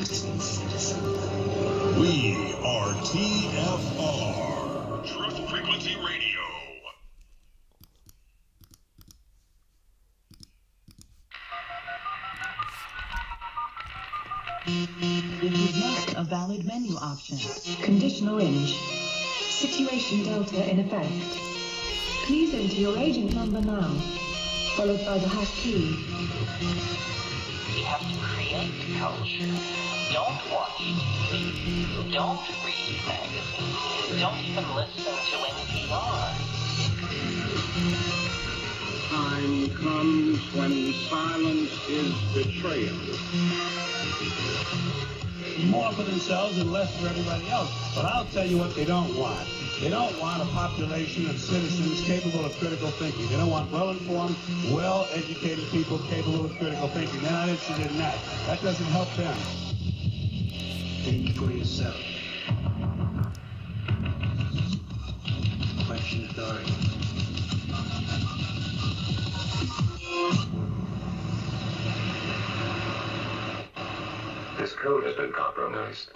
listening, citizen. We are TFR, Truth Frequency Radio. This is not a valid menu option. Condition orange. Situation delta in effect. Please enter your agent number now, followed by the hash key. We have to create culture. Don't watch TV. Don't read magazines. Don't even listen to NPR. Time comes when silence is betrayal. More for themselves and less for everybody else. But I'll tell you what they don't want. They don't want a population of citizens capable of critical thinking. They don't want well-informed, well-educated people capable of critical thinking. They're not interested in that. That doesn't help them. Think for yourself. Question authority. This code has been compromised.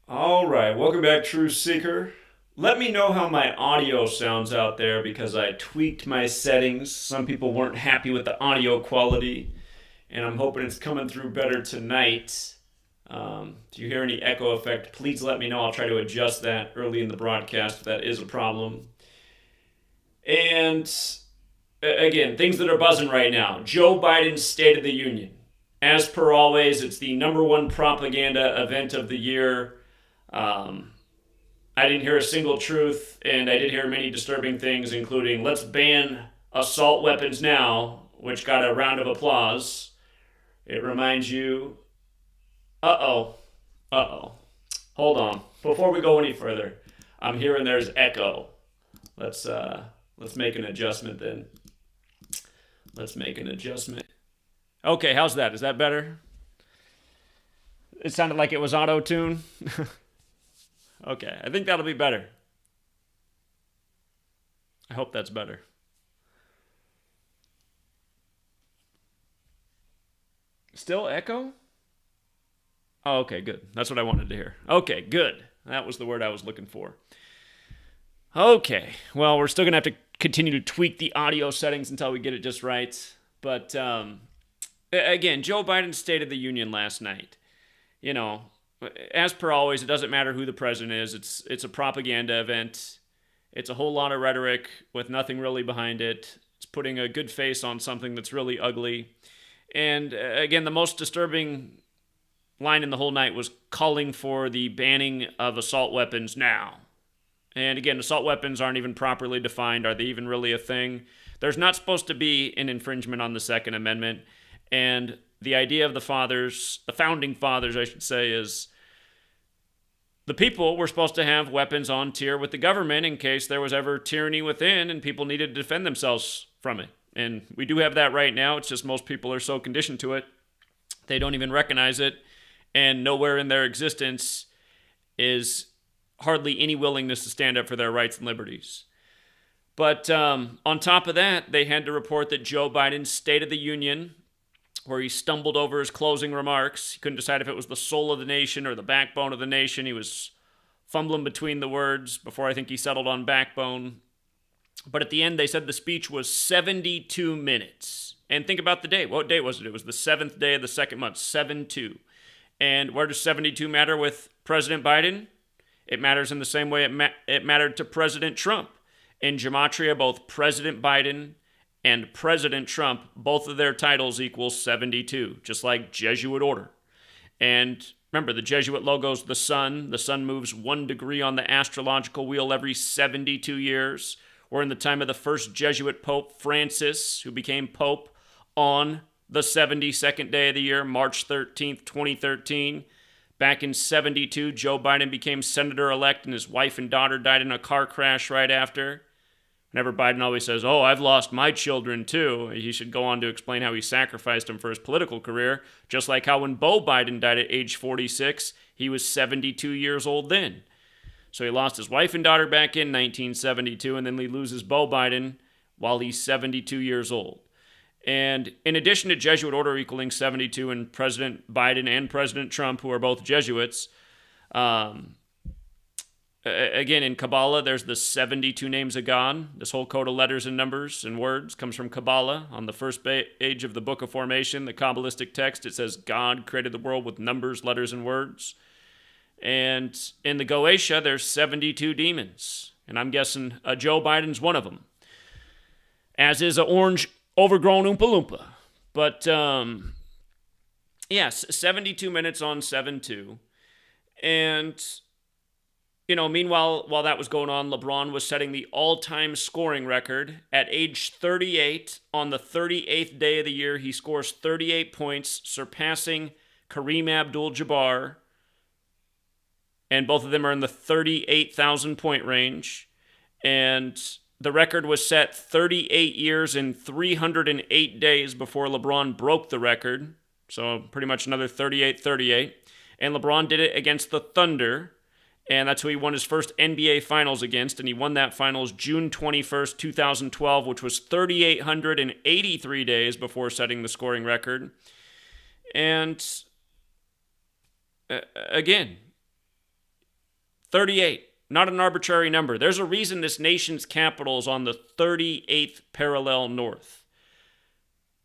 All right, welcome back, True Seeker. Let me know how my audio sounds out there because I tweaked my settings. Some people weren't happy with the audio quality, and I'm hoping it's coming through better tonight. Do you hear any echo effect? Please let me know. I'll try to adjust that early in the broadcast if that is a problem. And again, things that are buzzing right now. Joe Biden's State of the Union. As per always, it's the number one propaganda event of the year. I didn't hear a single truth, and I did hear many disturbing things, including let's ban assault weapons now, which got a round of applause. It reminds you, uh-oh. Hold on. Before we go any further, I'm hearing there's echo. Let's make an adjustment then. Let's make an adjustment. Okay, how's that? Is that better? It sounded like it was auto-tune. Okay, I think that'll be better. I hope that's better. Still echo? Oh, okay, good. That's what I wanted to hear. Okay, good. That was the word I was looking for. Okay, well, we're still going to have to continue to tweak the audio settings until we get it just right. But, again, Joe Biden's State of the Union last night. You know, as per always, it doesn't matter who the president is. It's a propaganda event. It's a whole lot of rhetoric with nothing really behind it. It's putting a good face on something that's really ugly. And again, the most disturbing line in the whole night was calling for the banning of assault weapons now. And again, assault weapons aren't even properly defined. Are they even really a thing? There's not supposed to be an infringement on the Second Amendment. And the idea of the founding fathers, I should say, is the people were supposed to have weapons on tier with the government in case there was ever tyranny within and people needed to defend themselves from it. And we do have that right now. It's just most people are so conditioned to it, they don't even recognize it. And nowhere in their existence is hardly any willingness to stand up for their rights and liberties. But on top of that, they had to report that Joe Biden's State of the Union, where he stumbled over his closing remarks. He couldn't decide if it was the soul of the nation or the backbone of the nation. He was fumbling between the words before I think he settled on backbone. But at the end, they said the speech was 72 minutes. And think about the day. What day was it? It was the 7th day of the second month, 7-2. And where does 72 matter with President Biden? It matters in the same way it mattered to President Trump. In Gematria, both President Biden and President Trump, both of their titles equal 72, just like Jesuit order. And remember, the Jesuit logo's the sun. The sun moves 1 degree on the astrological wheel every 72 years. We're in the time of the first Jesuit Pope, Francis, who became Pope on the 72nd day of the year, March 13th, 2013. Back in 72, Joe Biden became senator-elect, and his wife and daughter died in a car crash right after. Whenever Biden always says, oh, I've lost my children too, he should go on to explain how he sacrificed them for his political career, just like how when Beau Biden died at age 46, he was 72 years old then. So he lost his wife and daughter back in 1972, and then he loses Beau Biden while he's 72 years old. And in addition to Jesuit order equaling 72 and President Biden and President Trump, who are both Jesuits, again, in Kabbalah, there's the 72 names of God. This whole code of letters and numbers and words comes from Kabbalah. On the first page of the Book of Formation, the Kabbalistic text, it says God created the world with numbers, letters, and words. And in the Goetia, there's 72 demons. And I'm guessing Joe Biden's one of them. As is an orange overgrown Oompa Loompa. But, yes, 72 minutes on 7-2. And, you know, meanwhile, while that was going on, LeBron was setting the all-time scoring record. At age 38, on the 38th day of the year, he scores 38 points, surpassing Kareem Abdul-Jabbar. And both of them are in the 38,000 point range. And the record was set 38 years and 308 days before LeBron broke the record. So pretty much another 38-38. And LeBron did it against the Thunder. And that's who he won his first NBA Finals against. And he won that Finals June 21st, 2012, which was 3,883 days before setting the scoring record. And again, 38. Not an arbitrary number. There's a reason this nation's capital is on the 38th parallel north.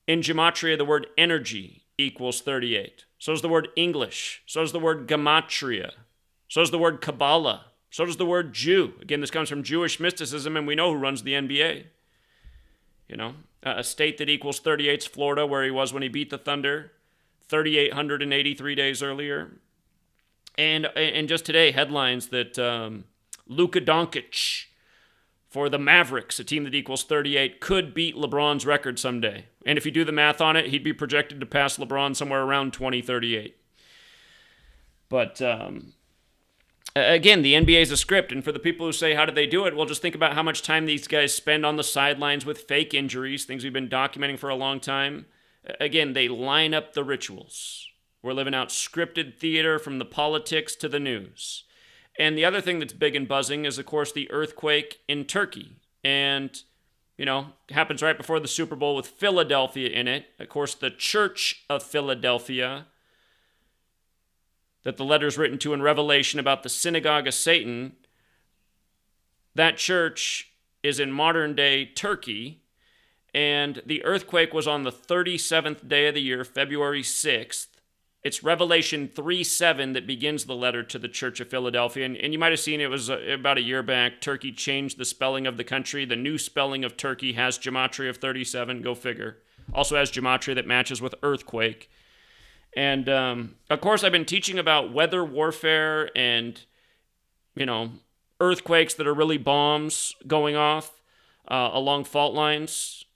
In Gematria, the word energy equals 38. So does the word English. So does the word Gematria. So does the word Kabbalah. So does the word Jew. Again, this comes from Jewish mysticism, and we know who runs the NBA. You know, a state that equals 38 is Florida, where he was when he beat the Thunder 3,883 days earlier. And just today, headlines that Luka Doncic for the Mavericks, a team that equals 38, could beat LeBron's record someday. And if you do the math on it, he'd be projected to pass LeBron somewhere around 2038. But again, the NBA is a script. And for the people who say, how did they do it? Well, just think about how much time these guys spend on the sidelines with fake injuries, things we've been documenting for a long time. Again, they line up the rituals. We're living out scripted theater from the politics to the news. And the other thing that's big and buzzing is, of course, the earthquake in Turkey. And, you know, it happens right before the Super Bowl with Philadelphia in it. Of course, the Church of Philadelphia, that the letter's written to in Revelation about the synagogue of Satan, that church is in modern-day Turkey. And the earthquake was on the 37th day of the year, February 6th. It's Revelation 3:7 that begins the letter to the Church of Philadelphia. And you might have seen it was about a year back. Turkey changed the spelling of the country. The new spelling of Turkey has Gematria of 37. Go figure. Also has Gematria that matches with earthquake. And, of course, I've been teaching about weather warfare and, you know, earthquakes that are really bombs going off along fault lines.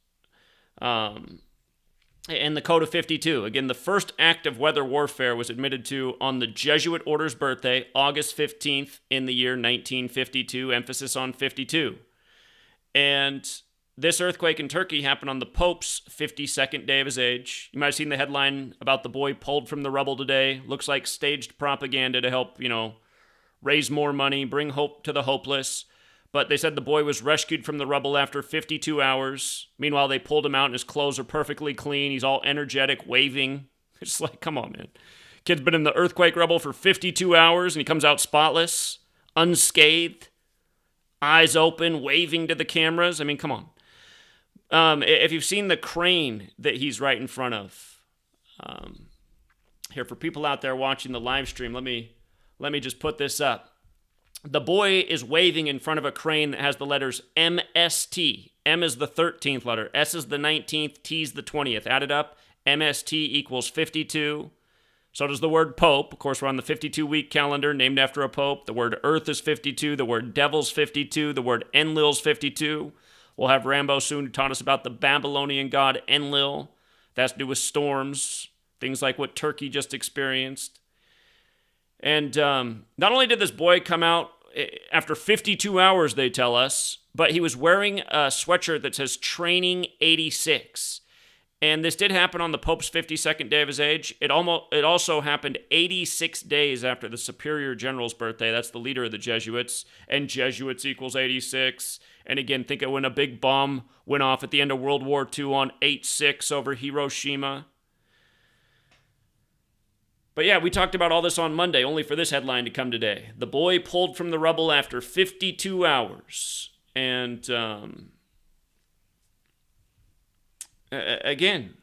And the Code of 52. Again, the first act of weather warfare was admitted to on the Jesuit order's birthday, August 15th in the year 1952, emphasis on 52. And this earthquake in Turkey happened on the Pope's 52nd day of his age. You might have seen the headline about the boy pulled from the rubble today. Looks like staged propaganda to help, you know, raise more money, bring hope to the hopeless. But they said the boy was rescued from the rubble after 52 hours. Meanwhile, they pulled him out and his clothes are perfectly clean. He's all energetic, waving. It's like, come on, man. Kid's been in the earthquake rubble for 52 hours and he comes out spotless, unscathed, eyes open, waving to the cameras. I mean, come on. If you've seen the crane that he's right in front of, here, for people out there watching the live stream, let me just put this up. The boy is waving in front of a crane that has the letters MST. M is the 13th letter. S is the 19th. T is the 20th. Add it up. MST equals 52. So does the word Pope. Of course, we're on the 52-week calendar named after a Pope. The word Earth is 52. The word Devil's 52. The word Enlil's 52. We'll have Rambo soon who taught us about the Babylonian god Enlil. That's to do with storms. Things like what Turkey just experienced. And not only did this boy come out after 52 hours, they tell us, but he was wearing a sweatshirt that says Training 86. And this did happen on the Pope's 52nd day of his age. It also happened 86 days after the Superior General's birthday. That's the leader of the Jesuits. And Jesuits equals 86. And again, think of when a big bomb went off at the end of World War II on 8/6 over Hiroshima. But yeah, we talked about all this on Monday, only for this headline to come today. The boy pulled from the rubble after 52 hours. And again,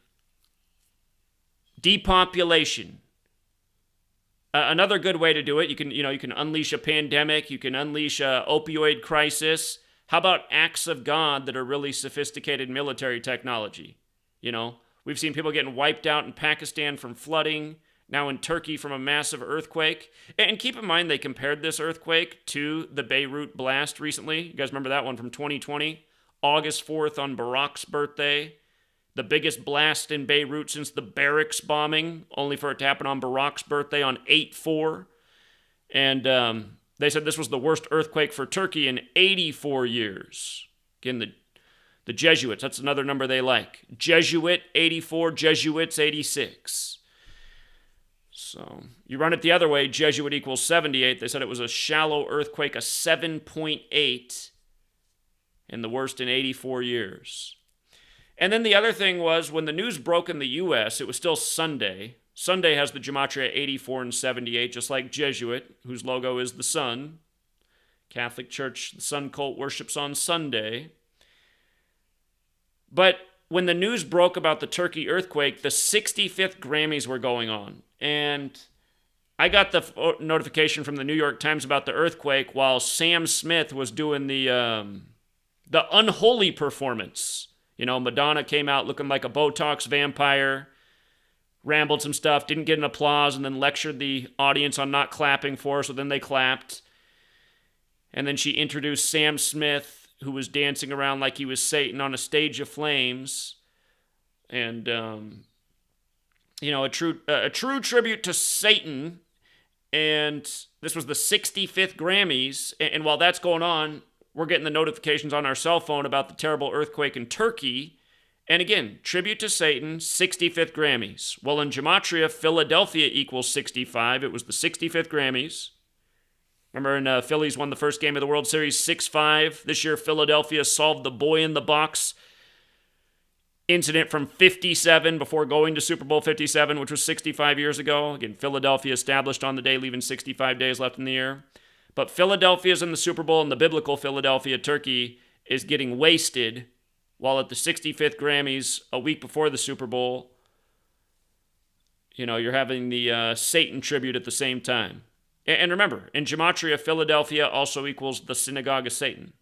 depopulation. Another good way to do it, you can unleash a pandemic, you can unleash a opioid crisis. How about acts of God that are really sophisticated military technology? We've seen people getting wiped out in Pakistan from flooding, now in Turkey from a massive earthquake. And keep in mind, they compared this earthquake to the Beirut blast recently. You guys remember that one from 2020? August 4th on Barack's birthday. The biggest blast in Beirut since the barracks bombing, only for it to happen on Barack's birthday on 8/4. And they said this was the worst earthquake for Turkey in 84 years. Again, the Jesuits, that's another number they like. Jesuit 84, Jesuits 86. So you run it the other way, Jesuit equals 78. They said it was a shallow earthquake, a 7.8, and the worst in 84 years. And then the other thing was, when the news broke in the U.S., it was still Sunday. Sunday has the Gematria 84 and 78, just like Jesuit, whose logo is the sun. Catholic Church, the sun cult worships on Sunday. But when the news broke about the Turkey earthquake, the 65th Grammys were going on. And I got the notification from the New York Times about the earthquake while Sam Smith was doing the unholy performance. Madonna came out looking like a Botox vampire, rambled some stuff, didn't get an applause, and then lectured the audience on not clapping for her, so then they clapped. And then she introduced Sam Smith, who was dancing around like he was Satan on a stage of flames. And, a true tribute to Satan. And this was the 65th Grammys. And while that's going on, we're getting the notifications on our cell phone about the terrible earthquake in Turkey. And again, tribute to Satan, 65th Grammys. Well, in Gematria, Philadelphia equals 65. It was the 65th Grammys. Remember, in Phillies won the first game of the World Series 6-5. This year, Philadelphia solved the boy-in-the-box incident from 57 before going to Super Bowl 57, which was 65 years ago. Again, Philadelphia established on the day, leaving 65 days left in the year. But Philadelphia's in the Super Bowl, and the biblical Philadelphia Turkey is getting wasted, while at the 65th Grammys, a week before the Super Bowl, you're having the Satan tribute at the same time. And remember, in Gematria, Philadelphia also equals the synagogue of Satan,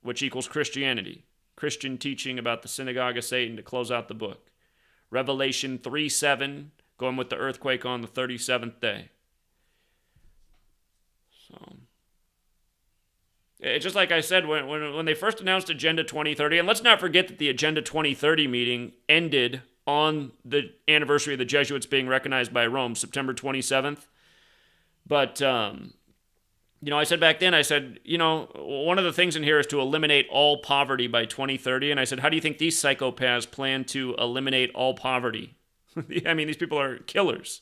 which equals Christianity. Christian teaching about the synagogue of Satan to close out the book. Revelation 3:7, going with the earthquake on the 37th day. So, it's just like I said, when they first announced Agenda 2030, and let's not forget that the Agenda 2030 meeting ended on the anniversary of the Jesuits being recognized by Rome, September 27th. But, I said back then, one of the things in here is to eliminate all poverty by 2030. And I said, how do you think these psychopaths plan to eliminate all poverty? I mean, these people are killers.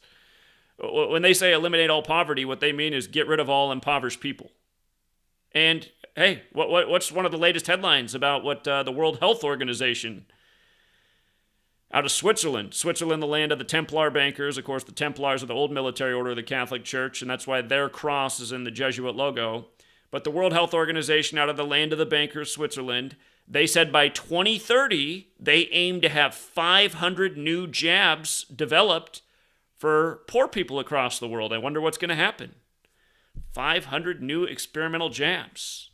When they say eliminate all poverty, what they mean is get rid of all impoverished people. And, hey, what's one of the latest headlines about what the World Health Organization out of Switzerland, the land of the Templar bankers. Of course, the Templars are the old military order of the Catholic Church, and that's why their cross is in the Jesuit logo. But the World Health Organization out of the land of the bankers, Switzerland, they said by 2030, they aim to have 500 new jabs developed for poor people across the world. I wonder what's going to happen. 500 new experimental jabs.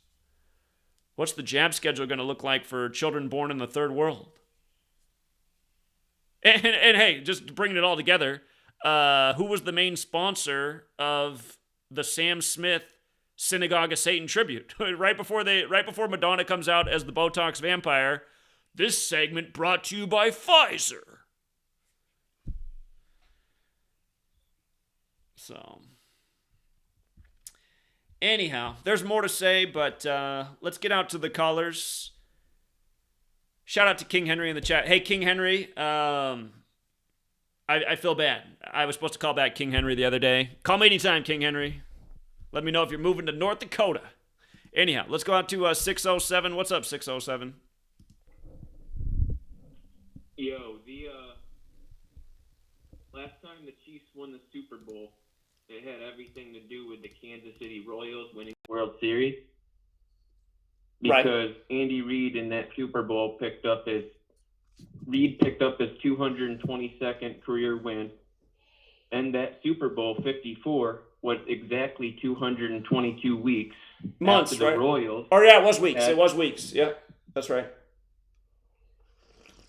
What's the jab schedule going to look like for children born in the third world? And hey, just bringing it all together, who was the main sponsor of the Sam Smith Synagogue of Satan tribute? right before Madonna comes out as the Botox vampire, this segment brought to you by Pfizer. So, Anyhow, there's more to say, but let's get out to the callers. Shout out to King Henry in the chat. Hey, King Henry, I feel bad. I was supposed to call back King Henry the other day. Call me anytime, King Henry. Let me know if you're moving to North Dakota. Anyhow, let's go out to 607. What's up, 607? Yo, the last time the Chiefs won the Super Bowl, it had everything to do with the Kansas City Royals winning the World Series. Because Andy Reid in that Super Bowl picked up his 222nd career win. And that Super Bowl 54 was exactly 222 weeks. Months, after the right? Royals. Oh, yeah, it was weeks. It was weeks. Yeah, that's right.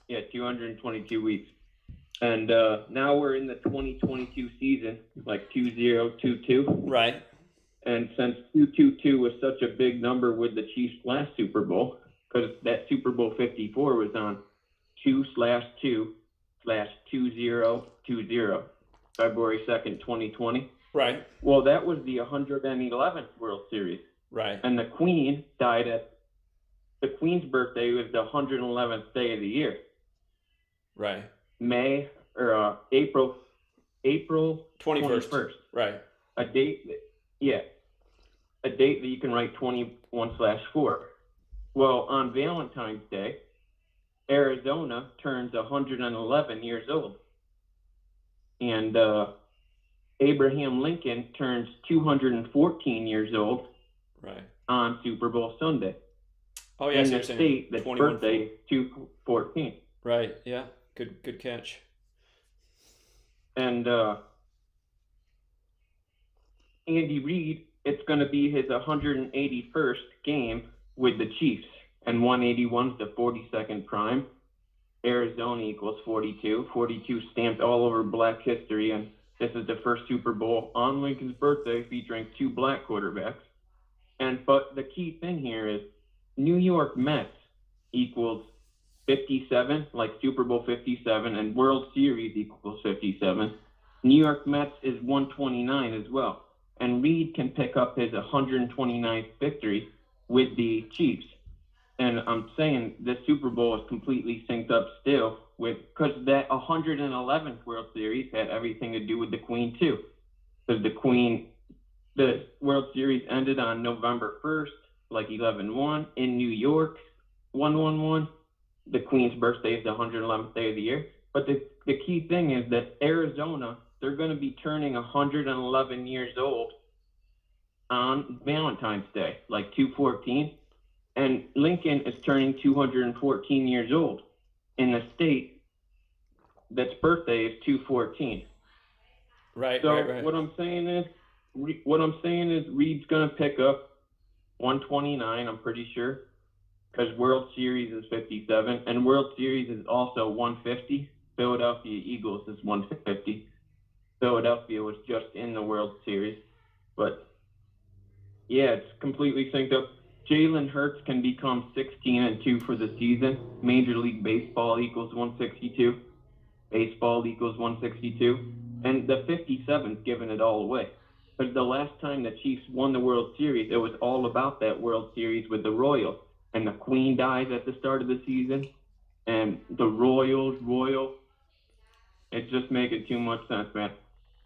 Yeah, 222 weeks. And now we're in the 2022 season, like 2022. Right. And since 222 was such a big number with the Chiefs' last Super Bowl, because that Super Bowl 54 was on 2/2/2020, February 2nd, 2020. Right. Well, that was the 111th World Series. Right. And the Queen died the Queen's birthday was the 111th day of the year. Right. April 21st. Right. A date that you can write 21/4. Well, on Valentine's Day, Arizona turns 111 years old. And Abraham Lincoln turns 214 years old. Right. On Super Bowl Sunday. Oh, yes, in a state that's birthday is 214. Right, yeah. Good catch. And Andy Reid, it's going to be his 181st game with the Chiefs. And 181's the 42nd prime. Arizona equals 42. 42 stamped all over Black history. And this is the first Super Bowl on Lincoln's birthday featuring 2 black quarterbacks. But the key thing here is New York Mets equals 57, like Super Bowl 57, and World Series equals 57. New York Mets is 129 as well. And Reid can pick up his 129th victory with the Chiefs. And I'm saying this Super Bowl is completely synced up still because that 111th World Series had everything to do with the Queen too. Because the World Series ended on November 1st, like 11-1 in New York, 1-1-1. The Queen's birthday is the 111th day of the year. But the key thing is that Arizona, they're going to be turning 111 years old on Valentine's Day, like 214. And Lincoln is turning 214 years old in the state that's birthday is 214. Right, so right. What I'm saying is Reid's going to pick up 129, I'm pretty sure, because World Series is 57, and World Series is also 150. Philadelphia Eagles is 150. Philadelphia was just in the World Series. But, yeah, it's completely synced up. Jalen Hurts can become 16-2 for the season. Major League Baseball equals 162. Baseball equals 162. And the 57's giving it all away. Because the last time the Chiefs won the World Series, it was all about that World Series with the Royals. And the Queen dies at the start of the season. And the Royals, it's just making too much sense, man.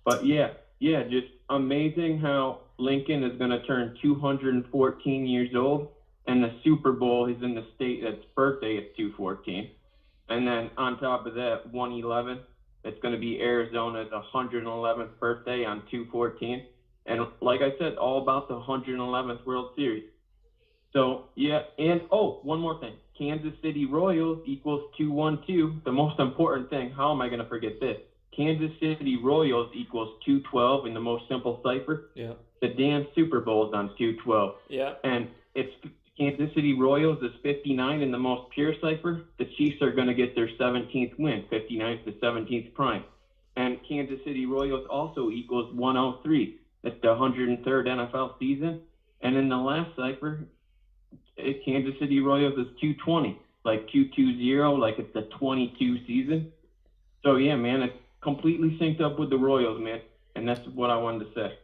But yeah, just amazing how Lincoln is going to turn 214 years old. And the Super Bowl is in the state that's birthday is 214. And then on top of that, 111, it's going to be Arizona's 111th birthday on 214. And like I said, all about the 111th World Series. So, yeah, and, one more thing. Kansas City Royals equals 212. The most important thing, how am I going to forget this? Kansas City Royals equals 212 in the most simple cipher. Yeah. The damn Super Bowl is on 212. Yeah. And it's Kansas City Royals is 59 in the most pure cipher. The Chiefs are going to get their 17th win. 59 is the 17th prime. And Kansas City Royals also equals 103. That's the 103rd NFL season. And in the last cipher, Kansas City Royals is 220, like 220, like it's the 22 season. So, yeah, man, it's completely synced up with the Royals, man. And that's what I wanted to say.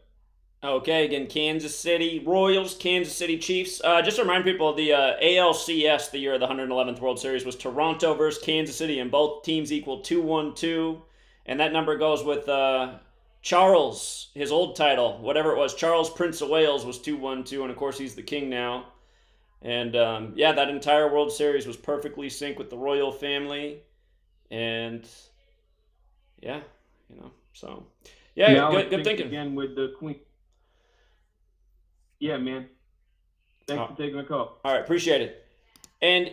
Okay, again, Kansas City Royals, Kansas City Chiefs. Just to remind people, the ALCS, the year of the 111th World Series, was Toronto versus Kansas City, and both teams equal 2-1-2. And that number goes with Charles, his old title, whatever it was. Charles, Prince of Wales, was 2-1-2, and of course he's the king now. And yeah, that entire World Series was perfectly synced with the royal family. And yeah, so yeah, now good thinking. Again with the Queen. Yeah, man. Thanks for taking the call. All right, appreciate it. And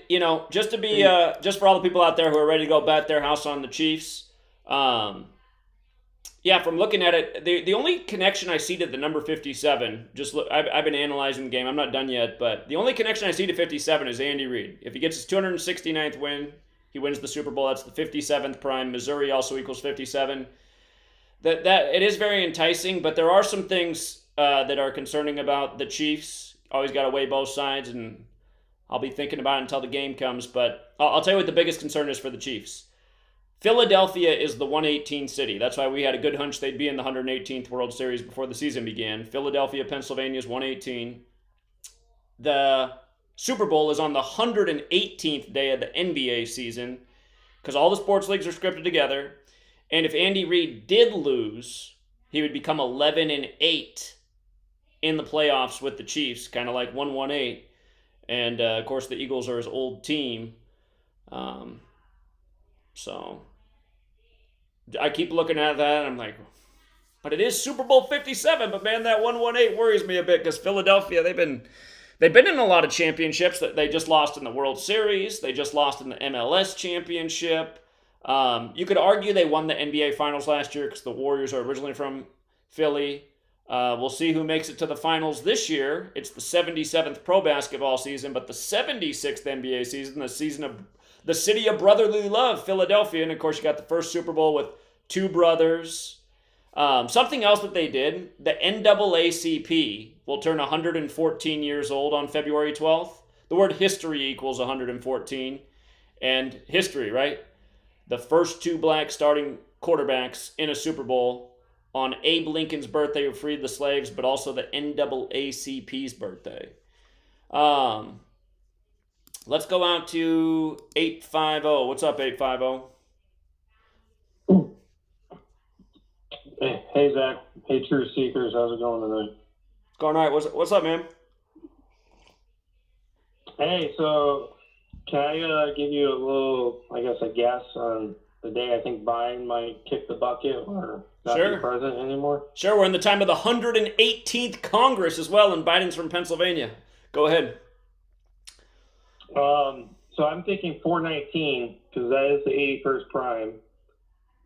just to be just for all the people out there who are ready to go bet their house on the Chiefs, yeah, from looking at it, the only connection I see to the number 57, I've been analyzing the game. I'm not done yet, but the only connection I see to 57 is Andy Reid. If he gets his 269th win, he wins the Super Bowl. That's the 57th prime. Missouri also equals 57. That it is very enticing, but there are some things that are concerning about the Chiefs. Always got to weigh both sides, and I'll be thinking about it until the game comes. But I'll tell you what the biggest concern is for the Chiefs. Philadelphia is the 118 city. That's why we had a good hunch they'd be in the 118th World Series before the season began. Philadelphia, Pennsylvania is 118. The Super Bowl is on the 118th day of the NBA season because all the sports leagues are scripted together. And if Andy Reid did lose, he would become 11-8 in the playoffs with the Chiefs, kind of like 1-1-8. And, of course, the Eagles are his old team. So I keep looking at that, and I'm like, but it is Super Bowl 57. But, man, that 1-1-8 worries me a bit because Philadelphia, they've been in a lot of championships. That they just lost in the World Series. They just lost in the MLS championship. You could argue they won the NBA Finals last year because the Warriors are originally from Philly. We'll see who makes it to the finals this year. It's the 77th pro basketball season, but the 76th NBA season, the season of the city of brotherly love, Philadelphia. And, of course, you got the first Super Bowl with two brothers. Something else that they did, the NAACP will turn 114 years old on February 12th. The word history equals 114. And history, right? The first two black starting quarterbacks in a Super Bowl on Abe Lincoln's birthday who freed the slaves, but also the NAACP's birthday. Let's go out to 850. What's up, 850? Hey, Zach. Hey, Truth Seekers. How's it going tonight? It's going all right. What's up, man? Hey, so can I give you a little, a guess on the day I think Biden might kick the bucket or not be president anymore? Sure. We're in the time of the 118th Congress as well, and Biden's from Pennsylvania. Go ahead. So I'm thinking 419 because that is the 81st prime.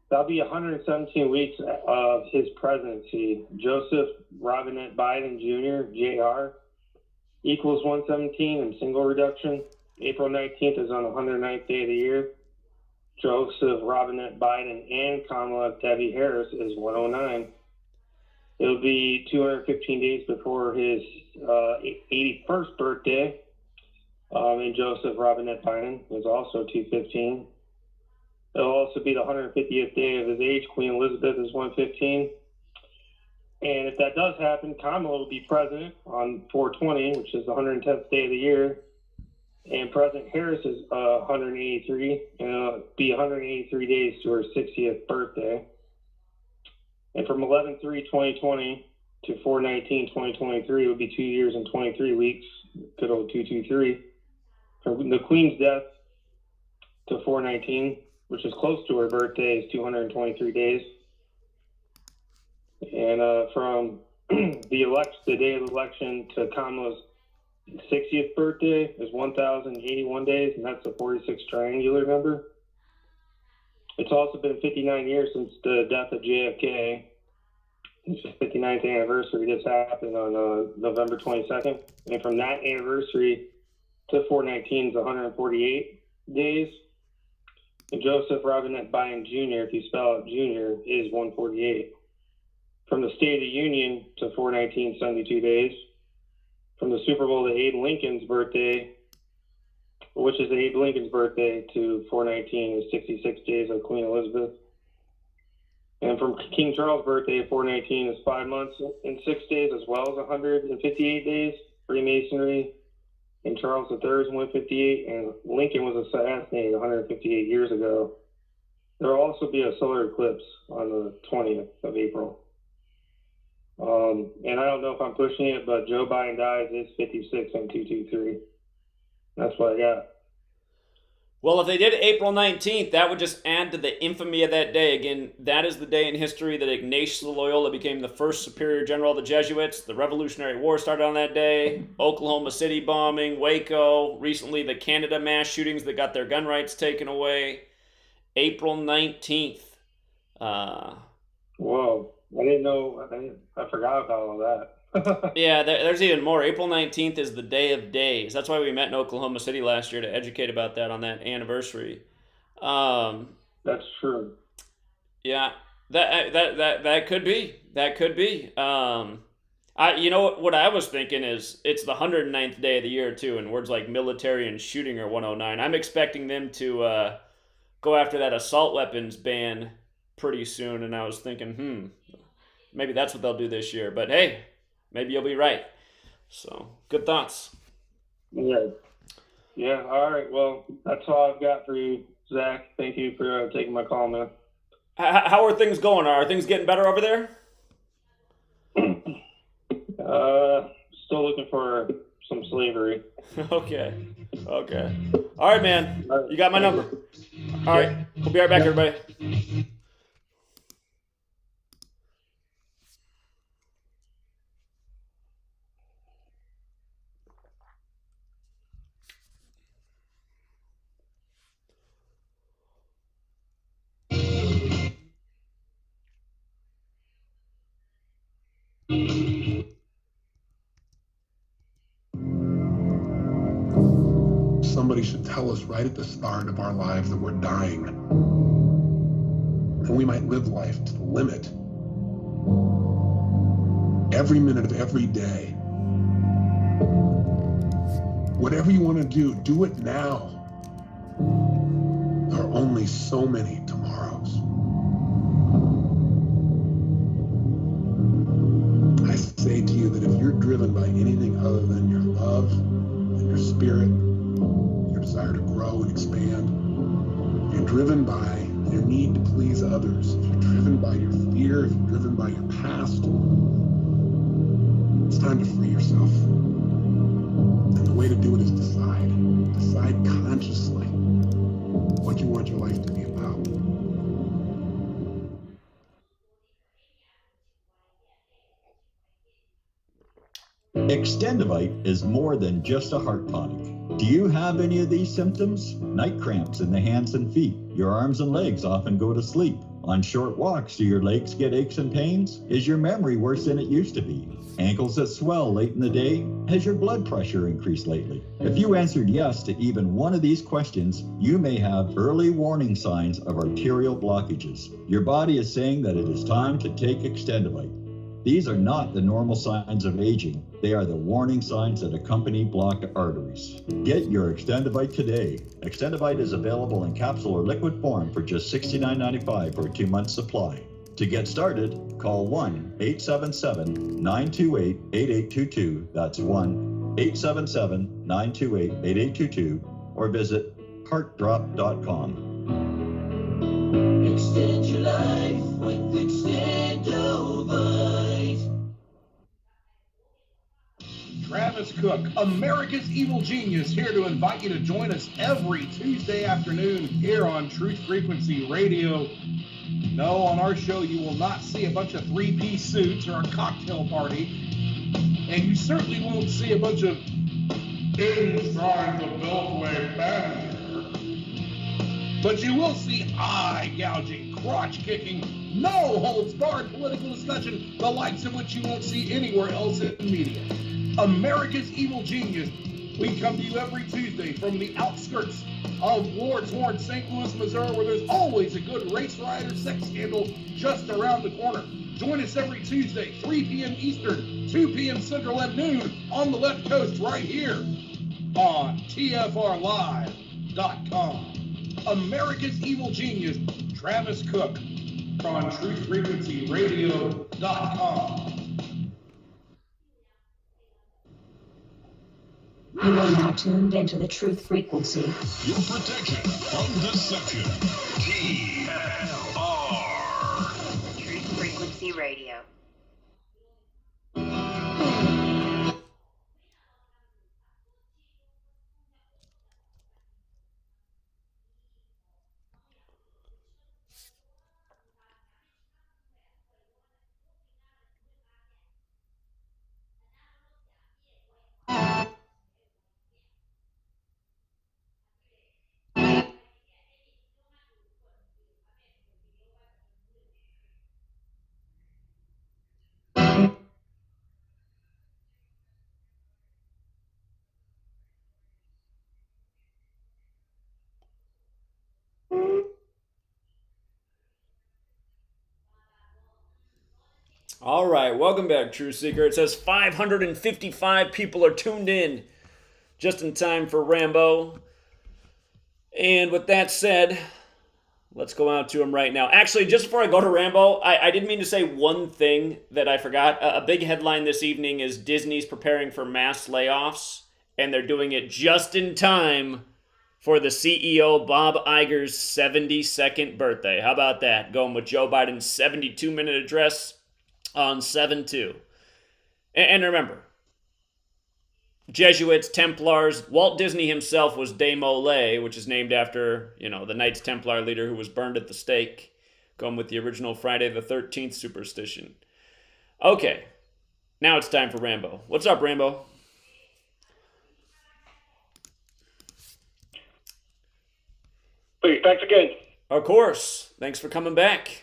That'll be 117 weeks of his presidency. Joseph Robinette Biden Jr., JR, equals 117 in single reduction. April 19th is on the 109th day of the year. Joseph Robinette Biden and Kamala Debbie Harris is 109. It'll be 215 days before his 81st birthday. And Joseph Robinette Biden is also 215. It'll also be the 150th day of his age. Queen Elizabeth is 115. And if that does happen, Kamala will be president on 420, which is the 110th day of the year. And President Harris is 183, and it'll be 183 days to her 60th birthday. And from 11/3/2020 to 4/19/2023 would be 2 years and 23 weeks. Good old 223. From the Queen's death to 4/19, which is close to her birthday, is 223 days. And from the day of the election to Kamala's 60th birthday is 1,081 days, and that's a 46 triangular number. It's also been 59 years since the death of JFK. His 59th anniversary just happened on November 22nd. And from that anniversary to 4/19 is 148 days. And Joseph Robinette Biden Jr., if you spell out Jr., is 148. From the State of the Union to 4/19, 72 days. From the Super Bowl to Abe Lincoln's birthday, which is Abe Lincoln's birthday, to 4/19 is 66 days of Queen Elizabeth. And from King Charles' birthday, 419 is 5 months and 6 days, as well as 158 days. Freemasonry, and Charles III is 158, and Lincoln was assassinated 158 years ago. There will also be a solar eclipse on the 20th of April. And I don't know if I'm pushing it, but Joe Biden dies is 56 and 223. That's what I got. Well, if they did April 19th, that would just add to the infamy of that day. Again, that is the day in history that Ignatius of Loyola became the first superior general of the Jesuits. The Revolutionary War started on that day. Oklahoma City bombing, Waco, recently the Canada mass shootings that got their gun rights taken away. April 19th. Whoa, I didn't know. I forgot about all that. Yeah, there's even more. April 19th is the Day of Days. That's why we met in Oklahoma City last year to educate about that on that anniversary. That's true. Yeah, that could be. That could be. You know what I was thinking is it's the 109th day of the year too, and words like military and shooting are 109. I'm expecting them to go after that assault weapons ban pretty soon, and I was thinking, maybe that's what they'll do this year. But hey, maybe you'll be right. So, good thoughts. Yeah. Yeah, all right. Well, that's all I've got for you, Zach. Thank you for taking my call, man. How are things going? Are things getting better over there? Still looking for some slavery. Okay. All right, man. You got my number. All right. We'll be right back, everybody. Somebody should tell us right at the start of our lives that we're dying. And we might live life to the limit. Every minute of every day. Whatever you want to do it now. There are only so many tomorrows. I say to you that if you're driven by anything other than your love and your spirit, your desire to grow and expand, if you're driven by your need to please others, if you're driven by your fear, if you're driven by your past, it's time to free yourself. And the way to do it is decide. Decide consciously what you want your life to be about. Extendivite is more than just a heart tonic. Do you have any of these symptoms? Night cramps in the hands and feet. Your arms and legs often go to sleep. On short walks, do your legs get aches and pains? Is your memory worse than it used to be? Ankles that swell late in the day? Has your blood pressure increased lately? If you answered yes to even one of these questions, you may have early warning signs of arterial blockages. Your body is saying that it is time to take Extendivite. These are not the normal signs of aging. They are the warning signs that accompany blocked arteries. Get your Extendivite today. Extendivite is available in capsule or liquid form for just $69.95 for a 2-month supply. To get started, call 1-877-928-8822. That's 1-877-928-8822 or visit heartdrop.com. Extend your life with Extendivite. Travis Cook, America's Evil Genius, here to invite you to join us every Tuesday afternoon here on Truth Frequency Radio. No, on our show you will not see a bunch of 3-piece suits or a cocktail party, and you certainly won't see a bunch of inside the Beltway banter. But you will see eye-gouging, crotch-kicking, no-holds-barred political discussion, the likes of which you won't see anywhere else in media. America's Evil Genius. We come to you every Tuesday from the outskirts of Ward's Horn, St. Louis, Missouri, where there's always a good race rider sex scandal just around the corner. Join us every Tuesday, 3 p.m. Eastern, 2 p.m. Central, and noon on the left coast right here on TFRlive.com. America's Evil Genius, Travis Cook. on truthfrequencyradio.com. You are now tuned into the truth frequency. Your protection from deception. TFR. Truth Frequency Radio. All right, welcome back, Truth Seeker. It says 555 people are tuned in just in time for Rambo. And with that said, let's go out to him right now. Actually, just before I go to Rambo, I didn't mean to say one thing that I forgot. A big headline this evening is Disney's preparing for mass layoffs, and they're doing it just in time for the CEO Bob Iger's 72nd birthday. How about that? Going with Joe Biden's 72-minute address on 7/2. And remember, Jesuits, Templars, Walt Disney himself was de Molay, which is named after, the Knights Templar leader who was burned at the stake, going with the original Friday the 13th superstition. Okay, now it's time for Rambo. What's up, Rambo? Hey, thanks again. Of course. Thanks for coming back.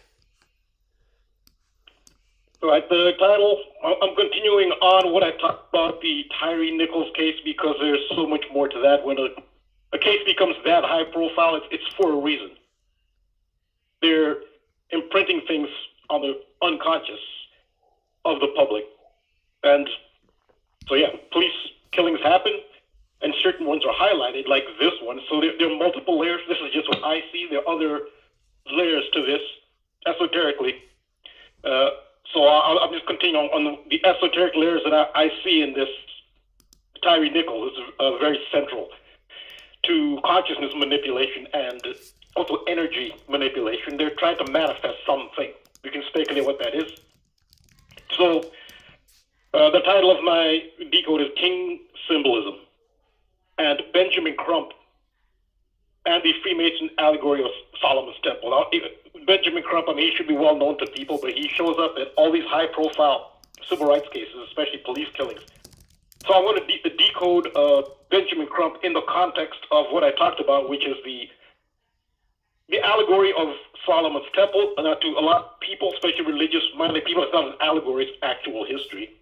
All right, the title, I'm continuing on what I talked about the Tyree Nichols case because there's so much more to that. When a case becomes that high profile, it's for a reason. They're imprinting things on the unconscious of the public. And so, yeah, police killings happen, and certain ones are highlighted, like this one. So there are multiple layers. This is just what I see. There are other layers to this, esoterically. So I'm just continuing on the esoteric layers that I see in this Tyree Nichols. Is very central to consciousness manipulation and also energy manipulation. They're trying to manifest something. You can speculate what that is. So the title of my decode is King Symbolism, and Benjamin Crump and the Freemason allegory of Solomon's Temple. Now, Benjamin Crump, he should be well known to people, but he shows up in all these high-profile civil rights cases, especially police killings. So I want to decode Benjamin Crump in the context of what I talked about, which is the allegory of Solomon's Temple. And to a lot of people, especially religious-minded people, it's not an allegory; it's actual history.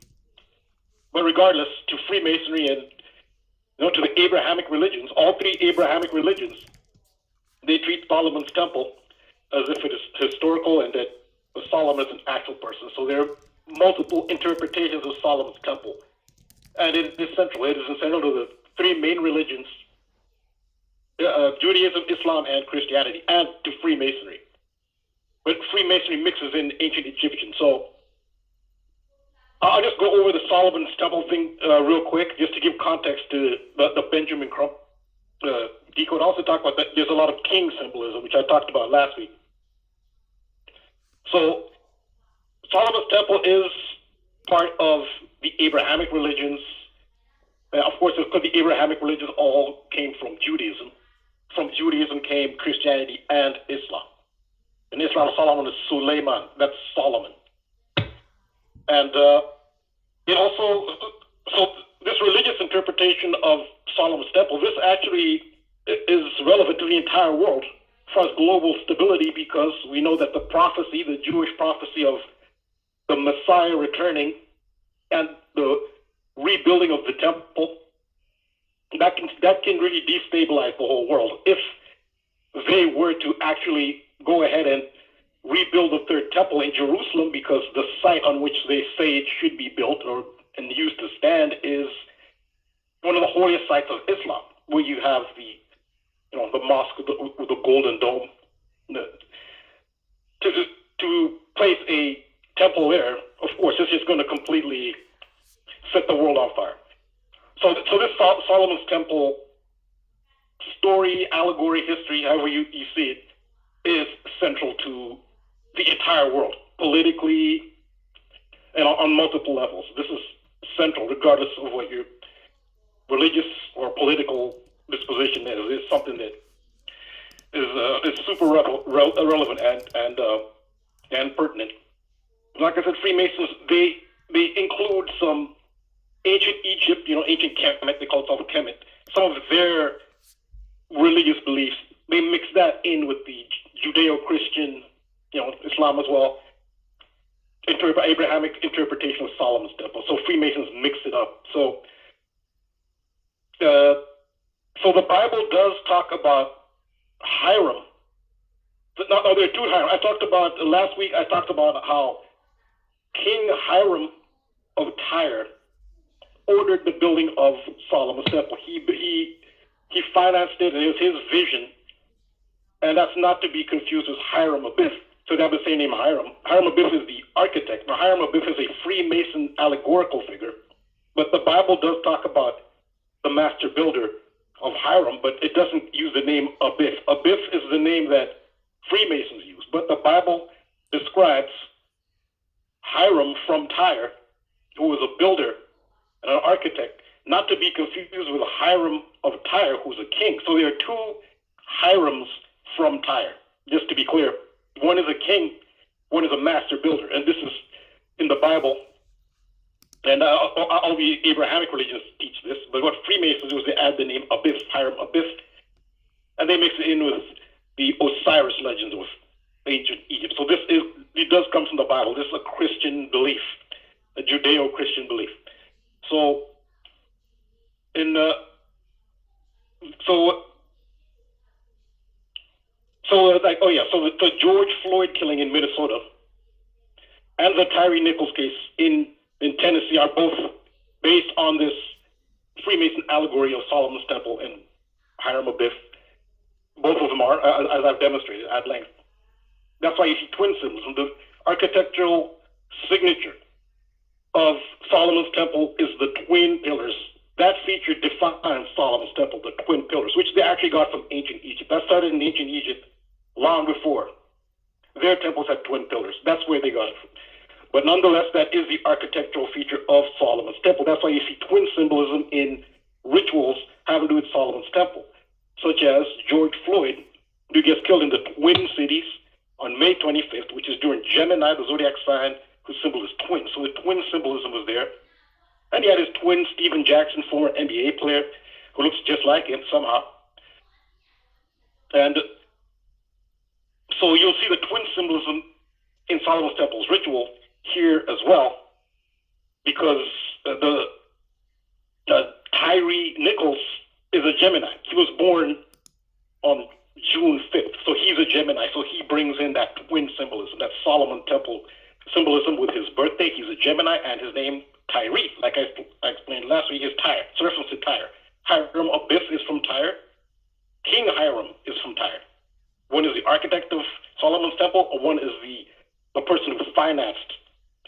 But regardless, to Freemasonry and to the Abrahamic religions, all three Abrahamic religions, they treat Solomon's Temple as if it is historical and that Solomon is an actual person. So there are multiple interpretations of Solomon's Temple. And it is central. It is central to the three main religions, Judaism, Islam, and Christianity, and to Freemasonry. But Freemasonry mixes in ancient Egyptian. So I'll just go over the Solomon's Temple thing real quick, just to give context to the Benjamin Crump decode. I also talk about that there's a lot of king symbolism, which I talked about last week. So Solomon's Temple is part of the Abrahamic religions. Of course, because the Abrahamic religions all came from Judaism. From Judaism came Christianity and Islam. In Islam, Solomon is Suleiman. That's Solomon. And it also, so this religious interpretation of Solomon's Temple, this actually is relevant to the entire world for global stability, because we know that the prophecy, the Jewish prophecy of the Messiah returning and the rebuilding of the temple, that can really destabilize the whole world if they were to actually go ahead and rebuild the third temple in Jerusalem, because the site on which they say it should be built and used to stand is one of the holiest sites of Islam, where you have the mosque with the golden dome. To to place a temple there, of course, it's just going to completely set the world on fire. So this Solomon's Temple story, allegory, history, however you see it, is central to the entire world, politically and on multiple levels. This is central, regardless of what your religious or political disposition is. It's something that is super relevant and pertinent. Like I said, Freemasons, they include some ancient Egypt, ancient Kemet, they call it Kemet, some of their religious beliefs. They mix that in with the Judeo-Christian, Islam as well, Abrahamic interpretation of Solomon's Temple. So Freemasons mix it up. So the Bible does talk about Hiram. No, there are two Hiram. Last week I talked about how King Hiram of Tyre ordered the building of Solomon's Temple. He financed it, and it was his vision. And that's not to be confused with Hiram Abiff. So they have the same name, Hiram. Hiram Abiff is the architect. Now, Hiram Abiff is a Freemason allegorical figure, but the Bible does talk about the master builder of Hiram, but it doesn't use the name Abiff. Abiff is the name that Freemasons use, but the Bible describes Hiram from Tyre, who was a builder and an architect, not to be confused with Hiram of Tyre, who's a king. So there are two Hirams from Tyre, just to be clear. One is a king, one is a master builder, and this is in the Bible. And all the Abrahamic religions teach this, but what Freemasons do is they add the name Abiff, Hiram Abiff, and they mix it in with the Osiris legends of ancient Egypt. So it does come from the Bible. This is a Christian belief, a Judeo-Christian belief. So the George Floyd killing in Minnesota and the Tyree Nichols case in Tennessee are both based on this Freemason allegory of Solomon's Temple and Hiram Abiff. Both of them are, as I've demonstrated at length. That's why you see twin symbolism. The architectural signature of Solomon's Temple is the twin pillars. That feature defines Solomon's Temple, the twin pillars, which they actually got from ancient Egypt. That started in ancient Egypt long before. Their temples had twin pillars. That's where they got it from. But nonetheless, that is the architectural feature of Solomon's Temple. That's why you see twin symbolism in rituals having to do with Solomon's Temple, such as George Floyd, who gets killed in the Twin Cities on May 25th, which is during Gemini, the zodiac sign, whose symbol is twin. So the twin symbolism was there. And he had his twin, Steven Jackson, former NBA player, who looks just like him somehow. And so you'll see the twin symbolism in Solomon's Temple's ritual here as well, because the Tyree Nichols is a Gemini. He was born on June 5th, so he's a Gemini. So he brings in that twin symbolism, that Solomon Temple symbolism with his birthday. He's a Gemini, and his name, Tyree, like I explained last week, is Tyre. It's a reference to Tyre. Hiram Abiff is from Tyre. King Hiram is from Tyre. One is the architect of Solomon's Temple, and one is the person who financed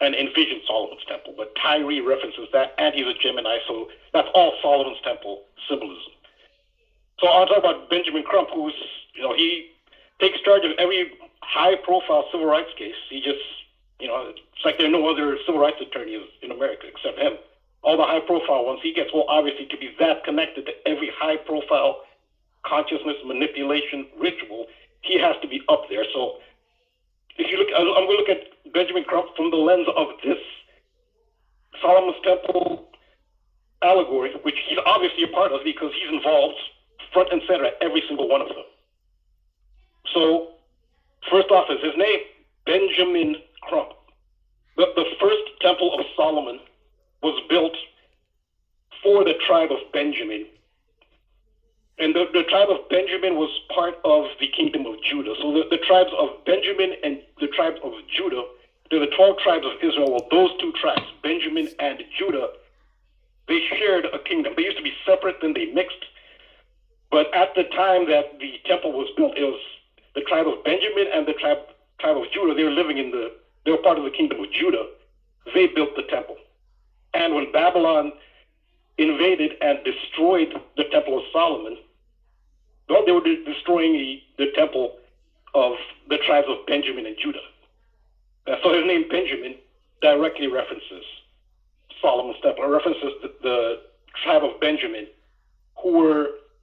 and envisioned Solomon's Temple. But Tyree references that, and he's a Gemini, so that's all Solomon's Temple symbolism. So I'll talk about Benjamin Crump, who's, he takes charge of every high-profile civil rights case. He just, it's like there are no other civil rights attorneys in America except him. All the high-profile ones he gets, well, obviously, to be that connected to every high-profile consciousness manipulation ritual, he has to be up there. So if you look, I'm going to look at Benjamin Crump from the lens of this Solomon's Temple allegory, which he's obviously a part of because he's involved front and center at every single one of them. So first off is his name, Benjamin Crump. The first Temple of Solomon was built for the tribe of Benjamin. And the tribe of Benjamin was part of the kingdom of Judah. So the tribes of Benjamin and the tribes of Judah, they're the 12 tribes of Israel. Well, those two tribes, Benjamin and Judah, they shared a kingdom. They used to be separate, then they mixed. But at the time that the temple was built, it was the tribe of Benjamin and the tribe tribe of Judah, they were part of the kingdom of Judah. They built the temple. And when Babylon invaded and destroyed the Temple of Solomon, well, they were destroying the temple of the tribes of Benjamin and Judah. So his name Benjamin directly references Solomon's temple. It references the tribe of Benjamin,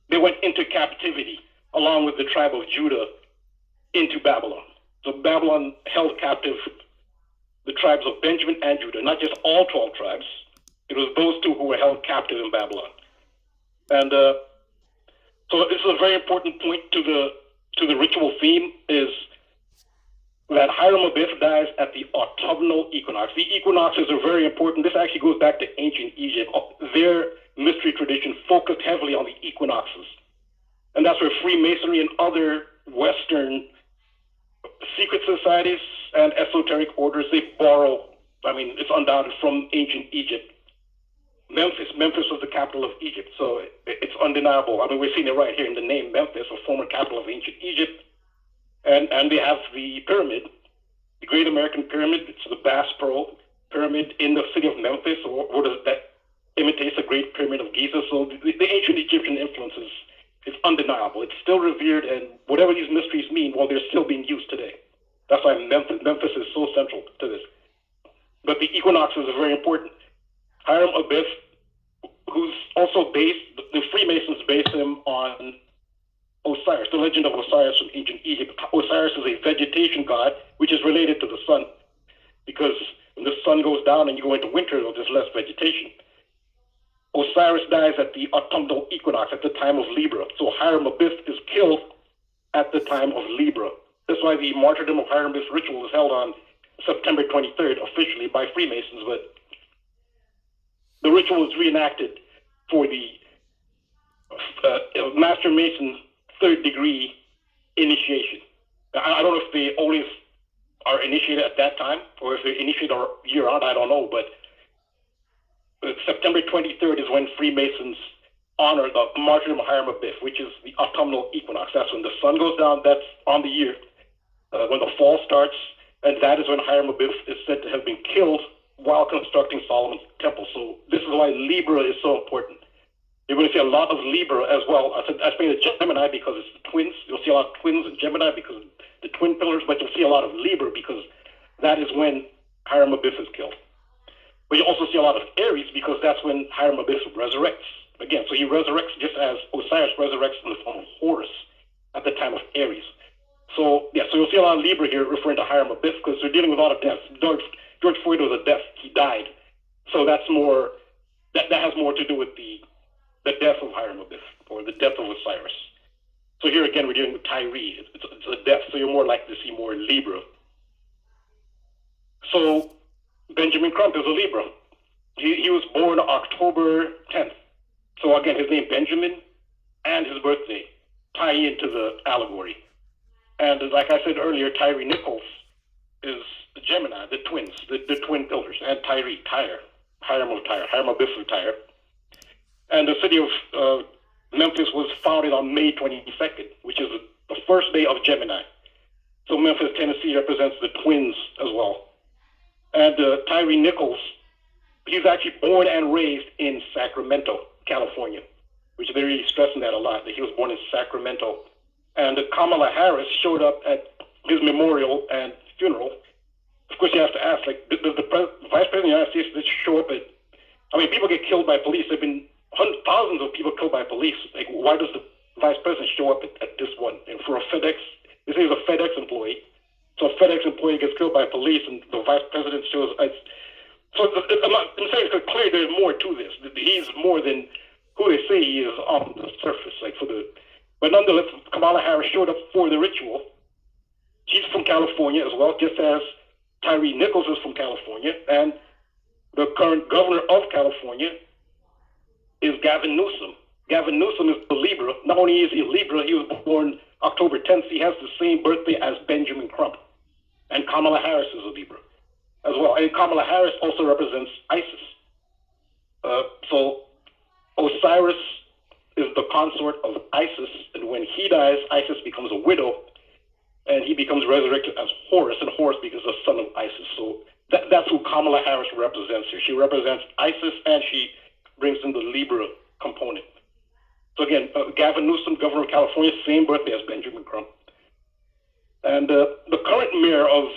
they went into captivity along with the tribe of Judah into Babylon. So Babylon held captive the tribes of Benjamin and Judah, not just all 12 tribes. It was those two who were held captive in Babylon. And so this is a very important point to the ritual theme, is that Hiram Abiff dies at the autumnal equinox. The equinoxes are very important. This actually goes back to ancient Egypt. Their mystery tradition focused heavily on the equinoxes. And that's where Freemasonry and other Western secret societies and esoteric orders, they borrow, it's undoubted, from ancient Egypt. Memphis was the capital of Egypt, so it's undeniable. We're seeing it right here in the name Memphis, a former capital of ancient Egypt. And they have the pyramid, the Great American Pyramid. It's the Bass Pro Pyramid in the city of Memphis, that imitates the Great Pyramid of Giza. So the ancient Egyptian influence is undeniable. It's still revered, and whatever these mysteries mean, well, they're still being used today. That's why Memphis is so central to this. But the equinoxes are very important. Hiram Abiff, who's also the Freemasons base him on Osiris, the legend of Osiris from ancient Egypt. Osiris is a vegetation god, which is related to the sun, because when the sun goes down and you go into winter, there's less vegetation. Osiris dies at the autumnal equinox, at the time of Libra. So Hiram Abiff is killed at the time of Libra. That's why the martyrdom of Hiram Abiff ritual is held on September 23rd officially by Freemasons, but the ritual is reenacted for the Master Mason third degree initiation. I don't know if they always are initiated at that time or if they're initiated year round, I don't know, but September 23rd is when Freemasons honor the martyrdom of Hiram Abiff, which is the autumnal equinox. That's when the sun goes down, that's on the year, when the fall starts, and that is when Hiram Abiff is said to have been killed while constructing Solomon's temple. So this is why Libra is so important. You're going to see a lot of Libra as well. I explained the Gemini because it's the twins. You'll see a lot of twins in Gemini because of the twin pillars, but you'll see a lot of Libra because that is when Hiram Abiff is killed. But you also see a lot of Aries because that's when Hiram Abiff resurrects. Again, so he resurrects just as Osiris resurrects in the form of Horus at the time of Aries. So you'll see a lot of Libra here referring to Hiram Abiff because they're dealing with a lot of deaths. George Floyd was a death. He died. So that's more, that has more to do with the death of Hiram Abiff or the death of Osiris. So here again, we're dealing with Tyree. It's a death, so you're more likely to see more Libra. So Benjamin Crump is a Libra. He was born October 10th. So again, his name Benjamin and his birthday tie into the allegory. And like I said earlier, Tyree Nichols is the Gemini, the twins, the twin pillars, and Tyree, Hiram Abiff of Tyre. And the city of Memphis was founded on May 22nd, which is the first day of Gemini. So Memphis, Tennessee represents the twins as well. And Tyree Nichols, he's actually born and raised in Sacramento, California, which they're really stressing that a lot, that he was born in Sacramento. And Kamala Harris showed up at his memorial and funeral. Of course, you have to ask, like, does the Vice President of the United States just show up at, people get killed by police. There have been thousands of people killed by police. Like, why does the Vice President show up at this one? And for a FedEx, this is a FedEx employee. So a FedEx employee gets killed by police and the Vice President shows up. So I'm saying it's clear there's more to this. He's more than who they say he is on the surface. But nonetheless, Kamala Harris showed up for the ritual. She's from California as well, just as Tyree Nichols is from California. And the current governor of California is Gavin Newsom. Gavin Newsom is a Libra. Not only is he a Libra, he was born October 10th. He has the same birthday as Benjamin Crump. And Kamala Harris is a Libra as well. And Kamala Harris also represents ISIS. So Osiris is the consort of ISIS. And when he dies, ISIS becomes a widow. and he becomes resurrected as Horus, and Horus becomes the son of Isis. So that's who Kamala Harris represents here. She represents Isis, and she brings in the Libra component. So again, Gavin Newsom, governor of California, same birthday as Benjamin Crump. And the current mayor of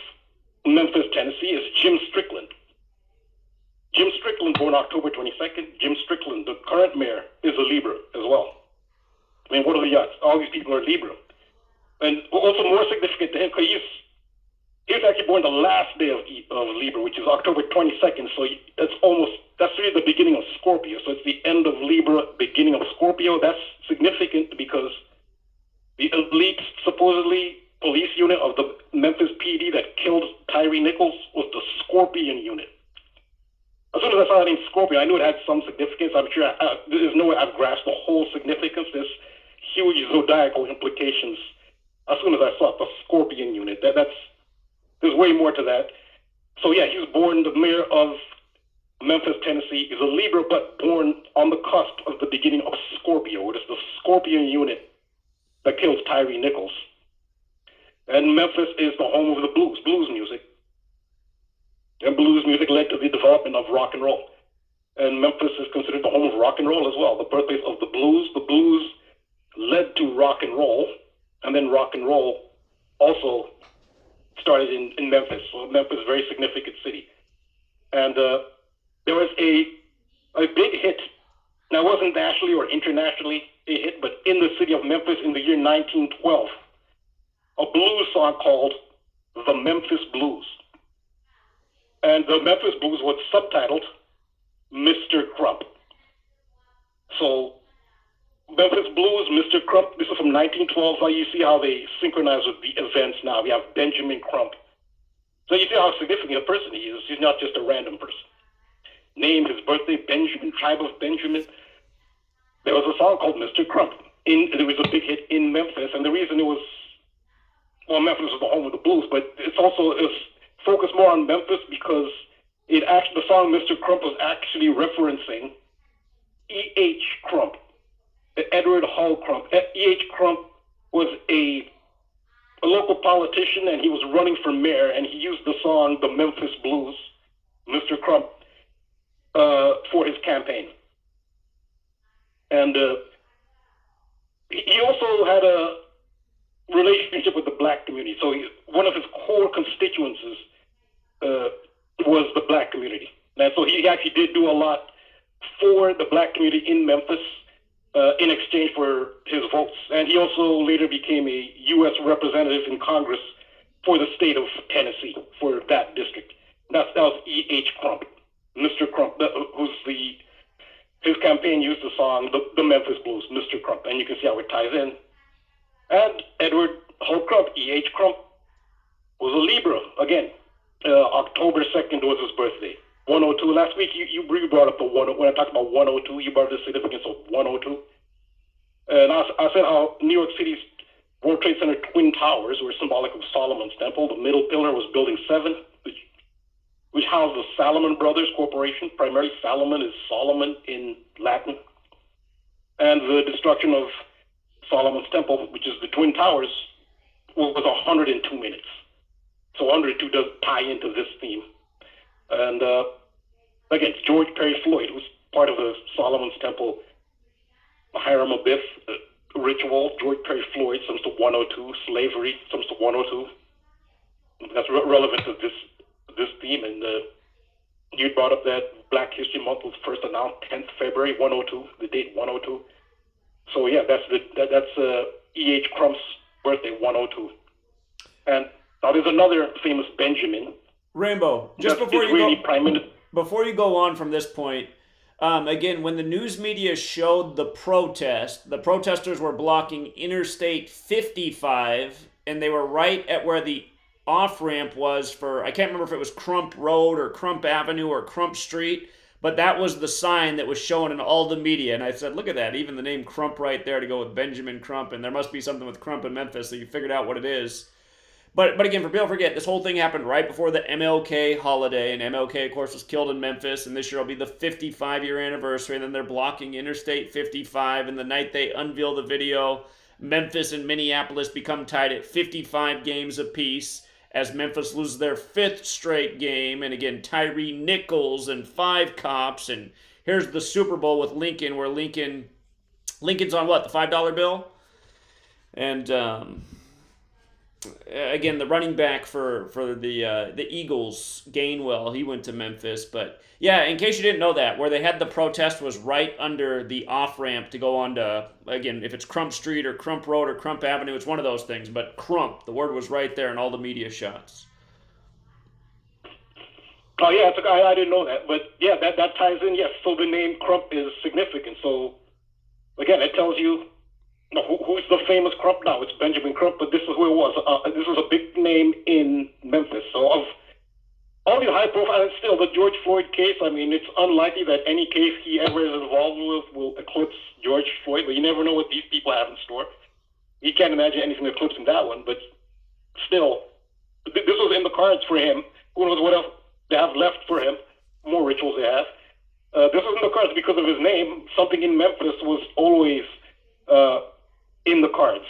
Memphis, Tennessee is Jim Strickland. Jim Strickland, born October 22nd. Jim Strickland, the current mayor, is a Libra as well. I mean, what are the odds? All these people are Libra. And also more significant to him, because he's actually born the last day of Libra, which is October 22nd. So that's really the beginning of Scorpio. So it's the end of Libra, beginning of Scorpio. That's significant because the elite, supposedly, police unit of the Memphis PD that killed Tyree Nichols was the Scorpion unit. As soon as I saw the name Scorpion, I knew it had some significance. I'm sure there's no way I've grasped the whole significance. There's huge zodiacal implications. As soon as I saw the Scorpion unit, there's way more to that. So yeah, he was born the mayor of Memphis, Tennessee. He's a Libra, but born on the cusp of the beginning of Scorpio. It is the Scorpion unit that kills Tyree Nichols. And Memphis is the home of the blues music. And blues music led to the development of rock and roll. And Memphis is considered the home of rock and roll as well, the birthplace of the blues. The blues led to rock and roll, and then rock and roll also started in Memphis. So Memphis is a very significant city. And there was a big hit. Now, it wasn't nationally or internationally a hit, but in the city of Memphis in the year 1912, a blues song called The Memphis Blues. And the Memphis Blues was subtitled Mr. Crump. So Memphis Blues, Mr. Crump, this is from 1912. So you see how they synchronize with the events now. We have Benjamin Crump. So you see how significant a person he is. He's not just a random person. Name, his birthday, Benjamin, tribe of Benjamin. There was a song called Mr. Crump. There was a big hit in Memphis, and the reason it was, well, Memphis was the home of the blues, but it's focused more on Memphis because the song Mr. Crump was actually referencing E.H. Crump, Edward Hall Crump. E.H. Crump was a local politician, and he was running for mayor, and he used the song The Memphis Blues, Mr. Crump, for his campaign. And he also had a relationship with the black community. So one of his core constituencies was the black community. And so he actually did do a lot for the black community in Memphis in exchange for his votes. And he also later became a U.S. representative in Congress for the state of Tennessee, for that district. That was E.H. Crump, Mr. Crump, his campaign used the song, the Memphis Blues, Mr. Crump, and you can see how it ties in. And Edward Hull Crump, E.H. Crump, was a Libra, again. October 2nd was his birthday. 102. Last week, you brought up when I talked about 102, you brought up the significance of 102. And I said how New York City's World Trade Center Twin Towers were symbolic of Solomon's Temple. The middle pillar was Building 7, which housed the Salomon Brothers Corporation. Primarily, Salomon is Solomon in Latin. And the destruction of Solomon's Temple, which is the Twin Towers, was 102 minutes. So 102 does tie into this theme. And again, George Perry Floyd was part of the Solomon's Temple Hiram Abiff ritual. George Perry Floyd sums to 102. Slavery sums to 102. That's relevant to this theme. And you brought up that Black History Month was first announced 10th February 102, the date 102. So yeah, that's E.H. Crump's birthday, 102. And now there's another famous Benjamin. Rainbow, just before you go on from this point, again, when the news media showed the protesters were blocking Interstate 55, and they were right at where the off-ramp was for, I can't remember if it was Crump Road or Crump Avenue or Crump Street, but that was the sign that was shown in all the media. And I said, look at that, even the name Crump right there to go with Benjamin Crump, and there must be something with Crump in Memphis, so you figured out what it is. But again, for people to forget, this whole thing happened right before the MLK holiday, and MLK, of course, was killed in Memphis, and this year will be the 55-year anniversary, and then they're blocking Interstate 55, and the night they unveil the video, Memphis and Minneapolis become tied at 55 games apiece as Memphis loses their 5th straight game. And again, Tyree Nichols and 5 cops. And here's the Super Bowl with Lincoln, where Lincoln's on what, the $5 bill? And again, the running back for the Eagles, Gainwell, he went to Memphis. But yeah, in case you didn't know that, where they had the protest was right under the off-ramp to go on to, again, if it's Crump Street or Crump Road or Crump Avenue, it's one of those things. But Crump, the word was right there in all the media shots. Oh, yeah, I didn't know that. But yeah, that ties in, yes. So the name Crump is significant. So again, it tells you, who's the famous Crump now? It's Benjamin Crump, but this is who it was. This is a big name in Memphis. So of all these high profile, and still the George Floyd case, I mean, it's unlikely that any case he ever is involved with will eclipse George Floyd, but you never know what these people have in store. You can't imagine anything eclipsing that one, but still, this was in the cards for him. Who knows what else they have left for him, more rituals they have. This was in the cards because of his name. Something in Memphis was always in the cards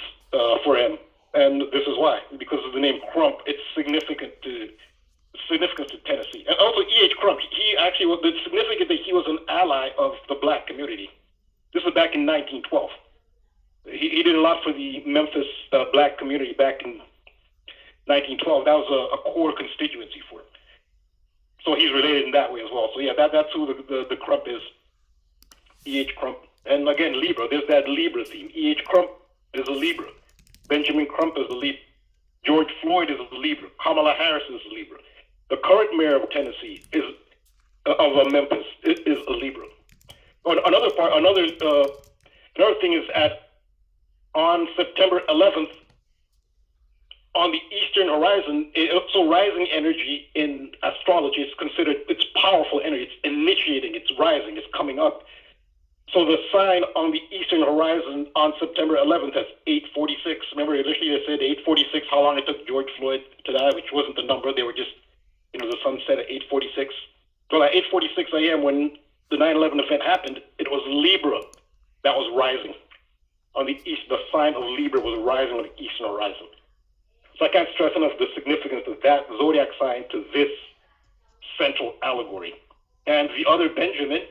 for him, and this is why, because of the name Crump. It's significant to Tennessee, and also E.H. Crump. He actually was significant that he was an ally of the black community. This was back in 1912. He did a lot for the Memphis black community back in 1912. That was a core constituency for it. So he's related in that way as well. So yeah, that's who the Crump is. E.H. Crump. And again, Libra. There's that Libra theme. E.H. Crump is a Libra. Benjamin Crump is a Libra. George Floyd is a Libra. Kamala Harris is a Libra. The current mayor of Tennessee of Memphis is a Libra. Another thing is on September 11th, on the eastern horizon, so rising energy in astrology is considered, it's powerful energy. It's initiating, it's rising, it's coming up. So the sign on the eastern horizon on September 11th is 8:46. Remember, initially they said 8:46, how long it took George Floyd to die, which wasn't the number. They were just, the sun set at 8:46. So at 8:46 a.m. when the 9/11 event happened, it was Libra that was rising. On the east, the sign of Libra was rising on the eastern horizon. So I can't stress enough the significance of that zodiac sign to this central allegory. And the other Benjamin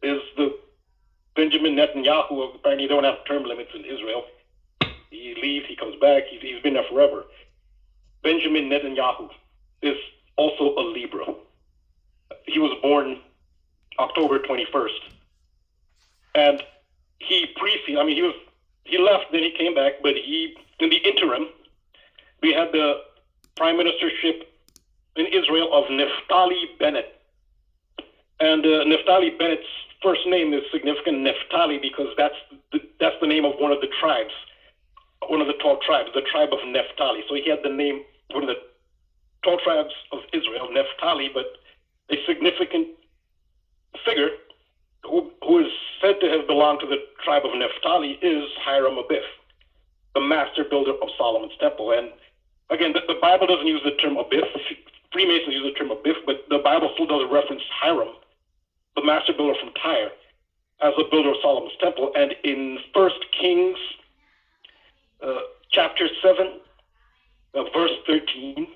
is the Benjamin Netanyahu. Apparently, they don't have term limits in Israel. He leaves, he comes back. He's been there forever. Benjamin Netanyahu is also a Libra. He was born October 21st, and he left, then he came back. But in the interim, we had the prime ministership in Israel of Naftali Bennett, and Naftali Bennett's first name is significant, Naphtali, because that's the name of one of the tribes, one of the 12 tribes, the tribe of Naphtali. So he had the name, one of the 12 tribes of Israel, Naphtali, but a significant figure who is said to have belonged to the tribe of Naphtali is Hiram Abiff, the master builder of Solomon's temple. And again, the Bible doesn't use the term Abiff. Freemasons use the term Abiff, but the Bible still does reference Hiram, the master builder from Tyre, as the builder of Solomon's temple. And in 1 Kings chapter 7, verse 13,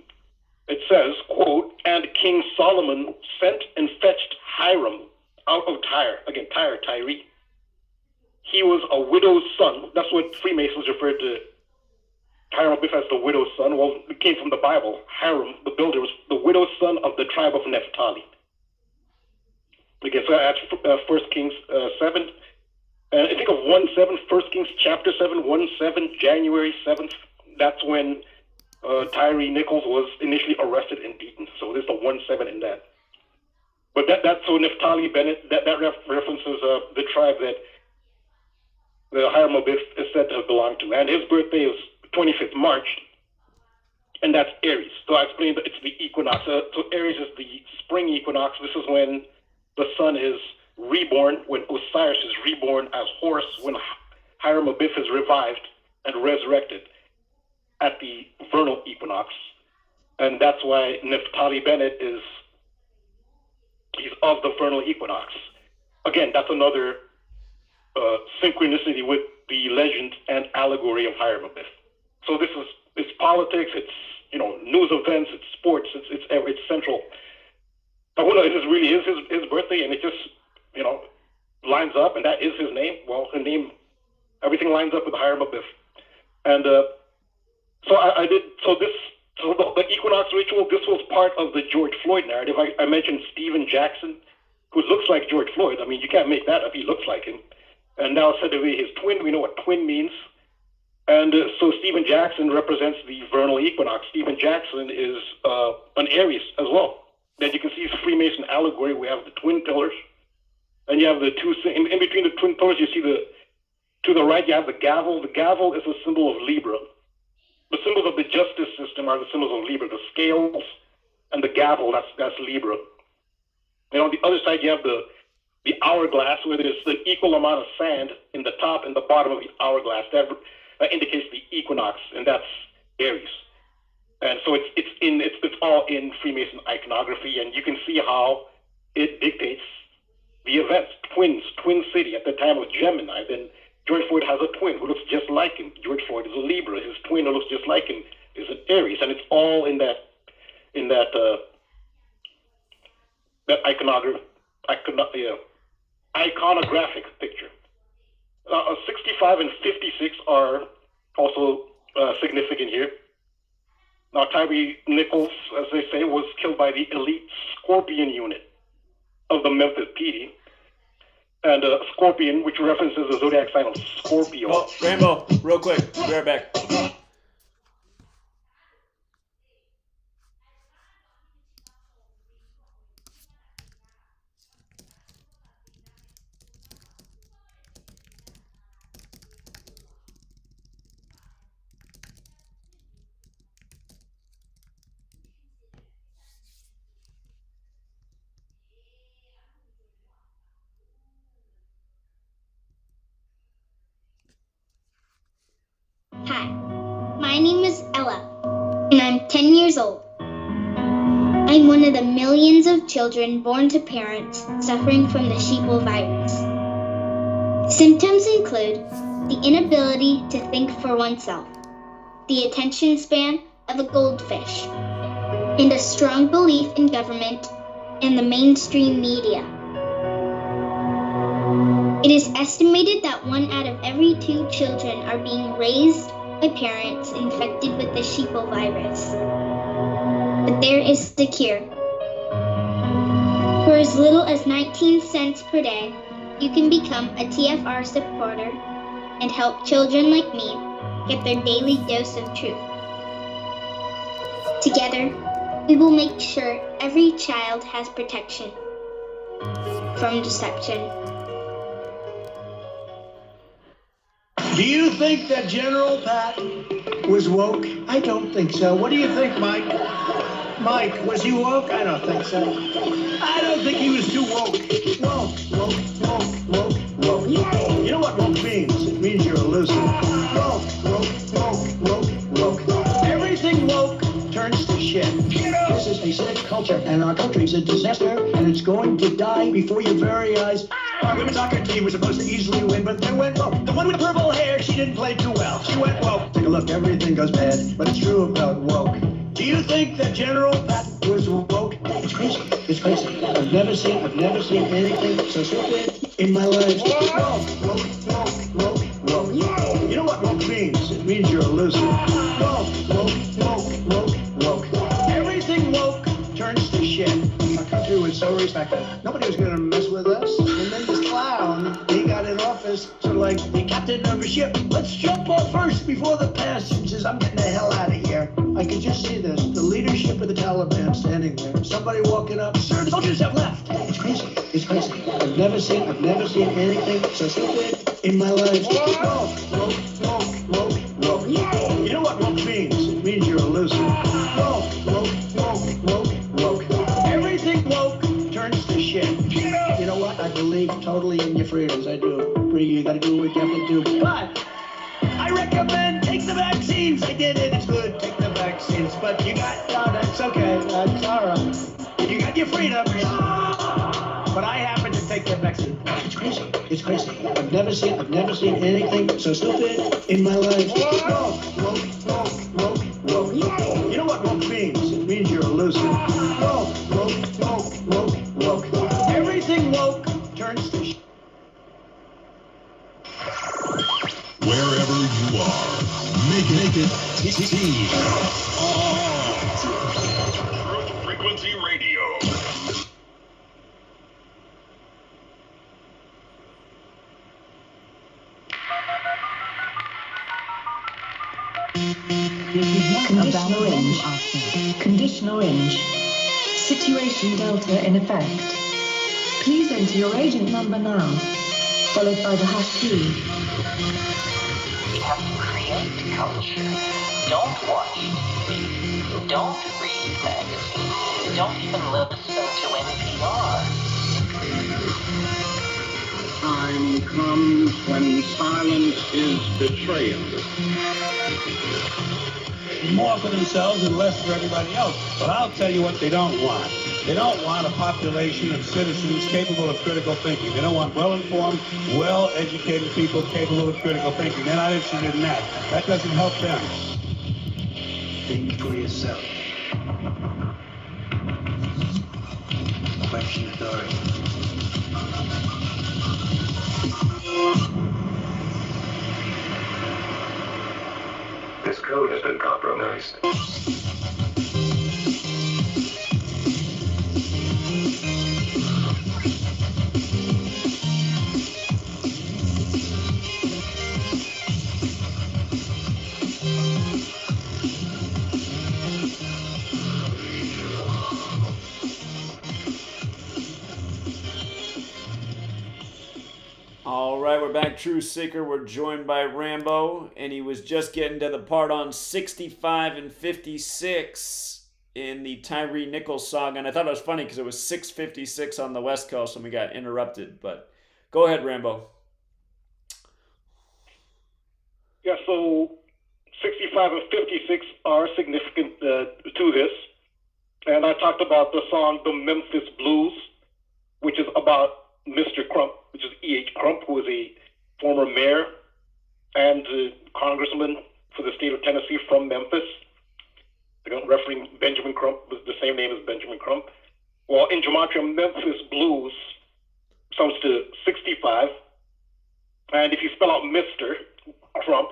it says, quote, "And King Solomon sent and fetched Hiram out of Tyre." Again, Tyre. He was a widow's son. That's what Freemasons refer to Hiram Abiff as, the widow's son. Well, it came from the Bible. Hiram, the builder, was the widow's son of the tribe of Naphtali. Again, so that's 1 Kings 7. And I think of 1:7, 1 Kings chapter 7, 1:7, January 7th. That's when Tyree Nichols was initially arrested and beaten. So there's the 1:7 in that. But that's so Naftali Bennett, that references the tribe that the Hiram Abiff is said to have belonged to. And his birthday is 25th March, and that's Aries. So I explained that it's the equinox. So Aries is the spring equinox. This is when the sun is reborn, when Osiris is reborn as Horus, when Hiram Abiff is revived and resurrected at the vernal equinox. And that's why Naftali Bennett he's of the vernal equinox. Again, that's another synchronicity with the legend and allegory of Hiram-Abiff. So it's politics, it's news events, it's sports, it's central. But when it really is his birthday, and it just lines up, and that is his name. Well, her name, everything lines up with Hiram-Abiff, and so I did. So the equinox ritual. This was part of the George Floyd narrative. I mentioned Stephen Jackson, who looks like George Floyd. I mean, you can't make that up. He looks like him. And now said to be his twin. We know what twin means. And so Stephen Jackson represents the vernal equinox. Stephen Jackson is an Aries as well. Then you can see Freemason allegory. We have the twin pillars. And you have the two, in between the twin pillars, you see to the right, you have the gavel. The gavel is a symbol of Libra. The symbols of the justice system are the symbols of Libra. The scales and the gavel, that's Libra. And on the other side, you have the hourglass, where there's the equal amount of sand in the top and the bottom of the hourglass. That indicates the equinox, and that's Aries. And so it's all in Freemason iconography, and you can see how it dictates the events. Twin city at the time of Gemini. Then George Floyd has a twin who looks just like him. George Floyd is a Libra. His twin who looks just like him is an Aries, and it's all in that iconographic picture. 65 and 56 are also significant here. Now, Tyree Nichols, as they say, was killed by the elite Scorpion unit of the Memphis PD. And Scorpion, which references the zodiac sign of Scorpio. Oh, Rambo, real quick. Be right back. Hi, my name is Ella, and I'm 10 years old. I'm one of the millions of children born to parents suffering from the sheeple virus. Symptoms include the inability to think for oneself, the attention span of a goldfish, and a strong belief in government and the mainstream media. It is estimated that 1 out of every 2 children are being raised by parents infected with the sheeple virus. But there is the cure. For as little as 19 cents per day, you can become a TFR supporter and help children like me get their daily dose of truth. Together, we will make sure every child has protection from deception. Do you think that General Patton was woke? I don't think so. What do you think, Mike? Mike, was he woke? I don't think so. I don't think he was too woke. Woke. You know what woke means? It means you're a loser. Woke. Everything woke turns to shit. This is a sick culture, and our country's a disaster, and it's going to die before your very eyes. Our women's soccer team was supposed to easily win, but they went woke. The one with the purple hair, she didn't play too well. She went woke. Take a look, everything goes bad, but it's true about woke. Do you think that General Patton was woke? It's crazy. It's crazy. I've never seen anything so stupid in my life. Woke. You know what woke means? It means you're a loser. Woke. Everything woke turns to shit. Our country was so respected. Nobody was going to mess with us. And then this clown, he got in office, so like the captain of a ship. Let's jump off first before the passengers. I'm getting the hell out of here. I could just see this. The leadership of the Taliban standing there. Somebody walking up. Sir, the soldiers have left. It's crazy. I've never seen anything so stupid in my life. Woke. You know what woke means? It means you're a loser. Woke. Everything woke turns to shit. You know what? I believe totally in your freedoms. I do. You gotta do what you have to do. But I recommend take the vaccines. I did it. It's good. Take the vaccines. But you got, no, that's okay. That's all right. You got your freedoms. But I happen to take take that back. It's crazy. It's crazy. I've never seen anything so stupid in my life. Woke. You know what woke means? It means you're a loser. Woke. Everything woke turns to shit. Wherever you are, make it TFR. Truth Frequency Radio. Conditional range. Conditional range. Situation delta in effect. Please enter your agent number now, followed by the hash key. We have to create culture. Don't watch TV. Don't read magazines. Don't even listen to NPR. Time comes when silence is betrayal. More for themselves and less for everybody else. But I'll tell you what they don't want. They don't want a population of citizens capable of critical thinking. They don't want well-informed, well-educated people capable of critical thinking. They're not interested in that. That doesn't help them. Think for yourself. Question authority. This code has been compromised. All right, we're back. True Seeker. We're joined by Rambo, and he was just getting to the part on 65 and 56 in the Tyree Nichols saga, and I thought it was funny because it was 6:56 on the West Coast and we got interrupted. But go ahead, Rambo. Yeah, so 65 and 56 are significant to this, and I talked about the song "The Memphis Blues," which is about Mr. Crump, which is E.H. Crump, who is a former mayor and congressman for the state of Tennessee from Memphis. Referring Benjamin Crump, was the same name as Benjamin Crump. Well, in Gematria, Memphis Blues sums to 65. And if you spell out Mr. Crump,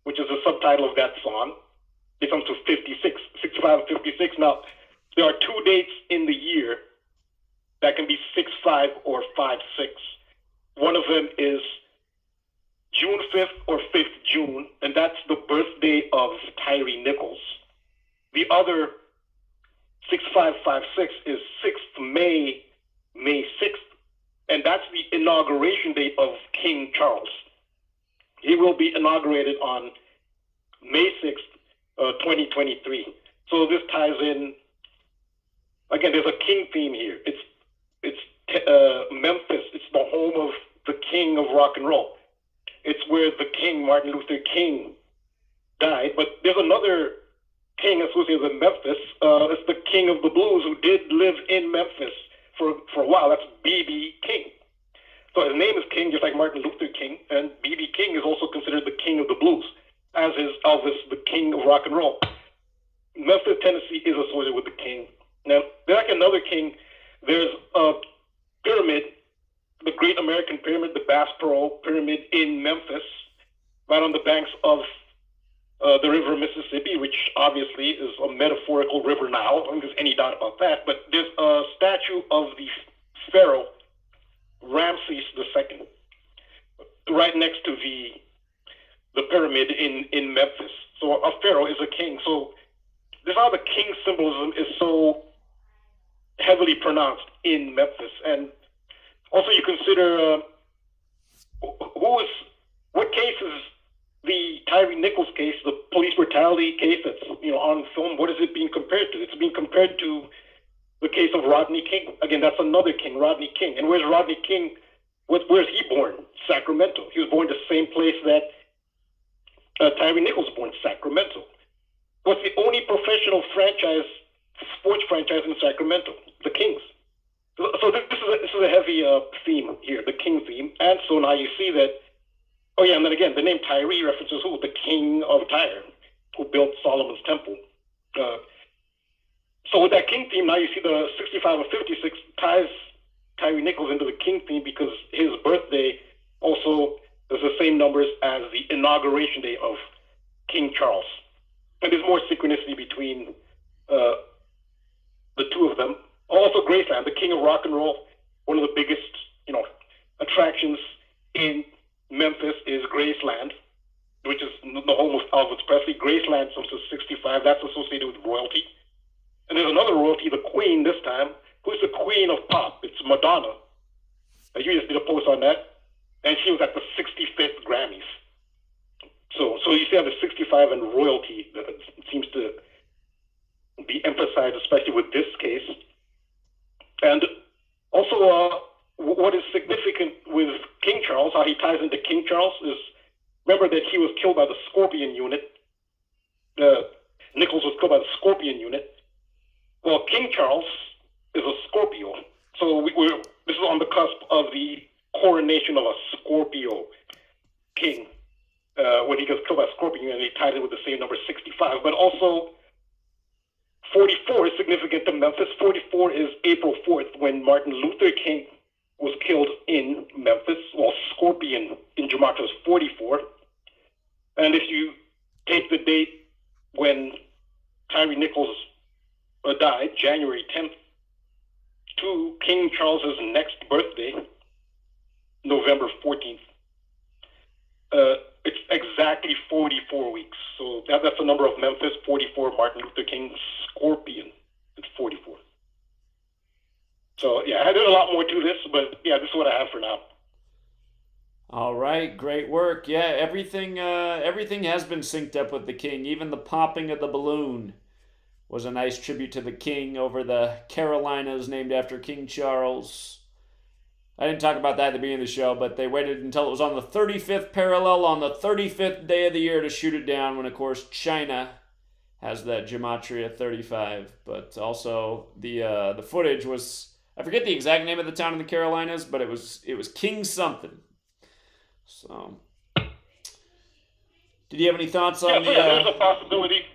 which is the subtitle of that song, it comes to 56, 65 and 56. Now, there are two dates in the year that can be 6-5 or 5-6. One of them is June 5th or 5th June, and that's the birthday of Tyree Nichols. The other 6556 is 6th May, May 6th, and that's the inauguration date of King Charles. He will be inaugurated on May 6th, 2023. So this ties in, again, there's a king theme here. It's Memphis. It's the home of the king of rock and roll. It's where the king, Martin Luther King, died. But there's another king associated with Memphis. It's the king of the blues who did live in Memphis for a while. That's B.B. King. So his name is King, just like Martin Luther King. And B.B. King is also considered the king of the blues, as is Elvis, the king of rock and roll. Memphis, Tennessee is associated with the king. Now, there's like another king. There's a pyramid, the Great American Pyramid, the Bass Pro Pyramid in Memphis, right on the banks of the river Mississippi, which obviously is a metaphorical river now. I don't think there's any doubt about that. But there's a statue of the pharaoh Ramses II right next to the pyramid in Memphis. So a pharaoh is a king. So this is how the king symbolism is so heavily pronounced in Memphis. And also you consider what case is the Tyree Nichols case, the police brutality case that's on film. What is it being compared to? It's being compared to the case of Rodney King. Again, that's another king, Rodney King. And where's Rodney King? Where's he born? Sacramento. He was born the same place that Tyree Nichols was born, Sacramento. What's the only professional sports franchise in Sacramento? The Kings. So this is a heavy theme here, the king theme. And so now you see that, oh yeah, and then again, the name Tyre references who? The king of Tyre, who built Solomon's temple. So with that king theme, now you see the 65 and 56 ties Tyre Nichols into the king theme because his birthday also is the same numbers as the inauguration day of King Charles. And there's more synchronicity between the two of them. Also Graceland, the king of rock and roll, one of the biggest, attractions in Memphis is Graceland, which is the home of Elvis Presley. Graceland, since 65, that's associated with royalty. And there's another royalty, the queen this time, who's the queen of pop. It's Madonna. You just did a post on that. And she was at the 65th Grammys. So you see how the 65 and royalty that seems to be emphasized, especially with this case. And also, what is significant with King Charles, how he ties into King Charles, is remember that he was killed by the Scorpion unit. Nichols was killed by the Scorpion unit. Well, King Charles is a Scorpio. So this is on the cusp of the coronation of a Scorpio king. When he gets killed by Scorpion, and he ties it with the same number 65. But also, 44 is significant to Memphis. 44 is April 4th, when Martin Luther King was killed in Memphis. Well, Scorpion in Gematria is 44. And if you take the date when Tyre Nichols died, January 10th, to King Charles's next birthday, November 14th, it's exactly 44 weeks. So that's the number of Memphis, 44, Martin Luther King, Scorpion, it's 44. So yeah, there's a lot more to this, but yeah, this is what I have for now. All right, great work. Yeah, everything has been synced up with the king. Even the popping of the balloon was a nice tribute to the king over the Carolinas, named after King Charles. I didn't talk about that at the beginning of the show, but they waited until it was on the 35th parallel on the 35th day of the year to shoot it down, when, of course, China has that Gematria 35. But also the footage was, I forget the exact name of the town in the Carolinas, but it was King something. So, did you have any thoughts on there's a possibility.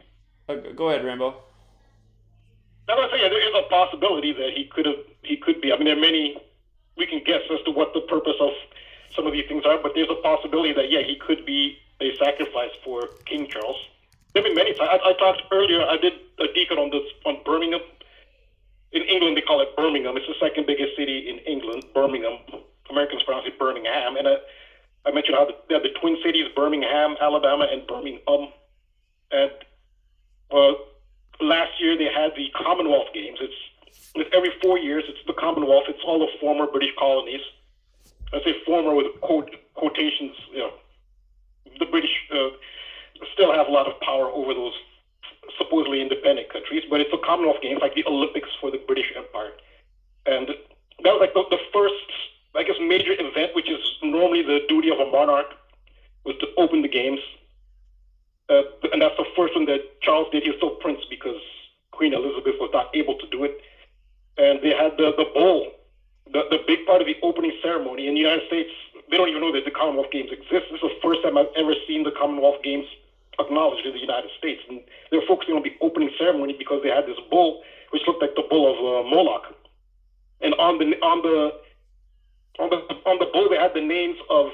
Go ahead, Rambo. I was saying there is a possibility that he could be. I mean, there are many. We can guess as to what the purpose of some of these things are, but there's a possibility that, yeah, he could be a sacrifice for King Charles. There have been many times. I talked earlier, I did a decode on Birmingham. In England, they call it Birmingham. It's the second biggest city in England, Birmingham. Americans pronounce it Birmingham. And I mentioned how they have the twin cities, Birmingham, Alabama, and Birmingham. And last year, they had the Commonwealth Games. It's every 4 years, it's the Commonwealth. It's all the former British colonies. I say former with quotations. The British still have a lot of power over those supposedly independent countries, but it's a Commonwealth Games, like the Olympics for the British Empire. And that was like the first, I guess, major event, which is normally the duty of a monarch, was to open the games. And that's the first one that Charles did. He was still prince because Queen Elizabeth was not able to do it. And they had the bowl, the big part of the opening ceremony. In the United States, they don't even know that the Commonwealth Games exist. This is the first time I've ever seen the Commonwealth Games acknowledged in the United States. And they're focusing on the opening ceremony because they had this bull, which looked like the bull of Moloch. And on the bull, they had the names of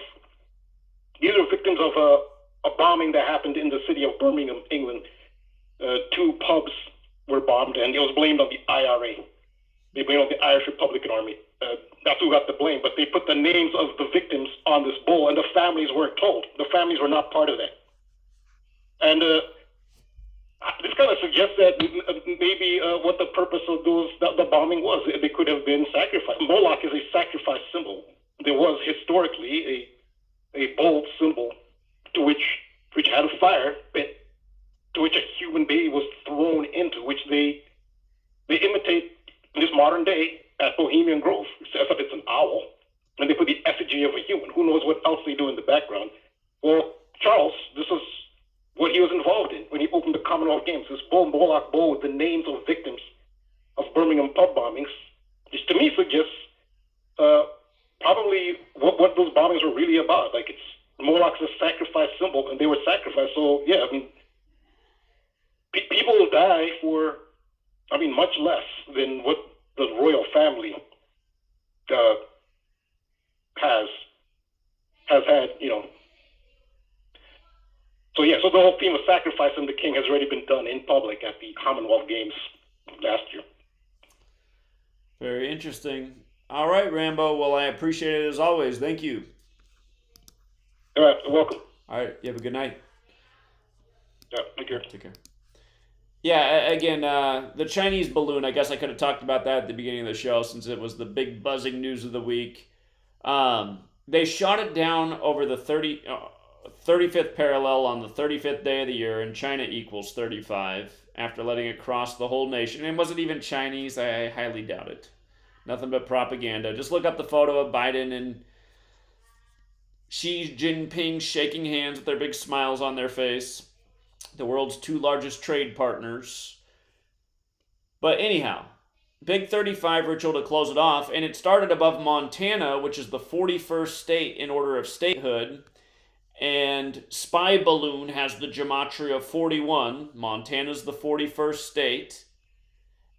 either victims of a bombing that happened in the city of Birmingham, England. 2 pubs were bombed, and it was blamed on the IRA. They blamed on the Irish Republican Army. That's who got the blame. But they put the names of the victims on this bull, and the families weren't told. The families were not part of that. And this kind of suggests that maybe what the purpose of the bombing was. They could have been sacrificed. Moloch is a sacrifice symbol. There was historically a bull symbol which had a fire pit, to which a human baby was thrown into, which they imitate in this modern day at Bohemian Grove, except it's an owl, and they put the effigy of a human. Who knows what else they do in the background? Well, Charles, this is what he was involved in when he opened the Commonwealth Games. This bull, Moloch bull, with the names of victims of Birmingham pub bombings, is which to me suggests probably what those bombings were really about. Like, it's Moloch's a sacrifice symbol, and they were sacrificed. So, yeah, I mean, people die for, I mean, much less than what the royal family has had, you know. So, yeah, so the whole theme of sacrificing the king has already been done in public at the Commonwealth Games last year. Very interesting. All right, Rambo. Well, I appreciate it as always. Thank you. All right, welcome. All right, you have a good night. Yeah, take care. Take care. Yeah, again, the Chinese balloon, I guess I could have talked about that at the beginning of the show since it was the big buzzing news of the week. They shot it down over the 35th parallel on the 35th day of the year, and China equals 35 after letting it cross the whole nation. And it wasn't even Chinese. I highly doubt it. Nothing but propaganda. Just look up the photo of Biden and Xi Jinping shaking hands with their big smiles on their face. The world's two largest trade partners. But anyhow, big 35 ritual to close it off, and it started above Montana, which is the 41st state in order of statehood. And Spy Balloon has the gematria 41. Montana's the 41st state.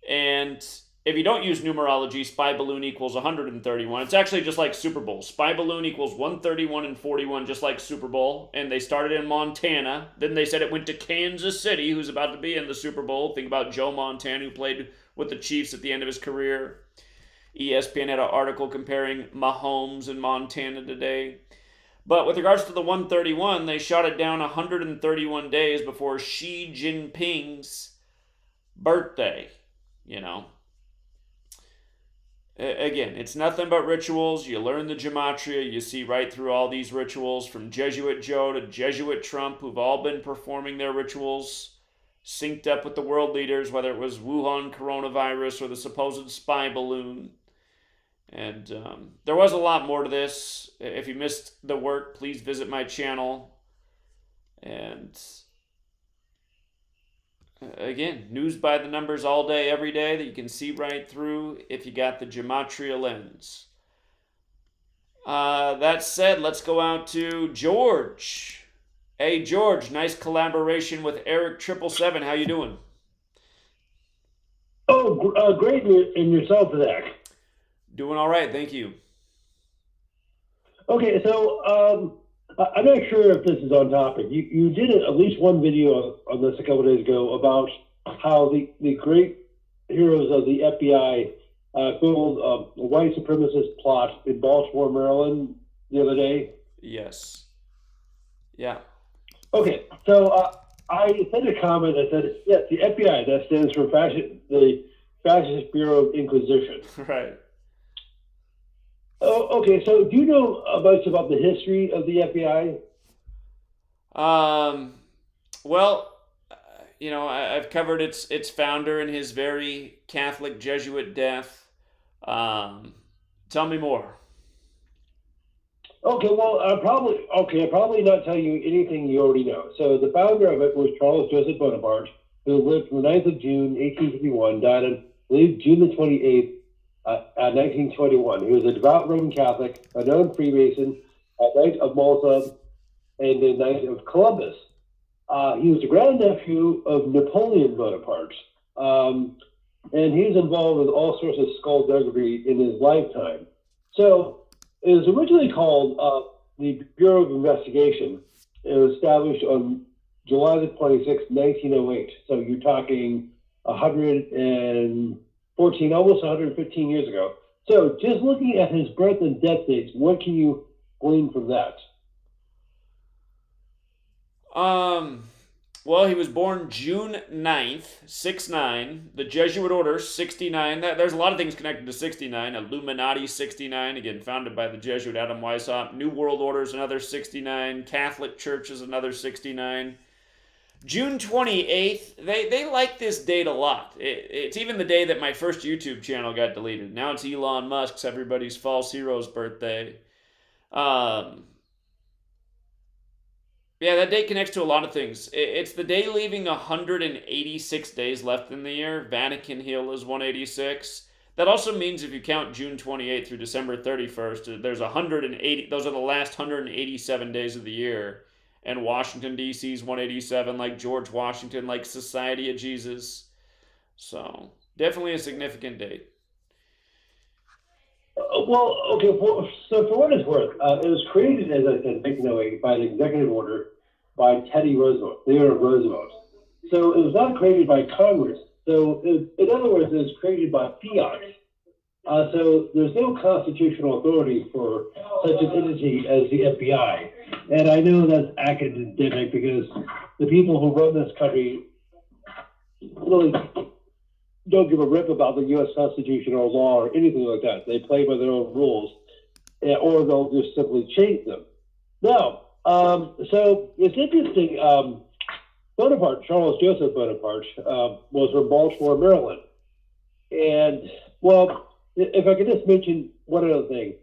And if you don't use numerology, Spy Balloon equals 131. It's actually just like Super Bowl. Spy Balloon equals 131 and 41, just like Super Bowl. And they started in Montana. Then they said it went to Kansas City, who's about to be in the Super Bowl. Think about Joe Montana, who played with the Chiefs at the end of his career. ESPN had an article comparing Mahomes and Montana today. But with regards to the 131, they shot it down 131 days before Xi Jinping's birthday, you know. Again, it's nothing but rituals. You learn the gematria. You see right through all these rituals, from Jesuit Joe to Jesuit Trump, who've all been performing their rituals, synced up with the world leaders, whether it was Wuhan coronavirus or the supposed spy balloon. And there was a lot more to this. If you missed the work, please visit my channel. And again, news by the numbers all day, every day that you can see right through if you got the gematria lens. That said, let's go out to George. Hey, George, nice collaboration with Eric 777. How you doing? Oh, great. And yourself, Zach? Doing all right, thank you. Okay, so I'm not sure if this is on topic. You did at least one video on this a couple of days ago about how the great heroes of the FBI built a white supremacist plot in Baltimore, Maryland the other day. Yes. Yeah. Okay, so I sent a comment. I said, yes, the FBI, that stands for the Fascist Bureau of Inquisition. Right. Oh, okay. So, do you know much about the history of the FBI? Well, you know, I've covered its founder and his very Catholic Jesuit death. Tell me more. Okay. Well, I'll probably not tell you anything you already know. So, the founder of it was Charles Joseph Bonaparte, who lived from the 9th of June, 1851, died on, I believe, June the 28th. 1921. He was a devout Roman Catholic, a known Freemason, a Knight of Malta, and a Knight of Columbus. He was the grandnephew of Napoleon Bonaparte, and he was involved with all sorts of skullduggery in his lifetime. So it was originally called the Bureau of Investigation. It was established on July the 26th, 1908. So you're talking almost 115 years ago. So just looking at his birth and death dates, what can you glean from that? Well, he was born June 9th, 69. The Jesuit Order, 69. There's a lot of things connected to 69. Illuminati, 69. Again, founded by the Jesuit Adam Weishaupt. New World Order is another 69. Catholic Church is another 69. June 28th, they like this date a lot. It's even the day that my first YouTube channel got deleted. Now it's Elon Musk's everybody's false hero's birthday. Yeah, that date connects to a lot of things. It's the day leaving 186 days left in the year. Vatican Hill is 186. That also means if you count June 28th through December 31st, there's 180. Those are the last 187 days of the year. And Washington, D.C. is 187, like George Washington, like Society of Jesus. So, definitely a significant date. Well, okay, so for what it's worth, it was created, as I said, 1908 by an executive order by Teddy Roosevelt, Theodore Roosevelt. So it was not created by Congress. So in other words, it was created by fiat. So there's no constitutional authority for such an entity as the FBI. And I know that's academic because the people who run this country really don't give a rip about the U.S. Constitution or law or anything like that. They play by their own rules, or they'll just simply change them. Now, so it's interesting. Bonaparte, Charles Joseph Bonaparte, was from Baltimore, Maryland. And, well, if I could just mention one other thing.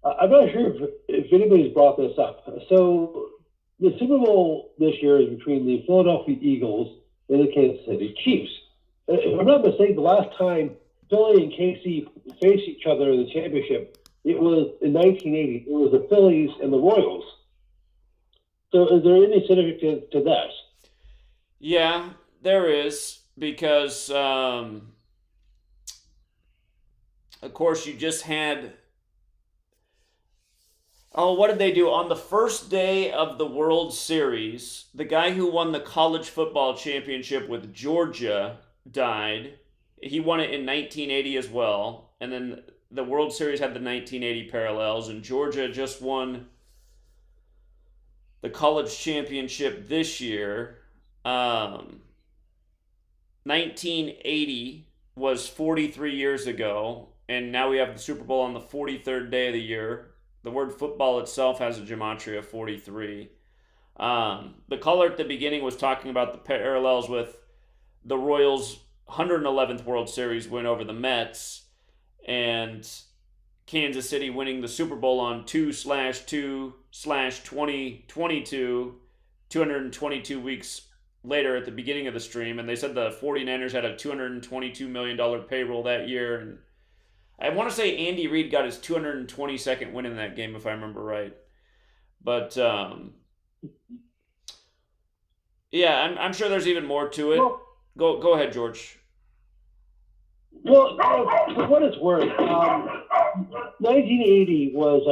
I'm not sure if anybody's brought this up. So the Super Bowl this year is between the Philadelphia Eagles and the Kansas City Chiefs. If I'm not mistaken, the last time Philly and KC faced each other in the championship, it was in 1980. It was the Phillies and the Royals. So is there any significance to that? Yeah, there is, because, of course, you just had... Oh, what did they do? On the first day of the World Series, the guy who won the college football championship with Georgia died. He won it in 1980 as well. And then the World Series had the 1980 parallels, and Georgia just won the college championship this year. 1980 was 43 years ago, and now we have the Super Bowl on the 43rd day of the year. The word football itself has a gematria of 43. The caller at the beginning was talking about the parallels with the Royals' 111th World Series win over the Mets, and Kansas City winning the Super Bowl on 2/2/2022, 222 weeks later at the beginning of the stream. And they said the 49ers had a $222 million payroll that year. And I want to say Andy Reid got his 222nd win in that game, if I remember right. But, yeah, I'm sure there's even more to it. Well, go ahead, George. Well, for what it's worth, 1980 was,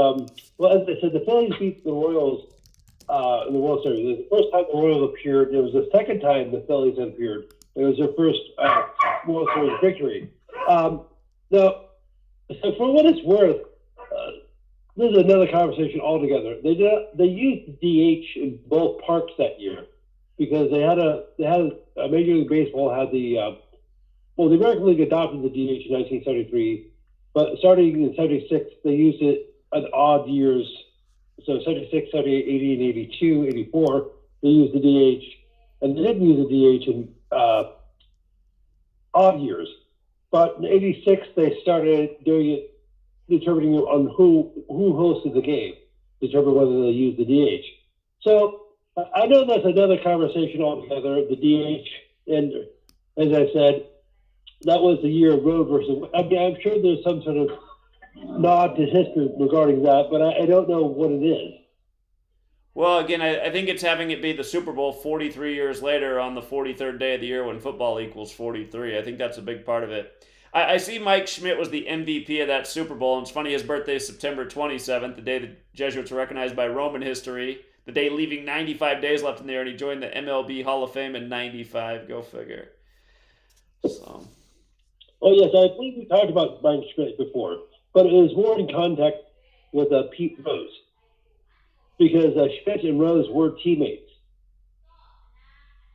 well, as I said, the Phillies beat the Royals in the World Series. It was the first time the Royals appeared. It was the second time the Phillies had appeared. It was their first World Series victory. Now, so for what it's worth, this is another conversation altogether. They used DH in both parks that year because they had a Major League Baseball had the the American League adopted the DH in 1973, but starting in 76, they used it at odd years. So 76, 78, 80, and 82, 84, they used the DH, and they didn't use the DH in odd years. But in 86, they started doing it, determining on who hosted the game, determine whether they use the DH. So I know that's another conversation altogether, the DH, and as I said, that was the year of Roe versus. I mean, I'm sure there's some sort of nod to history regarding that, but I don't know what it is. Well, again, I think it's having it be the Super Bowl 43 years later on the 43rd day of the year when football equals 43. I think that's a big part of it. I see Mike Schmidt was the MVP of that Super Bowl, and it's funny, his birthday is September 27th, the day the Jesuits were recognized by Roman history, the day leaving 95 days left in there, and he joined the MLB Hall of Fame in 95. Go figure. So. Oh, yes, I believe we talked about Mike Schmidt before, but it was more in contact with Pete Rose, because Schmidt and Rose were teammates.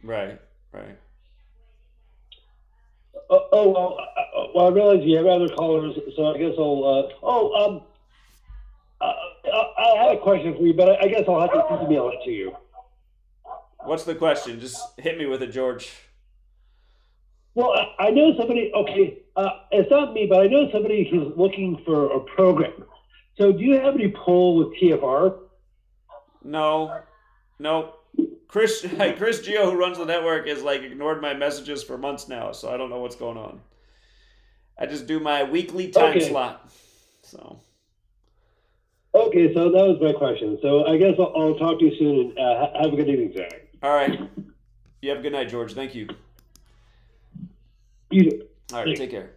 Right. Well, I realize you have other callers, so I guess I'll. I have a question for you, but I guess I'll have to email it to you. What's the question? Just hit me with it, George. Well, I know somebody. Okay, it's not me, but I know somebody who's looking for a program. So, do you have any pull with TFR? No. Chris Gio, who runs the network, has ignored my messages for months now, so I don't know what's going on. I just do my weekly time Okay. slot. So. Okay, so that was my question. So I guess I'll talk to you soon, and have a good evening, Zach. All right. You have a good night, George. Thank you. You do. All right, take care.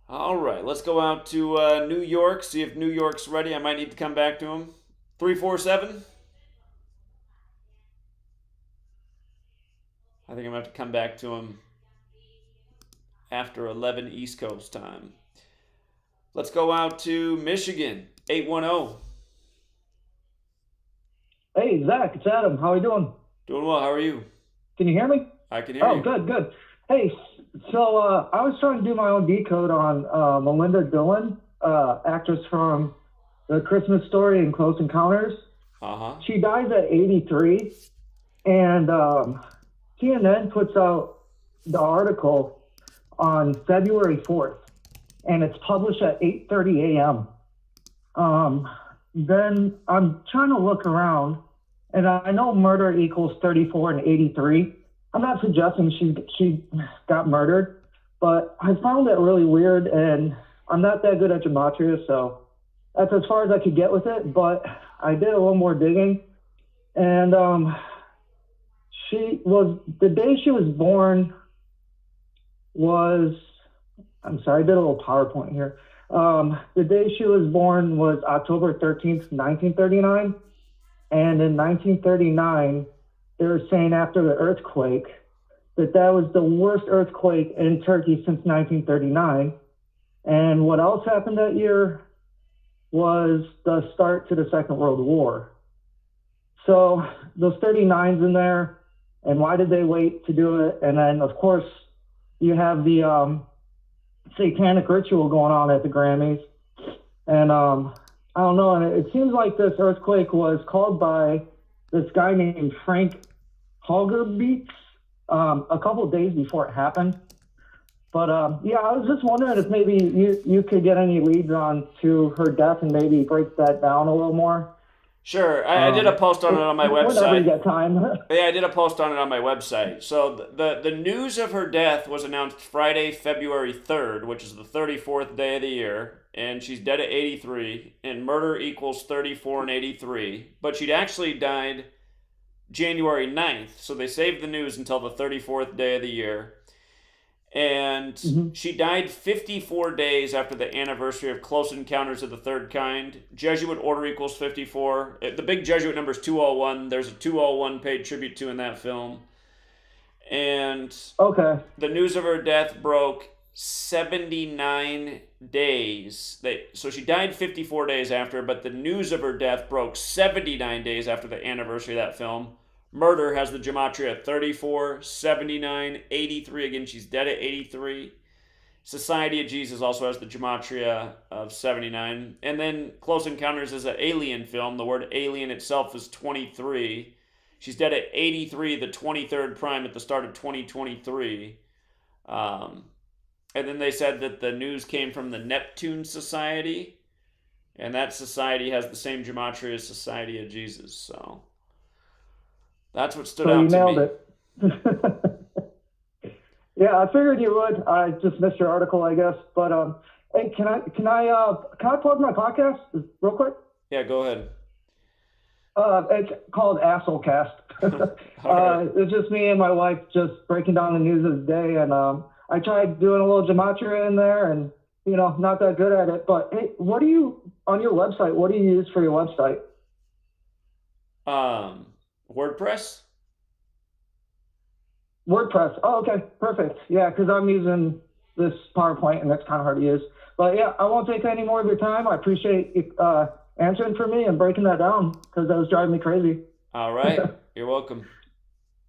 All right, let's go out to New York, see if New York's ready. I might need to come back to him. 347. I think I'm going to have to come back to him after 11 East Coast time. Let's go out to Michigan, 810. Hey, Zach, it's Adam. How are you doing? Doing well. How are you? Can you hear me? I can hear you. Oh, good. Hey, so I was trying to do my own decode on Melinda Dillon, actress from The Christmas Story and Close Encounters. Uh-huh. She dies at 83, and CNN puts out the article on February 4th, and it's published at 8:30 a.m. Then I'm trying to look around, and I know murder equals 34 and 83. I'm not suggesting she got murdered, but I found it really weird, and I'm not that good at gematria, so that's as far as I could get with it. But I did a little more digging, and the day she was born was, I'm sorry, I did a little PowerPoint here. The day she was born was October 13th, 1939. And in 1939, they were saying after the earthquake that was the worst earthquake in Turkey since 1939. And what else happened that year was the start to the Second World War. So those 39s in there, and why did they wait to do it? And then, of course, you have the satanic ritual going on at the Grammys. And I don't know, and it seems like this earthquake was called by this guy named Frank Holgerbeats a couple of days before it happened. But yeah, I was just wondering if maybe you could get any leads on to her death and maybe break that down a little more. Sure. I did a post on it on my website. Whenever you get time. Yeah, I did a post on it on my website. So the news of her death was announced Friday, February 3rd, which is the 34th day of the year. And she's dead at 83. And murder equals 34 and 83. But she'd actually died January 9th. So they saved the news until the 34th day of the year. And she died 54 days after the anniversary of Close Encounters of the Third Kind. Jesuit order equals 54. The big Jesuit number is 201. There's a 201 paid tribute to in that film. And the news of her death broke 79 days. So she died 54 days after, but the news of her death broke 79 days after the anniversary of that film. Murder has the gematria 34, 79, 83. Again, she's dead at 83. Society of Jesus also has the gematria of 79. And then Close Encounters is an alien film. The word alien itself is 23. She's dead at 83, the 23rd prime at the start of 2023. And then they said that the news came from the Neptune Society. And that society has the same gematria as Society of Jesus. So that's what stood out to me. So you nailed it. Yeah, I figured you would. I just missed your article, I guess. But hey, can I plug my podcast real quick? Yeah, go ahead. It's called Assholecast. It's just me and my wife just breaking down the news of the day, and I tried doing a little gematria in there, and not that good at it. But hey, what do you on your website? What do you use for your website? WordPress. WordPress. Oh, okay, perfect. Yeah, because I'm using this PowerPoint, and that's kind of hard to use. But yeah, I won't take any more of your time. I appreciate you answering for me and breaking that down because that was driving me crazy. All right, you're welcome.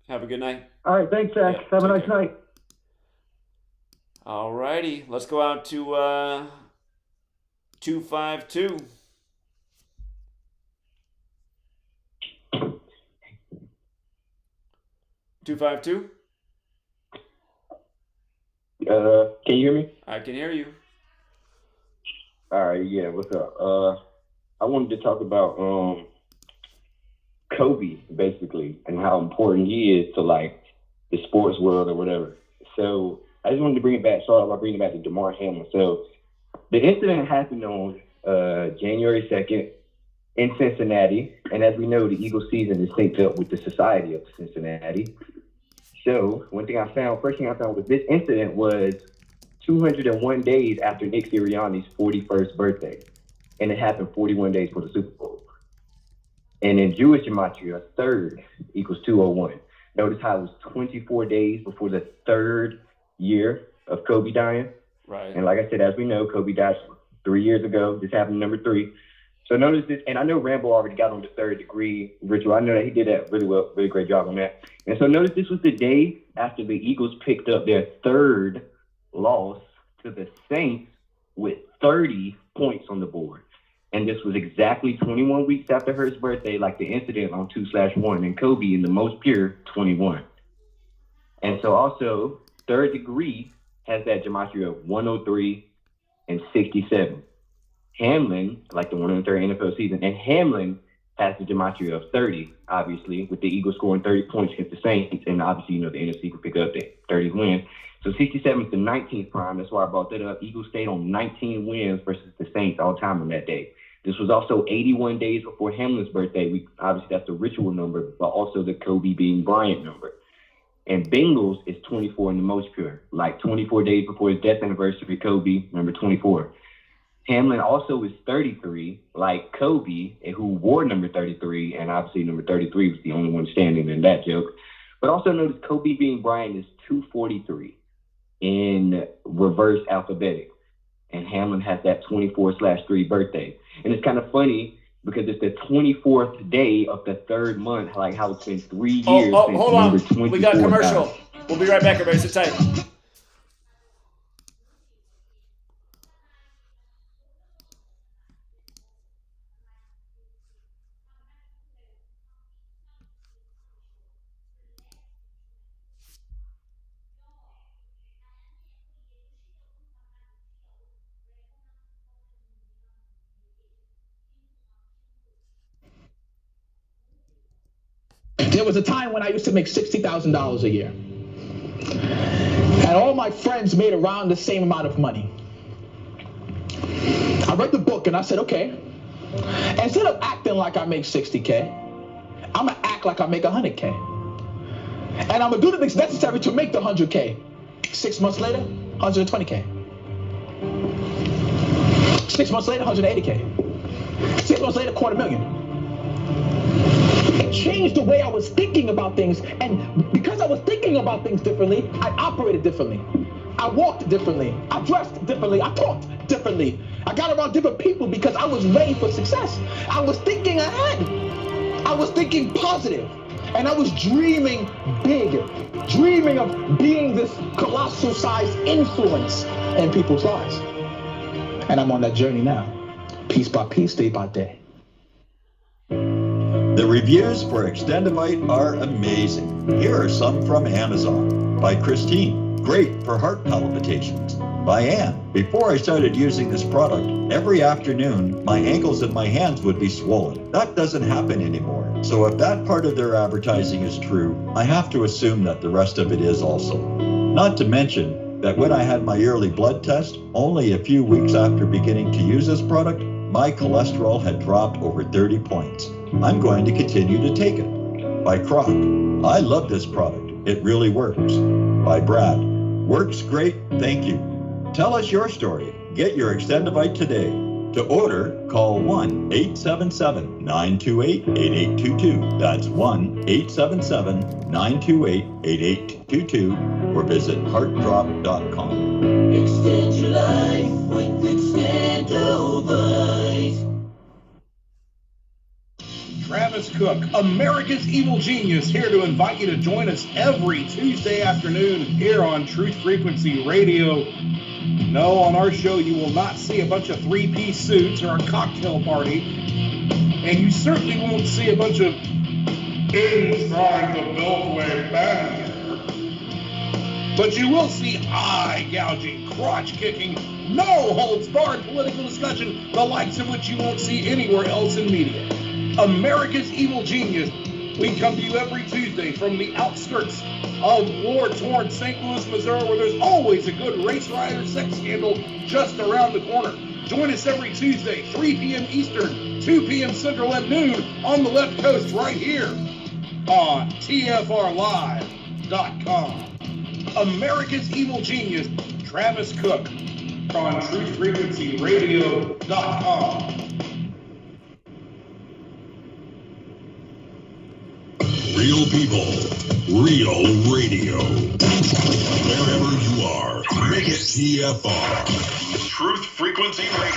Have a good night. All right, thanks, Zach. Have a nice night. All righty, let's go out to 252. Can you hear me? I can hear you. All right, yeah, what's up? I wanted to talk about Kobe, basically, and how important he is to, like, the sports world or whatever. So I just wanted to bring it back. Start off by bringing it back to Damar Hamlin. So the incident happened on January 2nd in Cincinnati. And as we know, the Eagles season is synced up with the Society of Cincinnati. So first thing I found with this incident was 201 days after Nick Sirianni's 41st birthday. And it happened 41 days for the Super Bowl. And in Jewish gematria, third equals 201. Notice how it was 24 days before the third year of Kobe dying. Right. And like I said, as we know, Kobe died 3 years ago. This happened number 3. So notice this, and I know Rambo already got on the third degree ritual. I know that he did that really well, really great job on that. And so notice this was the day after the Eagles picked up their third loss to the Saints with 30 points on the board. And this was exactly 21 weeks after Hurt's birthday, like the incident on 2/1, and Kobe in the most pure 21. And so also, third degree has that gematria of 103 and 67. Hamlin, like the 103rd NFL season, and Hamlin has the gematria of 30, obviously, with the Eagles scoring 30 points against the Saints, and obviously, the NFC can pick up the 30 wins. So 67 is the 19th prime. That's why I brought that up. Eagles stayed on 19 wins versus the Saints all time on that day. This was also 81 days before Hamlin's birthday. Obviously, that's the ritual number, but also the Kobe being Bryant number. And Bengals is 24 in the most pure, like 24 days before his death anniversary, Kobe, number 24. Hamlin also is 33, like Kobe, who wore number 33, and obviously number 33 was the only one standing in that joke. But also notice Kobe being Bryant is 243 in reverse alphabetic. And Hamlin has that 24/3 birthday. And it's kind of funny because it's the 24th day of the third month, like how it's been 3 years since hold on. number 24. We got a commercial. We'll be right back, everybody. Sit tight. There was a time when I used to make $60,000 a year. And all my friends made around the same amount of money. I read the book and I said, okay, instead of acting like I make 60K, I'm gonna act like I make 100K. And I'm gonna do the things necessary to make the 100K. 6 months later, 120K. 6 months later, 180K. 6 months later, $250,000. It changed the way I was thinking about things, and because I was thinking about things differently, I operated differently. I walked differently. I dressed differently. I talked differently. I got around different people because I was ready for success. I was thinking ahead. I was thinking positive, and I was dreaming big, dreaming of being this colossal sized influence in people's lives. And I'm on that journey now, piece by piece, day by day. The reviews for Extendivite are amazing. Here are some from Amazon. By Christine, great for heart palpitations. By Anne, before I started using this product, every afternoon my ankles and my hands would be swollen. That doesn't happen anymore. So if that part of their advertising is true, I have to assume that the rest of it is also. Not to mention that when I had my yearly blood test, only a few weeks after beginning to use this product, my cholesterol had dropped over 30 points. I'm going to continue to take it. By Croc, I love this product. It really works. By Brad, works great, thank you. Tell us your story. Get your Extendivite today. To order, call 1-877-928-8822. That's 1-877-928-8822 or visit heartdrop.com. Extend your life with Extendivite. Travis Cook, America's Evil Genius, here to invite you to join us every Tuesday afternoon here on Truth Frequency Radio. No, on our show you will not see a bunch of three-piece suits or a cocktail party, and you certainly won't see a bunch of inside the Beltway banter. But you will see eye-gouging, crotch-kicking, no-holds-barred political discussion, the likes of which you won't see anywhere else in media. America's Evil Genius, We come to you every Tuesday from the outskirts of war-torn St. Louis, Missouri, where there's always a good race rider sex scandal just around the corner. Join us every Tuesday, 3 p.m. Eastern, 2 p.m. Central, and noon on the left coast right here on TFRLive.com. America's evil genius, Travis Cook, on TruthFrequencyRadio.com. Real people, real radio. Wherever you are, make it TFR. Truth Frequency Radio.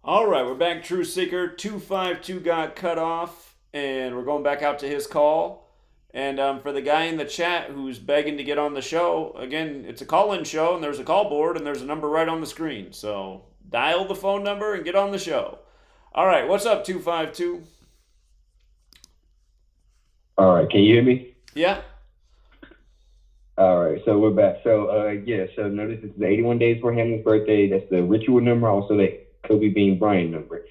All right, we're back. True Seeker 252 got cut off, and we're going back out to his call. And for the guy in the chat who's begging to get on the show, again, it's a call-in show, and there's a call board, and there's a number right on the screen. So dial the phone number and get on the show. All right, what's up, 252? All right, can you hear me? Yeah. All right, so we're back. So so notice this is 81 days for Hamlin's birthday. That's the ritual number, also the Kobe Bryant number.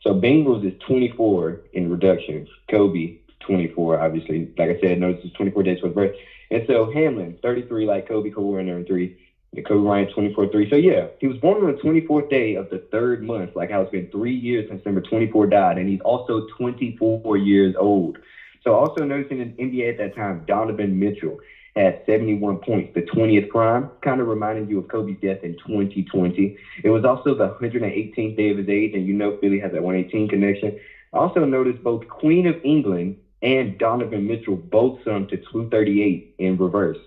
So Bengals is 24 in reductions. Kobe 24, obviously. Like I said, notice it's 24 days for his birthday. And so Hamlin 33, like Kobe Bryant 3. And Kobe Bryant 24-3. So yeah, he was born on the 24th day of the third month. Like how it's been 3 years since number 24 died, and he's also 24 years old. So also noticing in NBA at that time, Donovan Mitchell had 71 points, the 20th prime, kind of reminding you of Kobe's death in 2020. It was also the 118th day of his age, and you know Philly has that 118 connection. I also noticed both Queen of England and Donovan Mitchell both sung to 238 in reverse,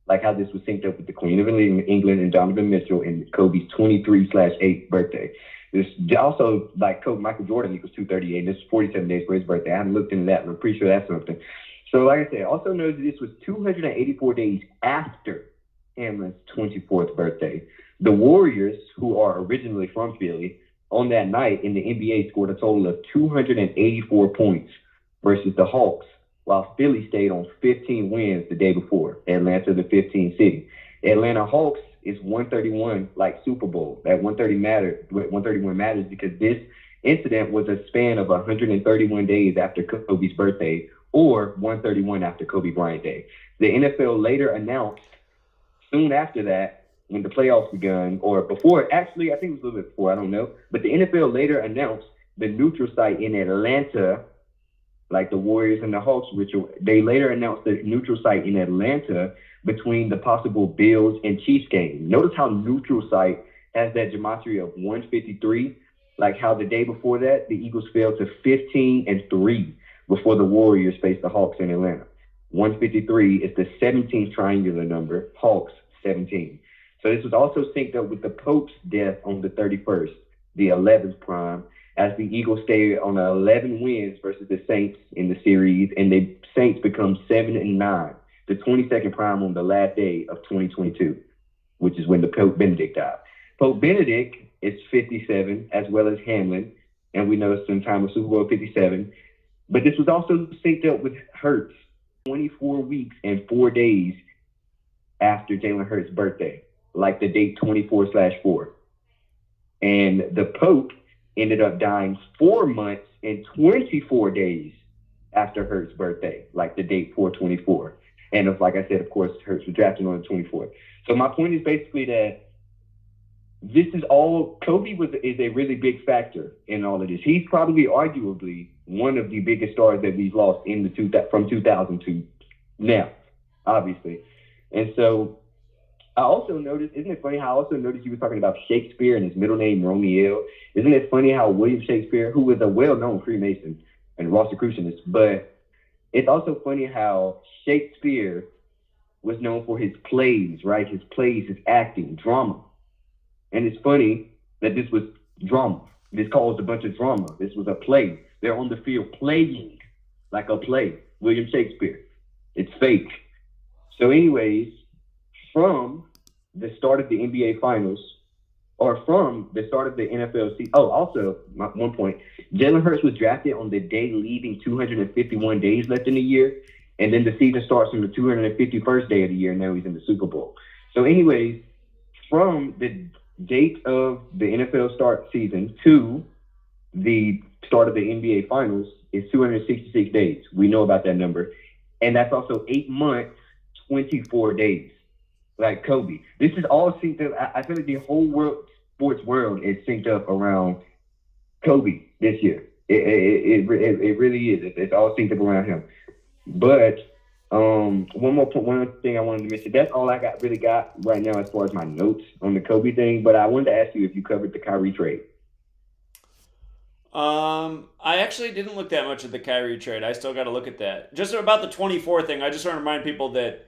like how this was synced up with the Queen of England and Donovan Mitchell in Kobe's 23/8 birthday. This also, like Michael Jordan equals 238, and this is 47 days for his birthday. I haven't looked into that, but I'm pretty sure that's something. So like I said, also notice this was 284 days after Hamlin's 24th birthday. The Warriors, who are originally from Philly, on that night in the NBA scored a total of 284 points versus the Hawks, while Philly stayed on 15 wins the day before. Atlanta, the 15th city. Atlanta Hawks is 131, like Super Bowl. That 131 matters because this incident was a span of 131 days after Kobe's birthday, or 131 after Kobe Bryant Day. The NFL later announced, soon after that, when the playoffs begun, or before, actually, I think it was a little bit before, I don't know, but the NFL later announced the neutral site in Atlanta, like the Warriors and the Hawks ritual, they later announced the neutral site in Atlanta between the possible Bills and Chiefs game. Notice how neutral site has that gematria of 153, like how the day before that, the Eagles fell to 15-3 before the Warriors faced the Hawks in Atlanta. 153 is the 17th triangular number, Hawks 17. So this was also synced up with the Pope's death on the 31st, the 11th prime, as the Eagles stayed on 11 wins versus the Saints in the series, and the Saints become 7-9, the 22nd prime on the last day of 2022, which is when the Pope Benedict died. Pope Benedict is 57, as well as Hamlin, and we know it's in time of Super Bowl 57. But this was also synced up with Hurts, 24 weeks and 4 days after Jalen Hurts' birthday, like the date 24/4. And the Pope ended up dying 4 months and 24 days after Hurts' birthday, like the date 4/24. And like I said, of course, Hurts was drafted on the 24th. So my point is basically that this is all, Kobe is a really big factor in all of this. He's probably arguably one of the biggest stars that we've lost from 2000 to now, obviously. And so I also noticed, isn't it funny how I also noticed you were talking about Shakespeare and his middle name, Romeo? Isn't it funny how William Shakespeare, who was a well-known Freemason and Rosicrucianist, but it's also funny how Shakespeare was known for his plays, right? His plays, his acting, drama. And it's funny that this was drama. This caused a bunch of drama. This was a play. They're on the field playing like a play. William Shakespeare. It's fake. So anyways, from the start of the NBA Finals, or from the start of the NFL season. Oh, also, one point, Jalen Hurts was drafted on the day leaving 251 days left in the year, and then the season starts on the 251st day of the year, and now he's in the Super Bowl. So anyways, from the date of the NFL start season to the start of the NBA Finals is 266 days. We know about that number. And that's also 8 months, 24 days. Like Kobe. This is all synced up. I feel like the whole sports world is synced up around Kobe this year. It really is. It's all synced up around him. But one thing I wanted to mention. That's all I really got right now as far as my notes on the Kobe thing. But I wanted to ask you if you covered the Kyrie trade. I actually didn't look that much at the Kyrie trade. I still got to look at that. Just about the 24 thing, I just want to remind people that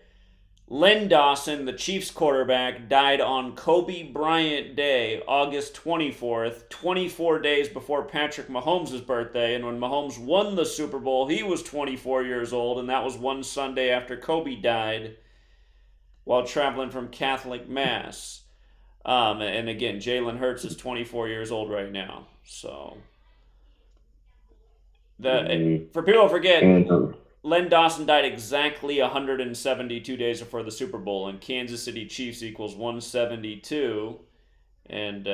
Len Dawson, the Chiefs quarterback, died on Kobe Bryant Day, August 24th, 24 days before Patrick Mahomes' birthday. And when Mahomes won the Super Bowl, he was 24 years old, and that was one Sunday after Kobe died while traveling from Catholic Mass. And again, Jalen Hurts is 24 years old right now. So, for people who forget, Len Dawson died exactly 172 days before the Super Bowl, and Kansas City Chiefs equals 172. And,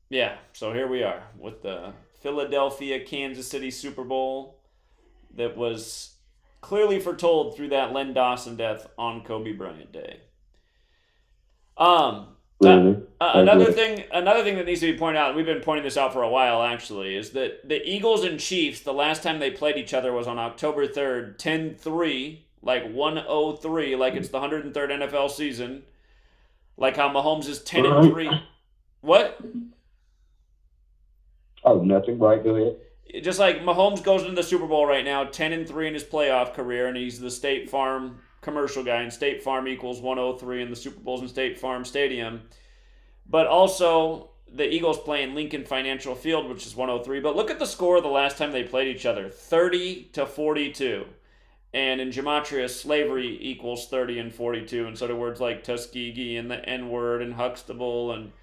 yeah, so here we are with the Philadelphia-Kansas City Super Bowl that was clearly foretold through that Len Dawson death on Kobe Bryant Day. Another thing that needs to be pointed out, and we've been pointing this out for a while actually, is that the Eagles and Chiefs, the last time they played each other was on October 3rd, 10-3, like 103, like it's the 103rd NFL season, like how Mahomes is 10-3. What? Oh, nothing. Right, go ahead. Just like Mahomes goes into the Super Bowl right now, 10-3 in his playoff career, and he's the State Farm commercial guy, and State Farm equals 103 in the Super Bowls in State Farm Stadium. But also, the Eagles play in Lincoln Financial Field, which is 103. But look at the score the last time they played each other, 30-42. And in Gematria, slavery equals 30 and 42. And so do words like Tuskegee and the N-word and Huxtable and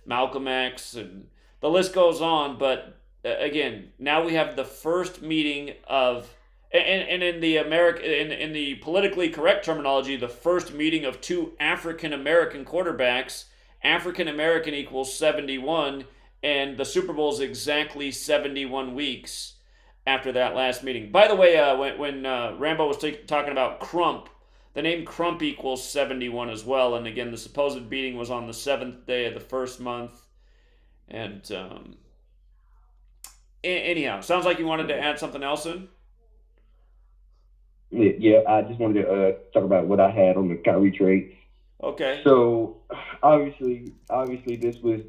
Malcolm X, and the list goes on. But again, now we have the first meeting of, and in the in the politically correct terminology, the first meeting of two African American quarterbacks. African American equals 71, and the Super Bowl is exactly 71 weeks after that last meeting. By the way, when Rambo was talking about Crump, the name Crump equals 71 as well. And again, the supposed beating was on the 7th day of the first month. And anyhow, sounds like you wanted to add something else in. Yeah, I just wanted to talk about what I had on the Kyrie trade. Okay. So obviously, this was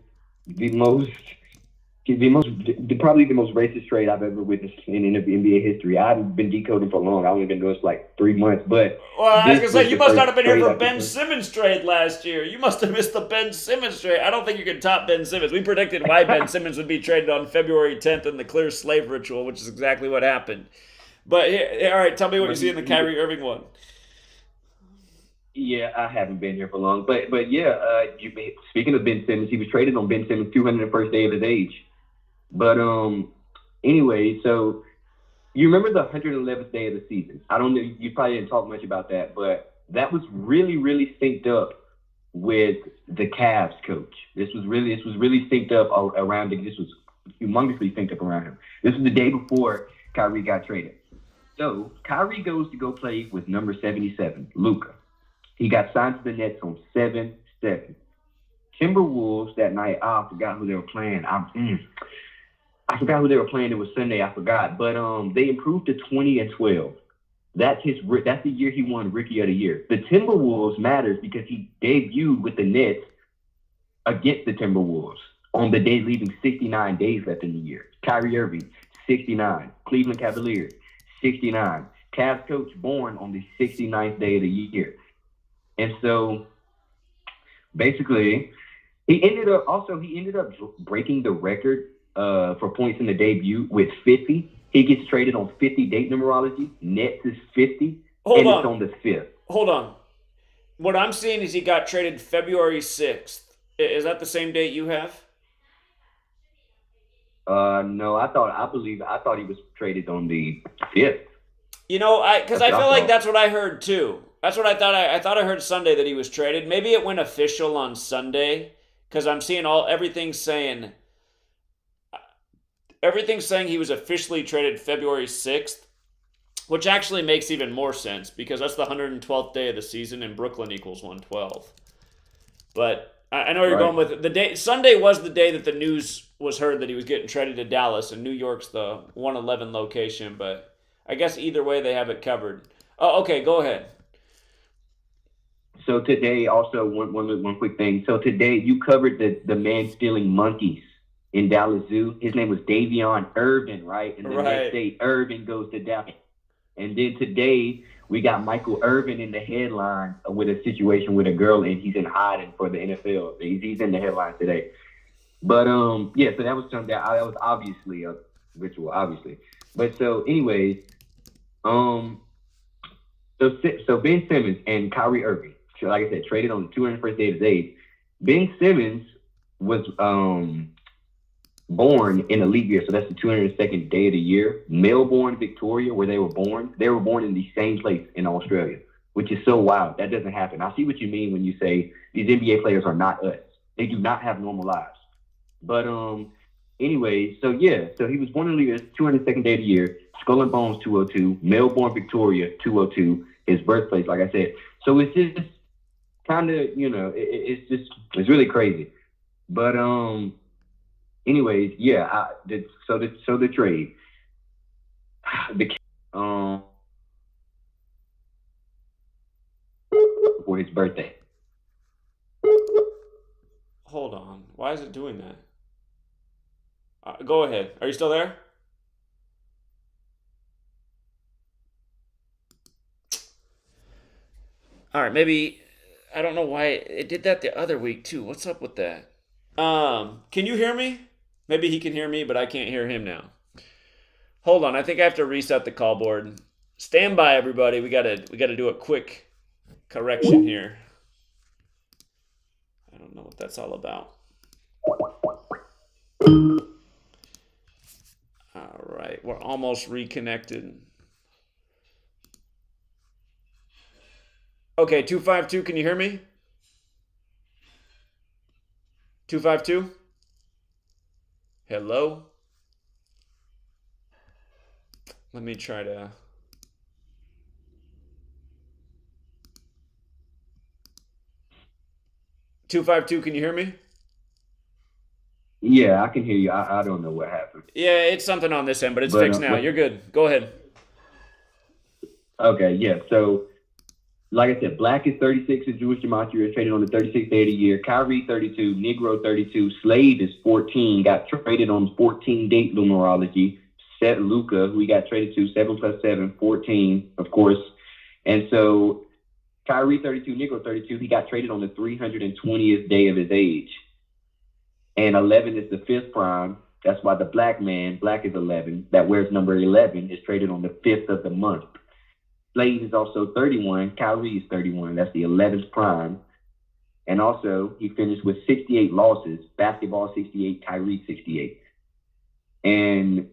probably the most racist trade I've ever witnessed in NBA history. I haven't been decoding for long. I've only been doing this for like 3 months. But well, I was gonna say you must not have been here for Ben Simmons trade last year. You must have missed the Ben Simmons trade. I don't think you can top Ben Simmons. We predicted why Ben Simmons would be traded on February 10th in the clear slave ritual, which is exactly what happened. But all right, tell me what you see in the Kyrie Irving one. Yeah, I haven't been here for long, but yeah. Speaking of Ben Simmons, he was traded on Ben Simmons' 201st day of his age. But anyway, so you remember the 111th day of the season? I don't know. You probably didn't talk much about that, but that was really, really synced up with the Cavs coach. This was really synced up around him. This was humongously synced up around him. This was the day before Kyrie got traded. So Kyrie goes to go play with number 77, Luka. He got signed to the Nets on 7-7. Timberwolves that night, I forgot who they were playing. I forgot who they were playing. It was Sunday. I forgot. But they improved to 20-12. That's the year he won Rookie of the Year. The Timberwolves matters because he debuted with the Nets against the Timberwolves on the day leaving 69 days left in the year. Kyrie Irving, 69. Cleveland Cavaliers, 69. Cavs coach born on the 69th day of the year. And so basically, he ended up breaking the record for points in the debut with 50. He gets traded on 50 date numerology. Nets is 50. It's on the 5th. Hold on. What I'm seeing is he got traded February 6th. Is that the same date you have? No, I thought he was traded on the 5th. You know, because I feel like that's what I heard too. That's what I thought. I thought I heard Sunday that he was traded. Maybe it went official on Sunday because I'm seeing everything's saying he was officially traded February 6th, which actually makes even more sense because that's the 112th day of the season and Brooklyn equals 112. But I know you're going with the day. Sunday was the day that the news was heard that he was getting traded to Dallas, and New York's the 111 location. But I guess either way they have it covered. Oh, okay, go ahead. So today, also one quick thing. So today you covered the man stealing monkeys in Dallas Zoo. His name was Davion Irvin, right? And the next day, Irvin goes to Dallas. And then today we got Michael Irvin in the headline with a situation with a girl, and he's in hiding for the NFL. He's in the headlines today. But yeah, so that was something that was obviously a ritual, obviously. But so, anyways, so Ben Simmons and Kyrie Irving, like I said, traded on the 201st day of his age. Ben Simmons was born in a leap year, so that's the 202nd day of the year. Melbourne, Victoria, where they were born in the same place in Australia, which is so wild. That doesn't happen. I see what you mean when you say these NBA players are not us. They do not have normal lives. But anyway, so yeah, so he was born in the 202nd day of the year. Skull and Bones 202, Melbourne, Victoria 202, his birthplace, like I said. So it's just kind of, it's really crazy. But anyways, yeah, the trade. For his birthday. Hold on. Why is it doing that? Go ahead. Are you still there? All right, maybe I don't know why it did that the other week too. What's up with that? Can you hear me? Maybe he can hear me, but I can't hear him now. Hold on, I think I have to reset the call board. Stand by, everybody. We gotta do a quick correction here. I don't know what that's all about. All right, we're almost reconnected. Okay, 252, can you hear me? 252? Hello? Let me try to... (252), can you hear me? Yeah, I can hear you. I don't know what happened. Yeah, it's something on this end, but it's fixed now. You're good. Go ahead. Okay, yeah. So, like I said, Black is 36 in Jewish Gematria, traded on the 36th day of the year. Kyrie, 32. Negro, 32. Slade is 14, got traded on 14 date numerology. Set Luca, who he got traded to, 7 plus 7, 14, of course. And so, Kyrie, 32, Negro, 32, he got traded on the 320th day of his age. And 11 is the 5th prime. That's why the Black man, Black is 11, that wears number 11, is traded on the 5th of the month. Slade is also 31. Kyrie is 31. That's the 11th prime. And also, he finished with 68 losses. Basketball 68, Kyrie 68. And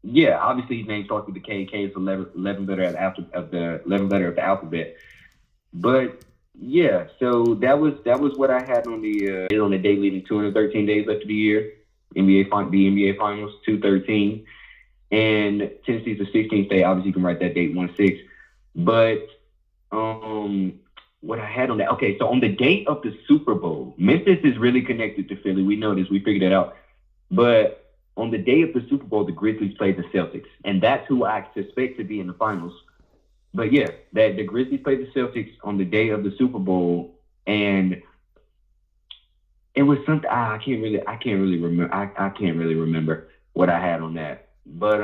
yeah, obviously his name starts with the K. K is the 11th letter of the 11th letter of the alphabet. But yeah, so that was what I had on the day leading 213 days left of the year. The NBA Finals 213, and Tennessee's the 16th day. Obviously, you can write that date 1/6. But what I had on that, okay, so on the date of the Super Bowl, Memphis is really connected to Philly. We know this. We figured it out. But on the day of the Super Bowl, the Grizzlies played the Celtics, and that's who I suspect to be in the finals. But yeah, that the Grizzlies played the Celtics on the day of the Super Bowl, and it was something I can't really remember what I had on that. But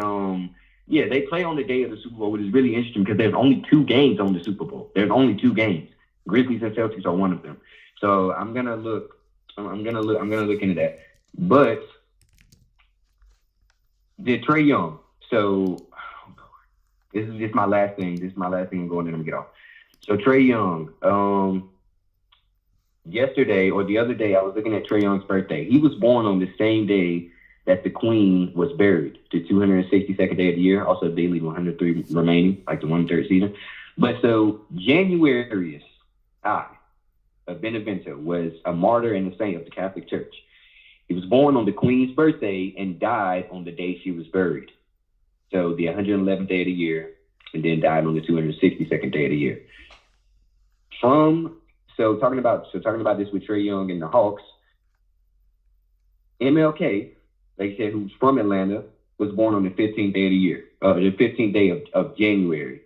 yeah, they play on the day of the Super Bowl, which is really interesting because there's only 2 games on the Super Bowl. There's only 2 games. Grizzlies and Celtics are one of them. So I'm gonna look into that. But did Trae Young? So this is just my last thing. This is my last thing I'm going, then I'm gonna get off. So Trae Young, yesterday or the other day, I was looking at Trae Young's birthday. He was born on the same day that the Queen was buried, the 262nd day of the year, also daily 103 remaining, like the 1/3 season. But so Januarius of Benevento was a martyr and a saint of the Catholic Church. He was born on the Queen's birthday and died on the day she was buried. So the 111th day of the year, and then died on the 262nd day of the year. So talking about this with Trae Young and the Hawks, MLK, they said, who's from Atlanta, was born on the 15th day of the year, the 15th day of January.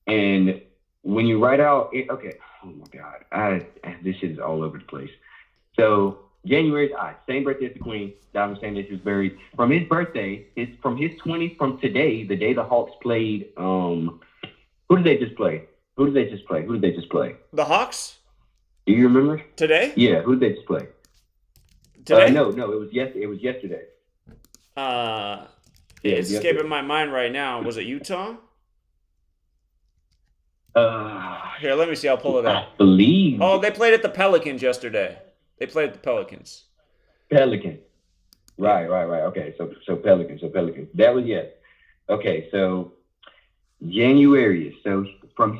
And when you write out, oh my God, this shit is all over the place. So January, same birthday as the Queen, died on the same day she was buried. From his birthday, from today, the day the Hawks played, who did they just play? The Hawks? Do you remember? Today? Yeah, who did they just play? Today? No, it was yesterday. It's escaping my mind right now. Was it Utah? Here, let me see. I'll pull it up. I believe. Oh, they played at the Pelicans yesterday. They played at the Pelicans. Pelicans. Right. Okay, so Pelicans. That was Okay, so January. So from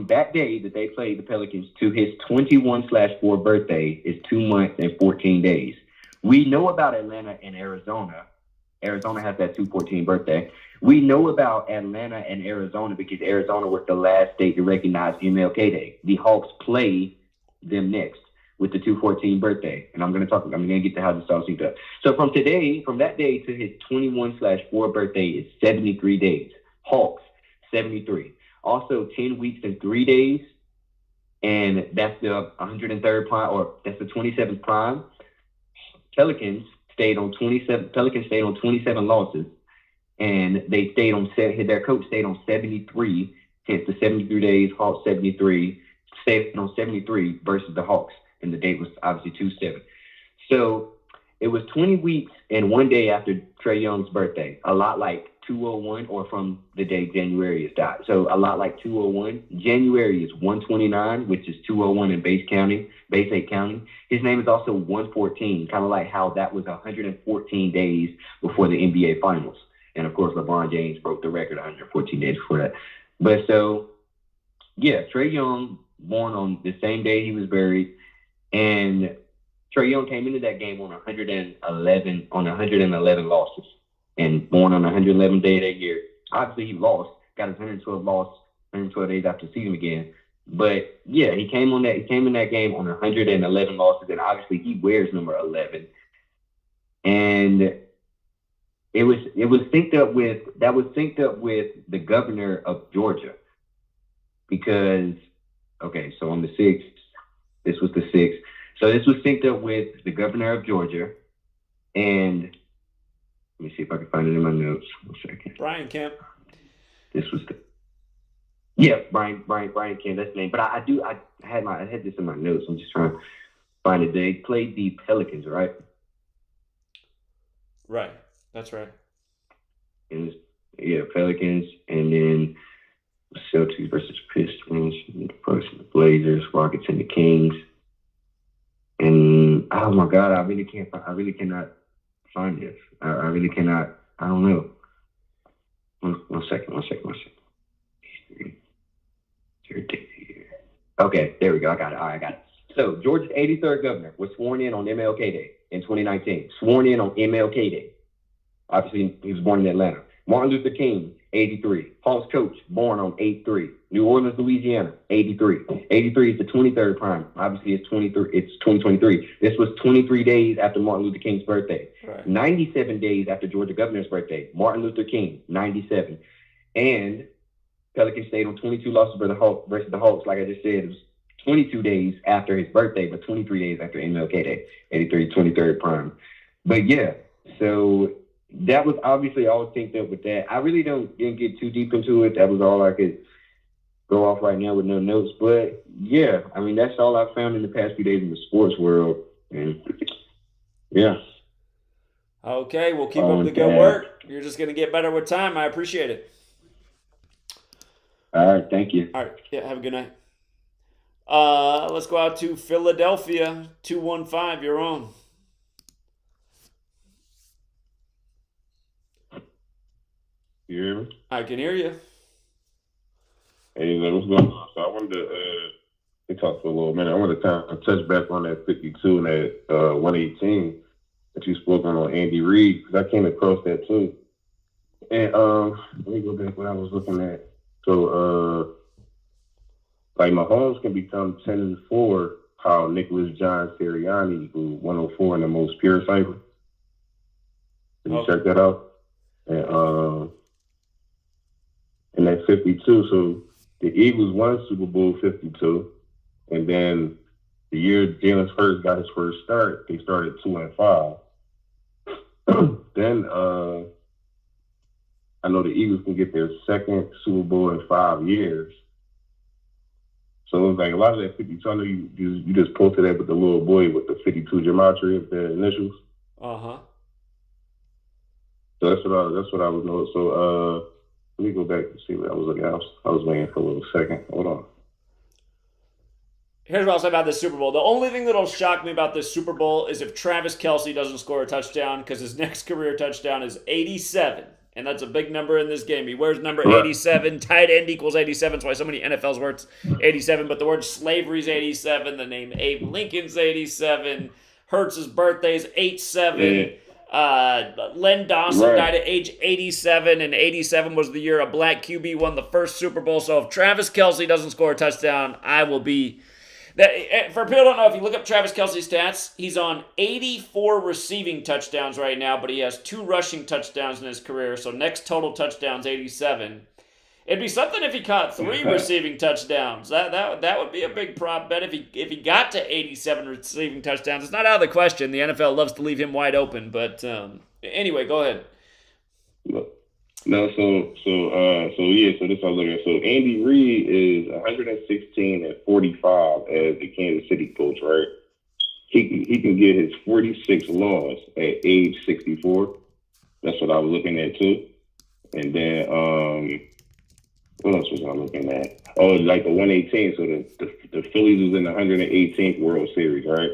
that day that they played the Pelicans to his 21/4 birthday is 2 months and 14 days. We know about Atlanta and Arizona. Arizona has that 2/14 birthday. We know about Atlanta and Arizona because Arizona was the last state to recognize MLK Day. The Hawks play them next with the 2/14 birthday. And I'm going to get to how this all synced up. So from that day to his 21/4 birthday is 73 days. Hawks, 73. Also 10 weeks and 3 days. And that's the 103rd prime, or that's the 27th prime. Pelicans stayed on 27 losses, and they stayed on their coach stayed on 73. Hence the 73 days. Hawks 73 stayed on 73 versus the Hawks, and the date was obviously 2/7. So it was 20 weeks and 1 day after Trae Young's birthday. A lot like 201, or from the day Januarius died. So a lot like 201. January is 129, which is 201 in base 8 county. His name is also 114, kind of like how that was 114 days before the NBA Finals. And of course, LeBron James broke the record 114 days before that. But so, yeah, Trae Young, born on the same day he was buried. And Trae Young came into that game on 111 losses. And born on the 111th day of that year. Obviously, he lost, got his 112 days after the season again. But yeah, he came in that game on 111 losses, and obviously he wears number 11. And it was synced up with the governor of Georgia. Because so on the 6th, this was the 6th. So this was synced up with the governor of Georgia, and let me see if I can find it in my notes. 1 second. Brian Kemp. This was Brian Kemp. That's the name. But I had this in my notes. I'm just trying to find it. They played the Pelicans, right? Right. That's right. And Pelicans, and then Celtics versus Pistons, the Blazers, Rockets, and the Kings. And oh my God, I really cannot find this. I really cannot. I don't know. One second. Okay, there we go. I got it. All right, I got it. So Georgia's 83rd governor was sworn in on MLK Day in 2019. Sworn in on MLK Day. Obviously, he was born in Atlanta. Martin Luther King, 83. Hawks coach, born on 8/3. New Orleans, Louisiana, 83. 83 is the 23rd prime. Obviously, it's 2023. This was 23 days after Martin Luther King's birthday. Right. 97 days after Georgia governor's birthday. Martin Luther King, 97. And Pelicans stayed on 22 losses versus the Hawks. Like I just said, it was 22 days after his birthday, but 23 days after MLK Day, 23rd prime. But yeah, so that was obviously all synced up with that. I really didn't get too deep into it. That was all I could go off right now with no notes. But yeah, I mean, that's all I found in the past few days in the sports world. And yeah. Okay, we'll keep up the good work. You're just going to get better with time. I appreciate it. All right, thank you. All right, yeah, have a good night. Let's go out to Philadelphia, 215, you're on. You hear me? I can hear you. Hey, what's going on? So I wanted to talk for a little minute. I wanted to kind of touch back on that 52 and that 118 that you spoke on Andy Reid, because I came across that too. And let me go back what I was looking at. So, like Mahomes can become 10-4, how Nicholas John Sirianni, who 104 in the most pure cipher. Did you check that out? And that 52, so the Eagles won Super Bowl 52, and then the year Jalen Hurts got his first start, they started 2-5. Then I know the Eagles can get their second Super Bowl in 5 years. So it was like a lot of that 52. I know you just posted that with the little boy with the 52 gematria of the initials. Uh-huh. So that's what I was knowing. So let me go back and see what I was looking at. I was waiting for a little second. Hold on. Here's what I'll say about this Super Bowl. The only thing that'll shock me about this Super Bowl is if Travis Kelce doesn't score a touchdown, because his next career touchdown is 87. And that's a big number in this game. He wears number 87. Tight end equals 87. That's why so many NFLs words 87. But the word slavery is 87. The name Abe Lincoln's 87. Hurts' birthday is 8-7. Len Dawson died at age 87. And 87 was the year a black QB won the first Super Bowl. So if Travis Kelce doesn't score a touchdown, I will be... For people who don't know, if you look up Travis Kelce's stats, he's on 84 receiving touchdowns right now, but he has 2 rushing touchdowns in his career, so next total touchdowns 87. It'd be something if he caught 3 receiving touchdowns. That would be a big prop bet if he got to 87 receiving touchdowns. It's not out of the question. The NFL loves to leave him wide open, but anyway, go ahead. No, so this I look at. So Andy Reid is 116-45 as the Kansas City coach, right? He can get his 46 loss at age 64. That's what I was looking at too. And then what else was I looking at? Oh, like the 118. So the Phillies was in the 118th World Series, right?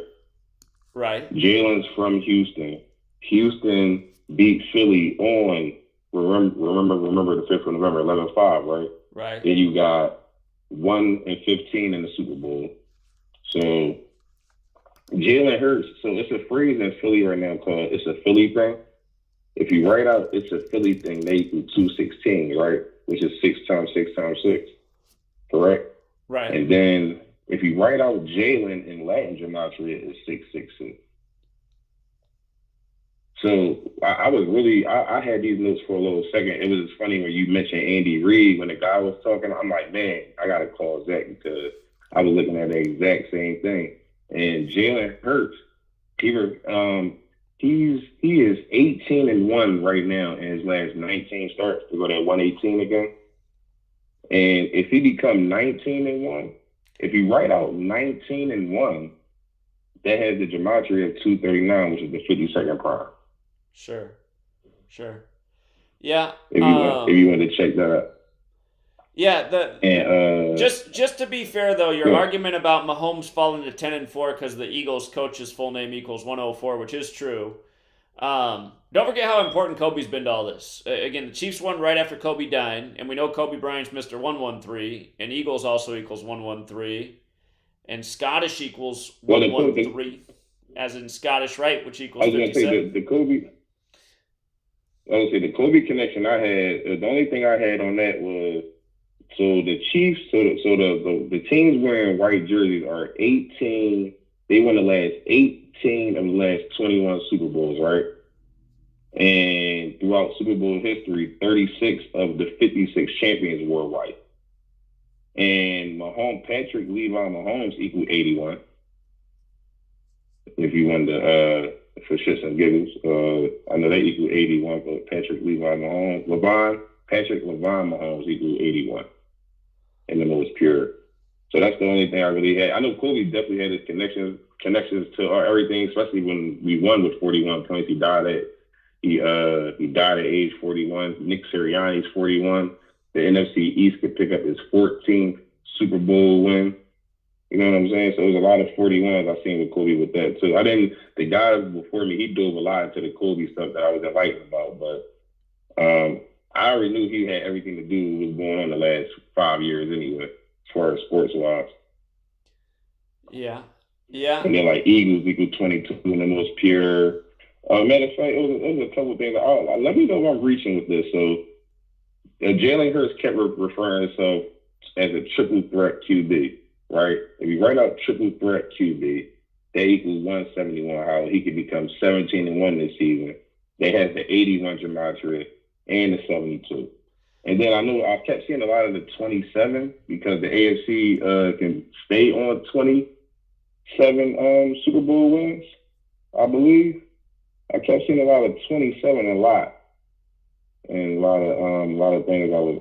Right. Jalen's from Houston. Houston beat Philly on. Remember the 5th of November, 11-5, right? Right. Then you got 1-15 in the Super Bowl. So Jalen Hurts. So it's a phrase in Philly right now called "it's a Philly thing." If you write out "it's a Philly thing," they equal 216, right? Which is 6 times 6 times 6, correct? Right. And then if you write out Jalen in Latin gematria, it's 666. So I had these notes for a little second. It was funny when you mentioned Andy Reid. When the guy was talking, I'm like, man, I got to call Zach because I was looking at the exact same thing. And Jalen Hurts, he is 18-1 right now in his last 19 starts to go that 118 again. And if he become 19-1, if you write out 19-1, that has the gematria of 239, which is the 52nd prime. Sure. Yeah. If you want to check that out. Yeah. Just to be fair though, your argument about Mahomes falling to 10-4 because the Eagles coach's full name equals 104, which is true. Don't forget how important Kobe's been to all this. Again, the Chiefs won right after Kobe died, and we know Kobe Bryant's Mr. 113, and Eagles also equals 113, and Scottish equals 113, as in Scottish Rite, which equals 57. I was going to say the Kobe connection I had. The only thing I had on that was the Chiefs. The teams wearing white jerseys are 18. They won the last 18 of the last 21 Super Bowls, right? And throughout Super Bowl history, 36 of the 56 champions wore white. And Patrick Levi Mahomes equal 81. If you want to, for shits and giggles, I know they equal 81, but Patrick Levi Mahomes, Patrick Levine Mahomes equal 81 in the most pure. So that's the only thing I really had. I know Kobe definitely had his connections to everything, especially when we won with 41 points. He died at age 41. Nick Sirianni's 41. The NFC East could pick up his 14th Super Bowl win. You know what I'm saying? So it was a lot of 41s I seen with Kobe with that too. The guy before me, he dove a lot into the Kobe stuff that I was enlightened about, but I already knew he had everything to do with what's going on the last 5 years anyway, as far as sports wise. Yeah. Yeah. And then like Eagles equal 22 in the most pure. Matter of fact, it was a couple of things. Let me know if I'm reaching with this. So Jalen Hurts kept referring to himself as a triple threat QB, right? If you write out triple threat QB, that equals 171. How he could become 17-1 this season. They have the 81 gematria and the 72. And then I know I kept seeing a lot of the 27 because the AFC can stay on 27 Super Bowl wins, I believe. I kept seeing a lot of 27 a lot. And a lot of things I was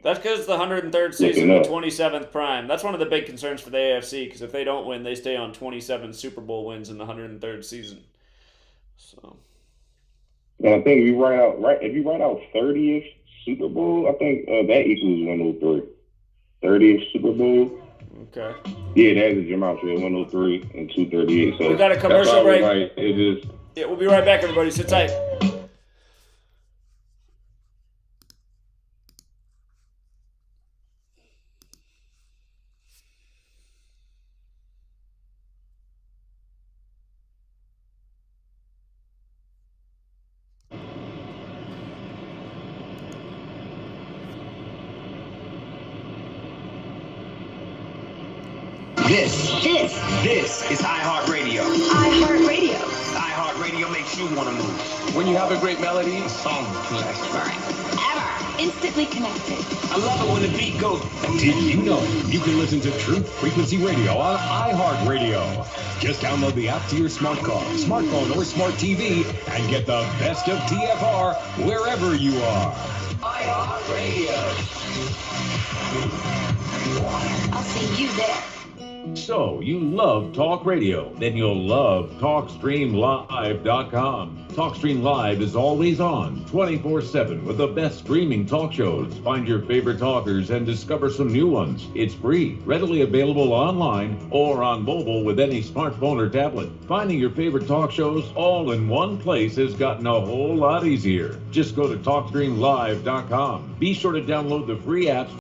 That's because the 103rd season, the 27th prime. That's one of the big concerns for the AFC, because if they don't win, they stay on 27 Super Bowl wins in the 103rd season. So, and I think if you write out 30th Super Bowl, I think that equals 103. 30th Super Bowl. Okay. Yeah, that's a gematria, 103 and 238. So we got a commercial break. Like, yeah, we'll be right back, everybody. Sit tight. This is iHeartRadio. iHeartRadio. iHeartRadio makes you want to move. When you have a great melody, a song connects. Ever. Instantly connected. I love it when the beat goes. Did you know you can listen to Truth Frequency Radio on iHeartRadio? Just download the app to your smartphone, or smart TV and get the best of TFR wherever you are. iHeartRadio. I'll see you there. So, you love talk radio, then you'll love TalkStreamLive.com. TalkStream Live is always on, 24/7, with the best streaming talk shows. Find your favorite talkers and discover some new ones. It's free, readily available online or on mobile with any smartphone or tablet. Finding your favorite talk shows all in one place has gotten a whole lot easier. Just go to TalkStreamLive.com. Be sure to download the free apps.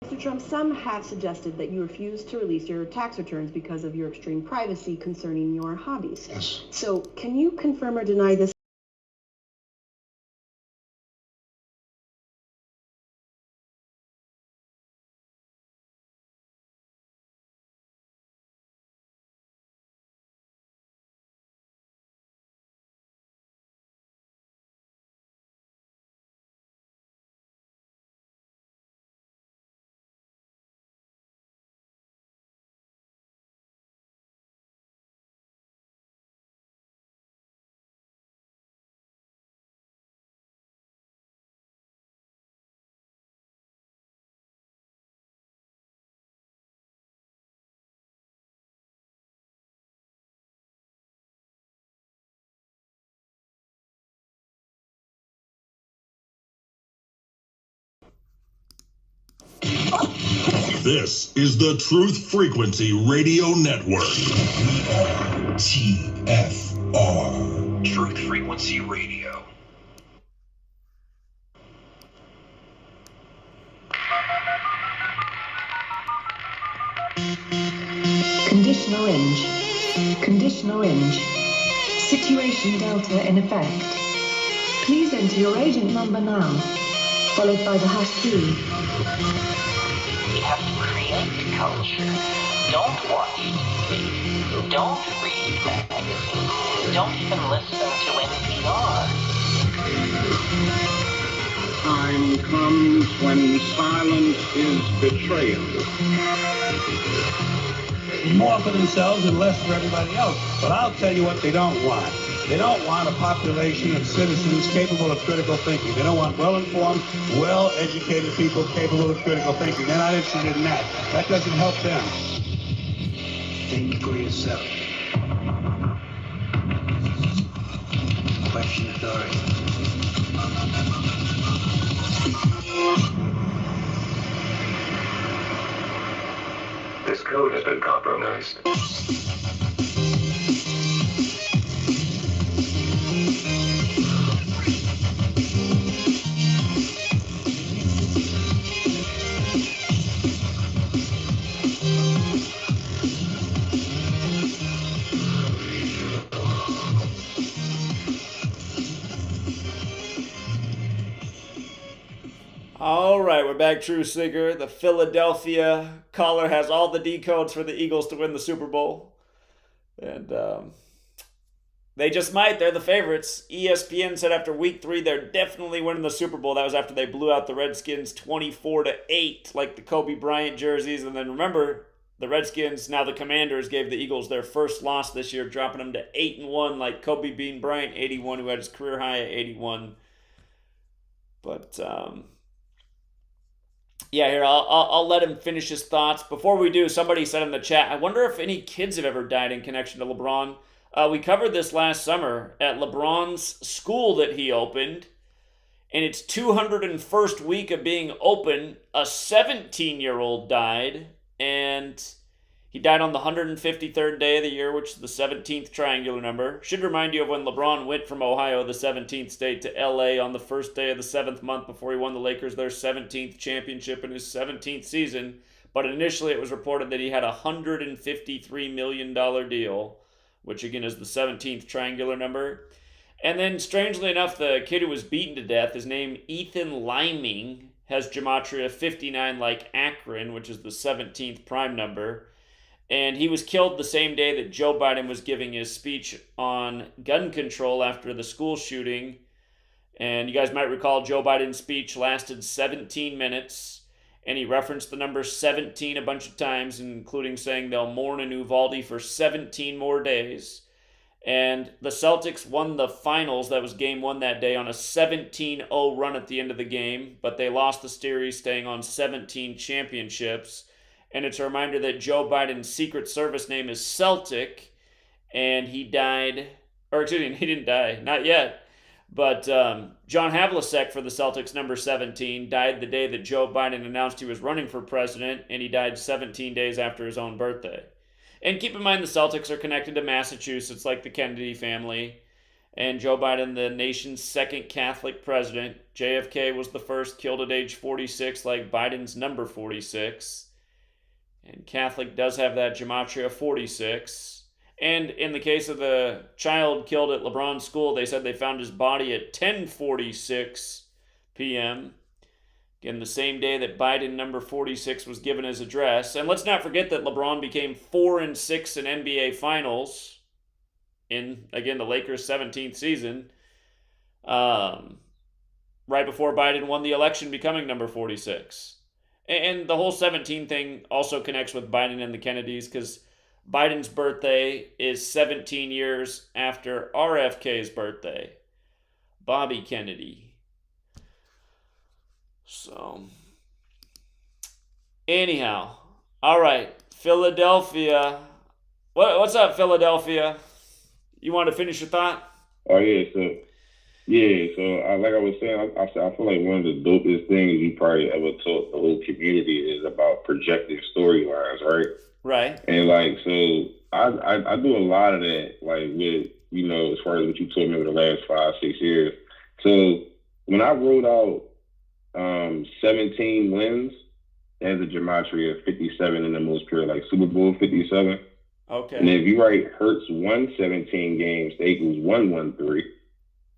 Mr. Trump, some have suggested that you refuse to release your tax returns because of your extreme privacy concerning your hobbies. Yes. So, can you confirm or deny this? This is the Truth Frequency Radio Network. TFR. Truth Frequency Radio. Condition orange. Condition orange. Situation delta in effect. Please enter your agent number now, followed by the hash key. We have to create culture. Don't watch TV. Don't read magazines. Don't even listen to NPR. Time comes when silence is betrayal. More for themselves and less for everybody else. But I'll tell you what they don't want. They don't want a population of citizens capable of critical thinking. They don't want well-informed, well-educated people capable of critical thinking. They're not interested in that. That doesn't help them. Think for yourself. Question authority. This code has been compromised. All right, we're back, True Seeker. The Philadelphia caller has all the decodes for the Eagles to win the Super Bowl. And they just might. They're the favorites. ESPN said after week 3, they're definitely winning the Super Bowl. That was after they blew out the Redskins 24-8, like the Kobe Bryant jerseys. And then remember, the Redskins, now the Commanders, gave the Eagles their first loss this year, dropping them to 8-1, like Kobe beating Bryant 81, who had his career high at 81. But yeah, here, I'll let him finish his thoughts. Before we do, somebody said in the chat, I wonder if any kids have ever died in connection to LeBron. We covered this last summer at LeBron's school that he opened. In its 201st week of being open, a 17-year-old died. And he died on the 153rd day of the year, which is the 17th triangular number. Should remind you of when LeBron went from Ohio, the 17th state, to LA on the first day of the 7th month before he won the Lakers their 17th championship in his 17th season. But initially it was reported that he had a $153 million deal, which again is the 17th triangular number. And then, strangely enough, the kid who was beaten to death is named Ethan Liming, has Gematria 59 like Akron, which is the 17th prime number. And he was killed the same day that Joe Biden was giving his speech on gun control after the school shooting. And you guys might recall Joe Biden's speech lasted 17 minutes. And he referenced the number 17 a bunch of times, including saying they'll mourn in Uvalde for 17 more days. And the Celtics won the finals, that was game 1 that day, on a 17-0 run at the end of the game. But they lost the series, staying on 17 championships. And it's a reminder that Joe Biden's Secret Service name is Celtic, and he died, or excuse me, he didn't die, not yet. But John Havlicek for the Celtics, number 17, died the day that Joe Biden announced he was running for president, and he died 17 days after his own birthday. And keep in mind the Celtics are connected to Massachusetts, like the Kennedy family, and Joe Biden, the nation's second Catholic president. JFK was the first, killed at age 46, like Biden's number 46. And Catholic does have that Gematria 46. And in the case of the child killed at LeBron's school, they said they found his body at 10:46 p.m. Again, the same day that Biden number 46 was given his address. And let's not forget that LeBron became 4-6 in NBA Finals in, again, the Lakers' 17th season, right before Biden won the election, becoming number 46. And the whole 17 thing also connects with Biden and the Kennedys, because Biden's birthday is 17 years after RFK's birthday, Bobby Kennedy. So, anyhow, all right, Philadelphia. What's up, Philadelphia? You want to finish your thought? Oh, yeah, so Yeah, so like I was saying, I feel like one of the dopest things you probably ever taught the whole community is about projecting storylines, right? Right. And like, so I do a lot of that, like with, you know, as far as what you told me over the last 5-6 years. So when I wrote out 17 wins as a gematria of 57 in the most pure, like Super Bowl 57. Okay. And if you write Hurts won 17 games, the Eagles 1-1-3.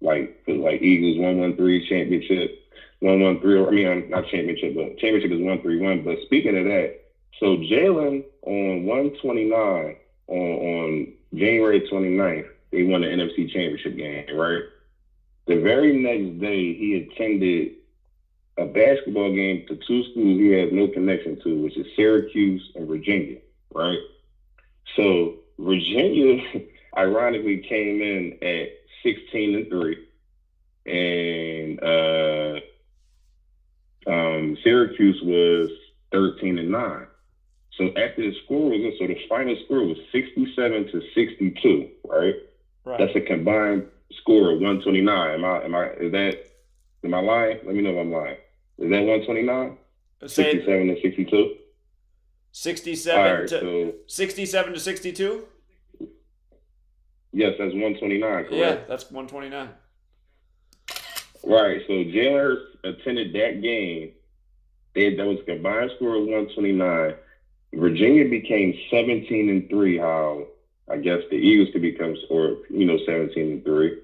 Like Eagles 1-1-3 championship, 1-1-3. I mean, not championship, but championship is 1-3-1. But speaking of that, so Jalen on 129 on January 29th, they won the NFC Championship game, right? The very next day, he attended a basketball game to two schools he has no connection to, which is Syracuse and Virginia, right? So Virginia, ironically, came in at 16-3, and Syracuse was 13-9. So after the score was, so the final score was 67-62, right? Right. That's a combined score of 129. Am I lying? Let me know if I'm lying. Is that 129? 67-62? 67 to 62? Yes, that's 129, correct? Yeah, that's 129. Right, so Jalen Hurts attended that game. That was a combined score of 129. Virginia became 17-3, how I guess the Eagles could become, 17-3.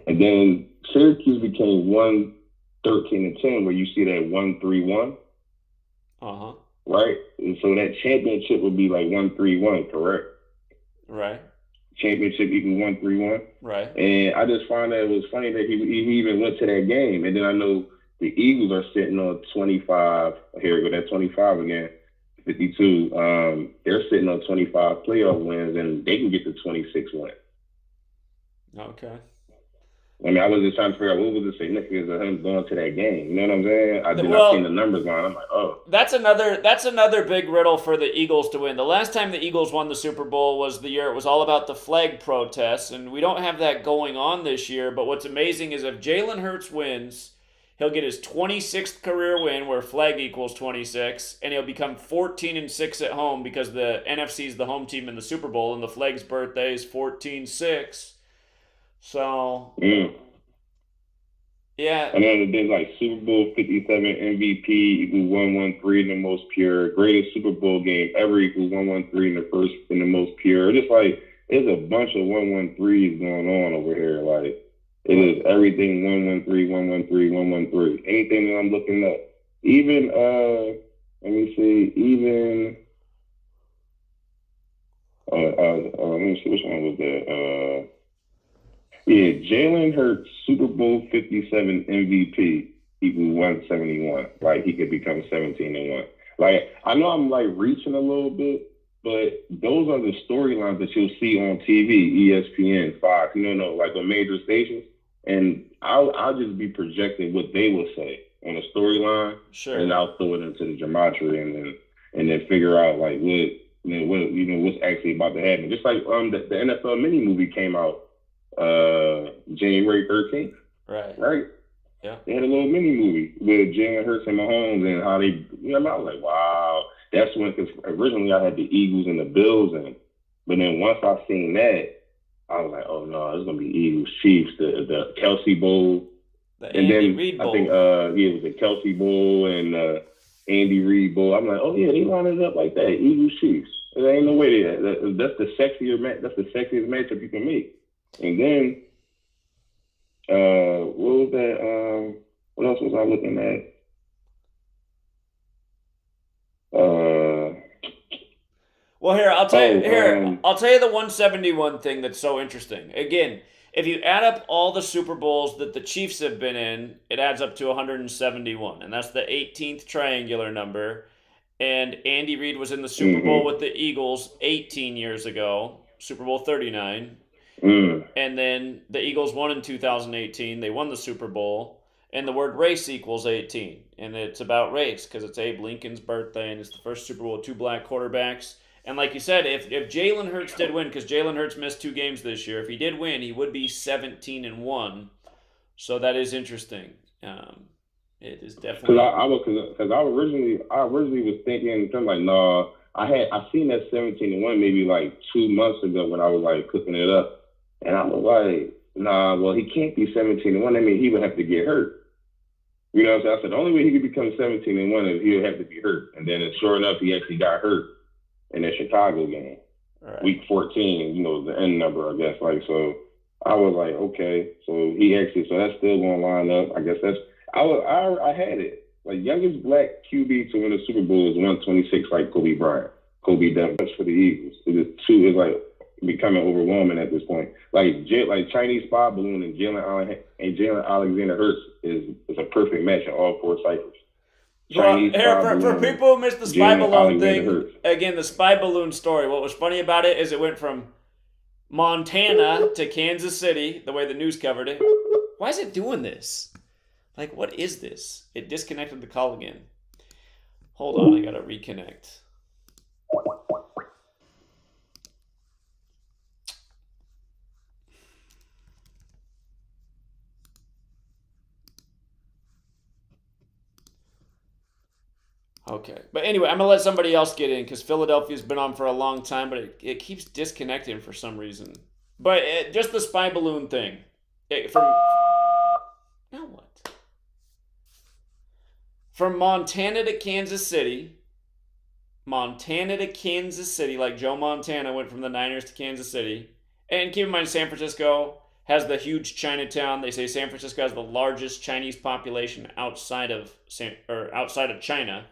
And then Syracuse became 13-10, where you see that 1-3-1. Uh-huh. Right? And so that championship would be like 1-3-1, correct? Right. Championship equals 1-3-1. Right. And I just found that it was funny that he even went to that game. And then I know the Eagles are sitting on 25. Here we go, that 25 again, 52. They're sitting on 25 playoff wins, and they can get to 26 wins. Okay. I mean, I was just trying to figure out what was the significance of him going to that game. You know what I'm saying? I seen the numbers line. I'm like, oh. That's another big riddle for the Eagles to win. The last time the Eagles won the Super Bowl was the year it was all about the flag protests, and we don't have that going on this year. But what's amazing is if Jalen Hurts wins, he'll get his 26th career win where flag equals 26, and he'll become 14-6 at home because the NFC is the home team in the Super Bowl, and the flag's birthday is 14-6. So, yeah. And then there's like Super Bowl 57 MVP equals 113 in the most pure. Greatest Super Bowl game ever equals 113 in the most pure. Just like, there's a bunch of 113s going on over here. Like, it is everything 113, 113, 113. Anything that I'm looking up. Even, let me see, let me see, which one was that? Yeah, Jalen Hurts Super Bowl 57 MVP equals 171. Like, he could become 17-1. Like, I know I'm like reaching a little bit, but those are the storylines that you'll see on TV, ESPN, Fox, like on major stations. And I'll just be projecting what they will say on a storyline, sure, and I'll throw it into the gematria and then figure out like what's actually about to happen. Just like the NFL mini movie came out January 13th. Right. Yeah. They had a little mini movie with Jalen Hurts and Mahomes and how they, I was like, wow. That's when, because originally I had the Eagles and the Bills in, but then once I seen that, I was like, oh no, it's gonna be Eagles Chiefs, the Kelsey Bowl, Andy Reid Bowl. I think it was the Kelsey Bowl and Andy Reid Bowl. I'm like, oh yeah, they lined it up like that, Eagles Chiefs. There ain't no way that's the sexiest matchup you can make. And then what was that? What else was I looking at? Well, here I'll tell you. I'll tell you the 171 thing that's so interesting. Again, if you add up all the Super Bowls that the Chiefs have been in, it adds up to 171, and that's the 18th triangular number. And Andy Reid was in the Super Bowl with the Eagles 18 years ago, Super Bowl 39. And then the Eagles won in 2018. They won the Super Bowl. And the word race equals 18. And it's about race because it's Abe Lincoln's birthday and it's the first Super Bowl with two black quarterbacks. And like you said, if Jalen Hurts did win, because Jalen Hurts missed 2 games this year, if he did win, he would be 17-1. So that is interesting. It is definitely because I originally was thinking something like, no, I seen that 17-1 maybe like 2 months ago when I was like cooking it up, and I was like, nah, well, he can't be 17-1. I mean, he would have to get hurt. You know what I'm saying? I said the only way he could become 17-1 is he would have to be hurt, and then sure enough, he actually got hurt in that Chicago game, week 14. You know, the end number, I guess. Like, so I was like, okay, so that's still gonna line up. I guess I had it. Like, youngest black QB to win a Super Bowl is 126, like Kobe Bryant. Kobe done much for the Eagles. It's like becoming overwhelming at this point. Like Chinese spy balloon and Jalen Alexander Hurts is a perfect match in all 4 ciphers. For people who missed the spy balloon thing, again, the spy balloon story, what was funny about it is it went from Montana to Kansas City, the way the news covered it. Why is it doing this? Like, what is this? It disconnected the call again. Hold on, I gotta reconnect. Okay. But anyway, I'm going to let somebody else get in because Philadelphia's been on for a long time, but it keeps disconnecting for some reason. But just the spy balloon thing. Now what? From Montana to Kansas City. Like Joe Montana went from the Niners to Kansas City. And keep in mind, San Francisco has the huge Chinatown. They say San Francisco has the largest Chinese population outside of China.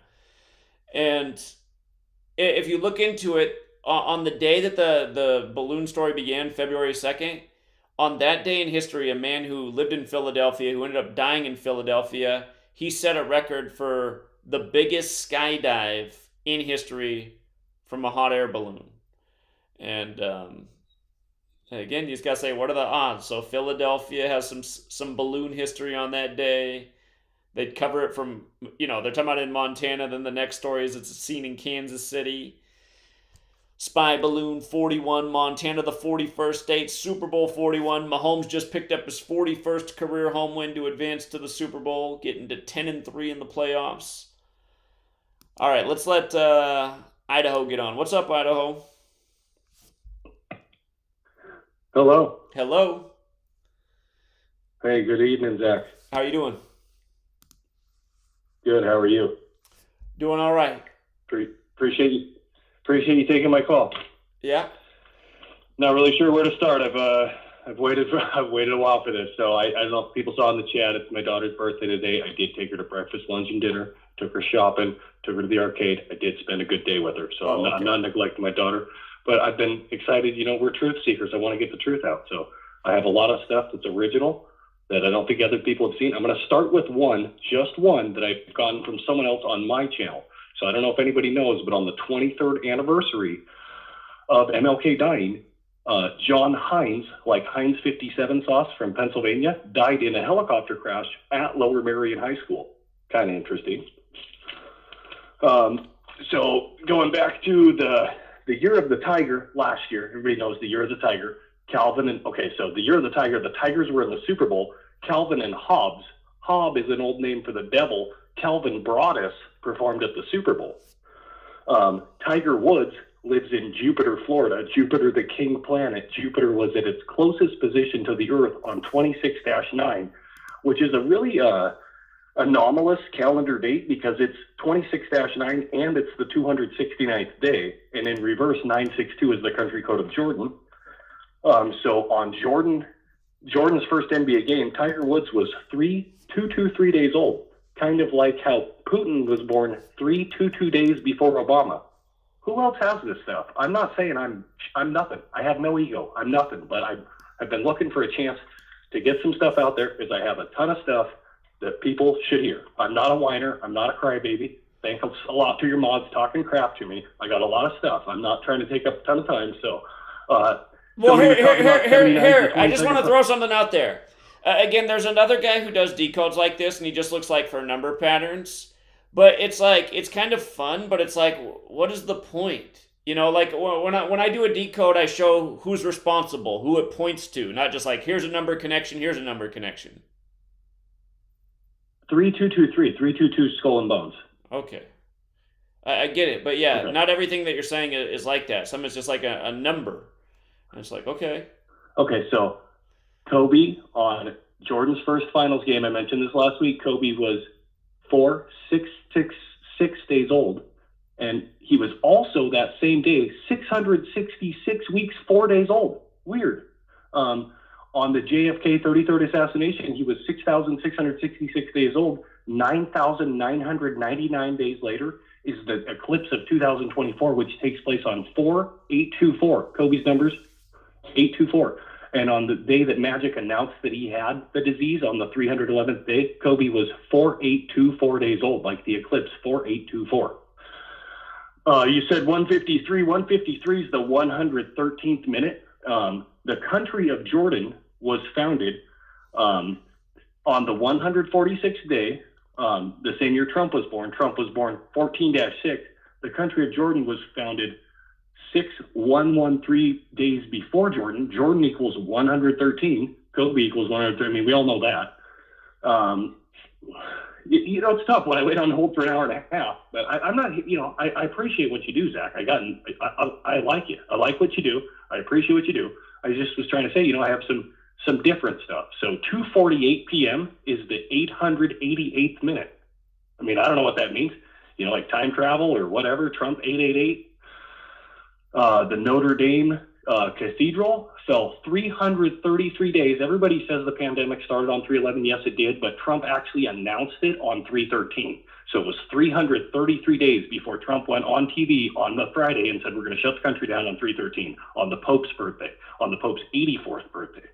And if you look into it, on the day that the balloon story began, February 2nd, on that day in history, a man who lived in Philadelphia, who ended up dying in Philadelphia, he set a record for the biggest skydive in history from a hot air balloon. And again, you just got to say, what are the odds? So Philadelphia has some balloon history on that day. They'd cover it from, they're talking about in Montana. Then the next story is it's a scene in Kansas City. Spy balloon 41, Montana, the 41st state, Super Bowl 41. Mahomes just picked up his 41st career home win to advance to the Super Bowl, getting to 10-3 in the playoffs. All right, let's let Idaho get on. What's up, Idaho? Hello. Hello. Hey, good evening, Zach. How are you doing? Good. How are you? Doing all right. Appreciate you taking my call. Yeah. Not really sure where to start. I've waited a while for this. So I don't know if people saw in the chat. It's my daughter's birthday today. I did take her to breakfast, lunch, and dinner. Took her shopping. Took her to the arcade. I did spend a good day with her. So I'm not neglecting my daughter. But I've been excited. We're truth seekers. I want to get the truth out. So I have a lot of stuff that's original that I don't think other people have seen. I'm going to start with just one that I've gotten from someone else on my channel. So I don't know if anybody knows, but on the 23rd anniversary of MLK dying, John Hines, like Heinz 57 sauce from Pennsylvania, died in a helicopter crash at Lower Merion High School. Kind of interesting. So going back to the year of the tiger last year, everybody knows the year of the tiger. So the year of the Tigers were in the Super Bowl. Calvin and Hobbes. Hobb is an old name for the devil. Calvin Broadus performed at the Super Bowl. Tiger Woods lives in Jupiter, Florida. Jupiter, the king planet. Jupiter was at its closest position to the Earth on 26-9, which is a really anomalous calendar date because it's 26-9 and it's the 269th day. And in reverse, 962 is the country code of Jordan. So on Jordan's first NBA game, Tiger Woods was 3 days old, kind of like how Putin was born 3 days before Obama. Who else has this stuff? I'm not saying I'm nothing. I have no ego. I'm nothing, but I've been looking for a chance to get some stuff out there because I have a ton of stuff that people should hear. I'm not a whiner. I'm not a crybaby. Thanks a lot to your mods talking crap to me. I got a lot of stuff. I'm not trying to take up a ton of time, so... Well, here. I just want to throw something out there. Again, there's another guy who does decodes like this, and he just looks like for number patterns. But it's like, it's kind of fun, but it's like, what is the point? Like when I do a decode, I show who's responsible, who it points to, not just like, here's a number connection, here's a number connection. 3223, 322 Skull and Bones. Okay. I get it, but yeah, okay. Not everything that you're saying is like that. Some is just like a number. And it's like, okay. Okay, so Kobe on Jordan's first finals game, I mentioned this last week, Kobe was 6 days old. And he was also that same day, 666 weeks, 4 days old. Weird. On the JFK 33rd assassination, he was 6,666 days old. 9,999 days later is the eclipse of 2024, which takes place on 4/8/24. Kobe's numbers, 8/24. And on the day that Magic announced that he had the disease, on the 311th day, Kobe was 4/8/24 days old, like the eclipse, 4/8/24. You said 153. 153 is the 113th minute. The country of Jordan was founded on the 146th day, the same year Trump was born. Trump was born 14-6. The country of Jordan was founded 6,113 days before Jordan. Jordan equals 113. Kobe equals 113. I mean, we all know that. It's tough when I wait on hold for an hour and a half, but I'm not, I appreciate what you do, Zach. I like you. I like what you do. I appreciate what you do. I just was trying to say, I have some different stuff. So 2:48 p.m. is the 888th minute. I mean, I don't know what that means. Like time travel or whatever. Trump 888. The Notre Dame Cathedral fell 333 days. Everybody says the pandemic started on 3/11. Yes, it did, but Trump actually announced it on 3/13. So it was 333 days before Trump went on TV on the Friday and said, we're going to shut the country down on 3/13, on the Pope's birthday, on the Pope's 84th birthday.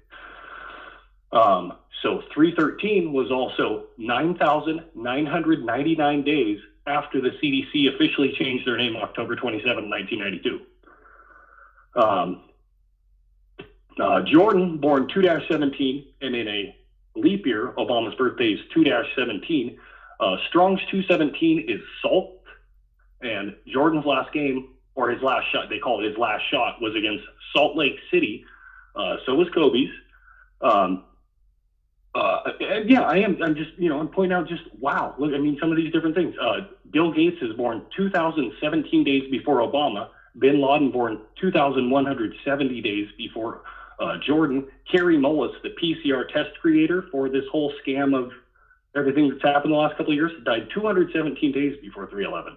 So 3/13 was also 9,999 days after the CDC officially changed their name October 27, 1992. Jordan, born 2-17, and in a leap year, Obama's birthday is 2-17. Strong's 217 is salt, and Jordan's last game, or his last shot, they call it his last shot, was against Salt Lake City. So was Kobe's. And yeah, I'm just, I'm pointing out just, wow, look, some of these different things. Bill Gates is born 2,017 days before Obama. Bin Laden born 2,170 days before Jordan. Kerry Mullis, the PCR test creator for this whole scam of everything that's happened the last couple of years, died 217 days before 3/11.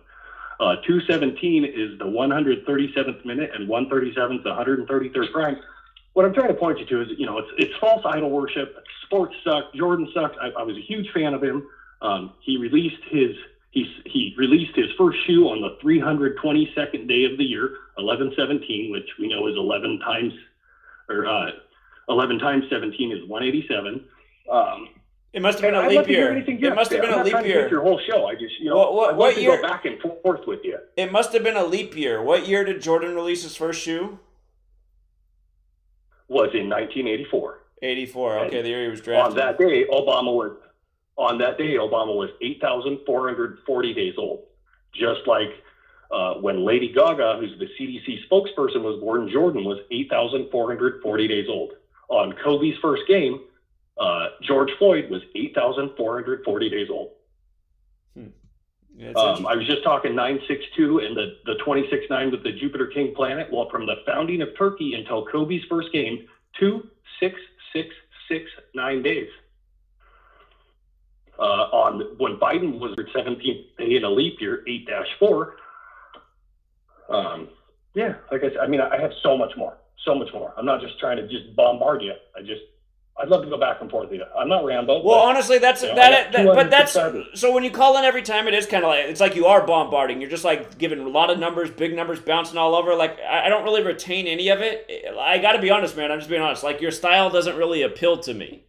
217 is the 137th minute, and 137 is the 133rd crime. What I'm trying to point you to is, it's false idol worship. Sports suck. Jordan sucks. I was a huge fan of him. He released his first shoe on the 322nd day of the year, 11/17, which we know is 11 times 17 is 187. It must have been a leap year. It must have been a leap year. Your whole show. I just, what year? Go back and forth with you. It must have been a leap year. What year did Jordan release his first shoe? Was in 1984. 84. Okay, the year he was drafted. On that day, Obama was 8,440 days old. Just like when Lady Gaga, who's the CDC spokesperson, was born, Jordan was 8,440 days old. On Kobe's first game, George Floyd was 8,440 days old. I was just talking 962 and the 26/9 with the Jupiter King planet. Well, from the founding of Turkey until Kobe's first game, 2,669 days. When Biden was 17th day in a leap year, 8-4. Yeah, like I said, I have so much more. I'm not just trying to just bombard you. I'd love to go back and forth with you. I'm not Rambo. Well, honestly, that's so when you call in every time, it is kind of like, it's like you are bombarding. You're just like giving a lot of numbers, big numbers bouncing all over. Like, I don't really retain any of it. I got to be honest, man. I'm just being honest. Like, your style doesn't really appeal to me.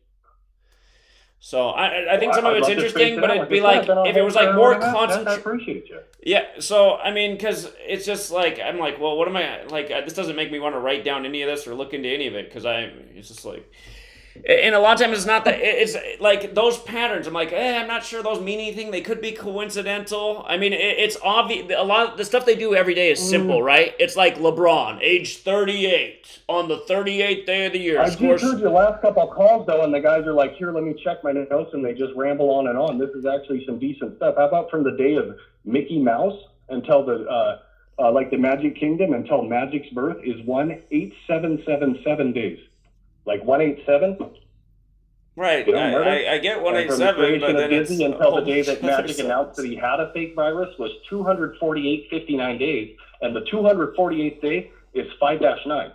So I think some of it's interesting, but it'd be like, if it was like more concentrated. I appreciate you. Yeah, so, because it's just like, I'm like, well, what am I, like, this doesn't make me want to write down any of this or look into any of it, because it's just like, And a lot of times it's not that. It's like those patterns. I'm like, I'm not sure those mean anything. They could be coincidental. I mean, it's obvious. A lot of the stuff they do every day is simple, right? It's like LeBron, age 38, on the 38th day of the year. I just heard your last couple of calls, though, and the guys are like, here, let me check my notes, and they just ramble on and on. This is actually some decent stuff. How about from the day of Mickey Mouse until the like the Magic Kingdom until Magic's birth is 18777 days. Like 187? Right. I get 187, but then it's until the day that Magic announced that he had a fake virus was 248.59 days, and the 248th day is 5-9.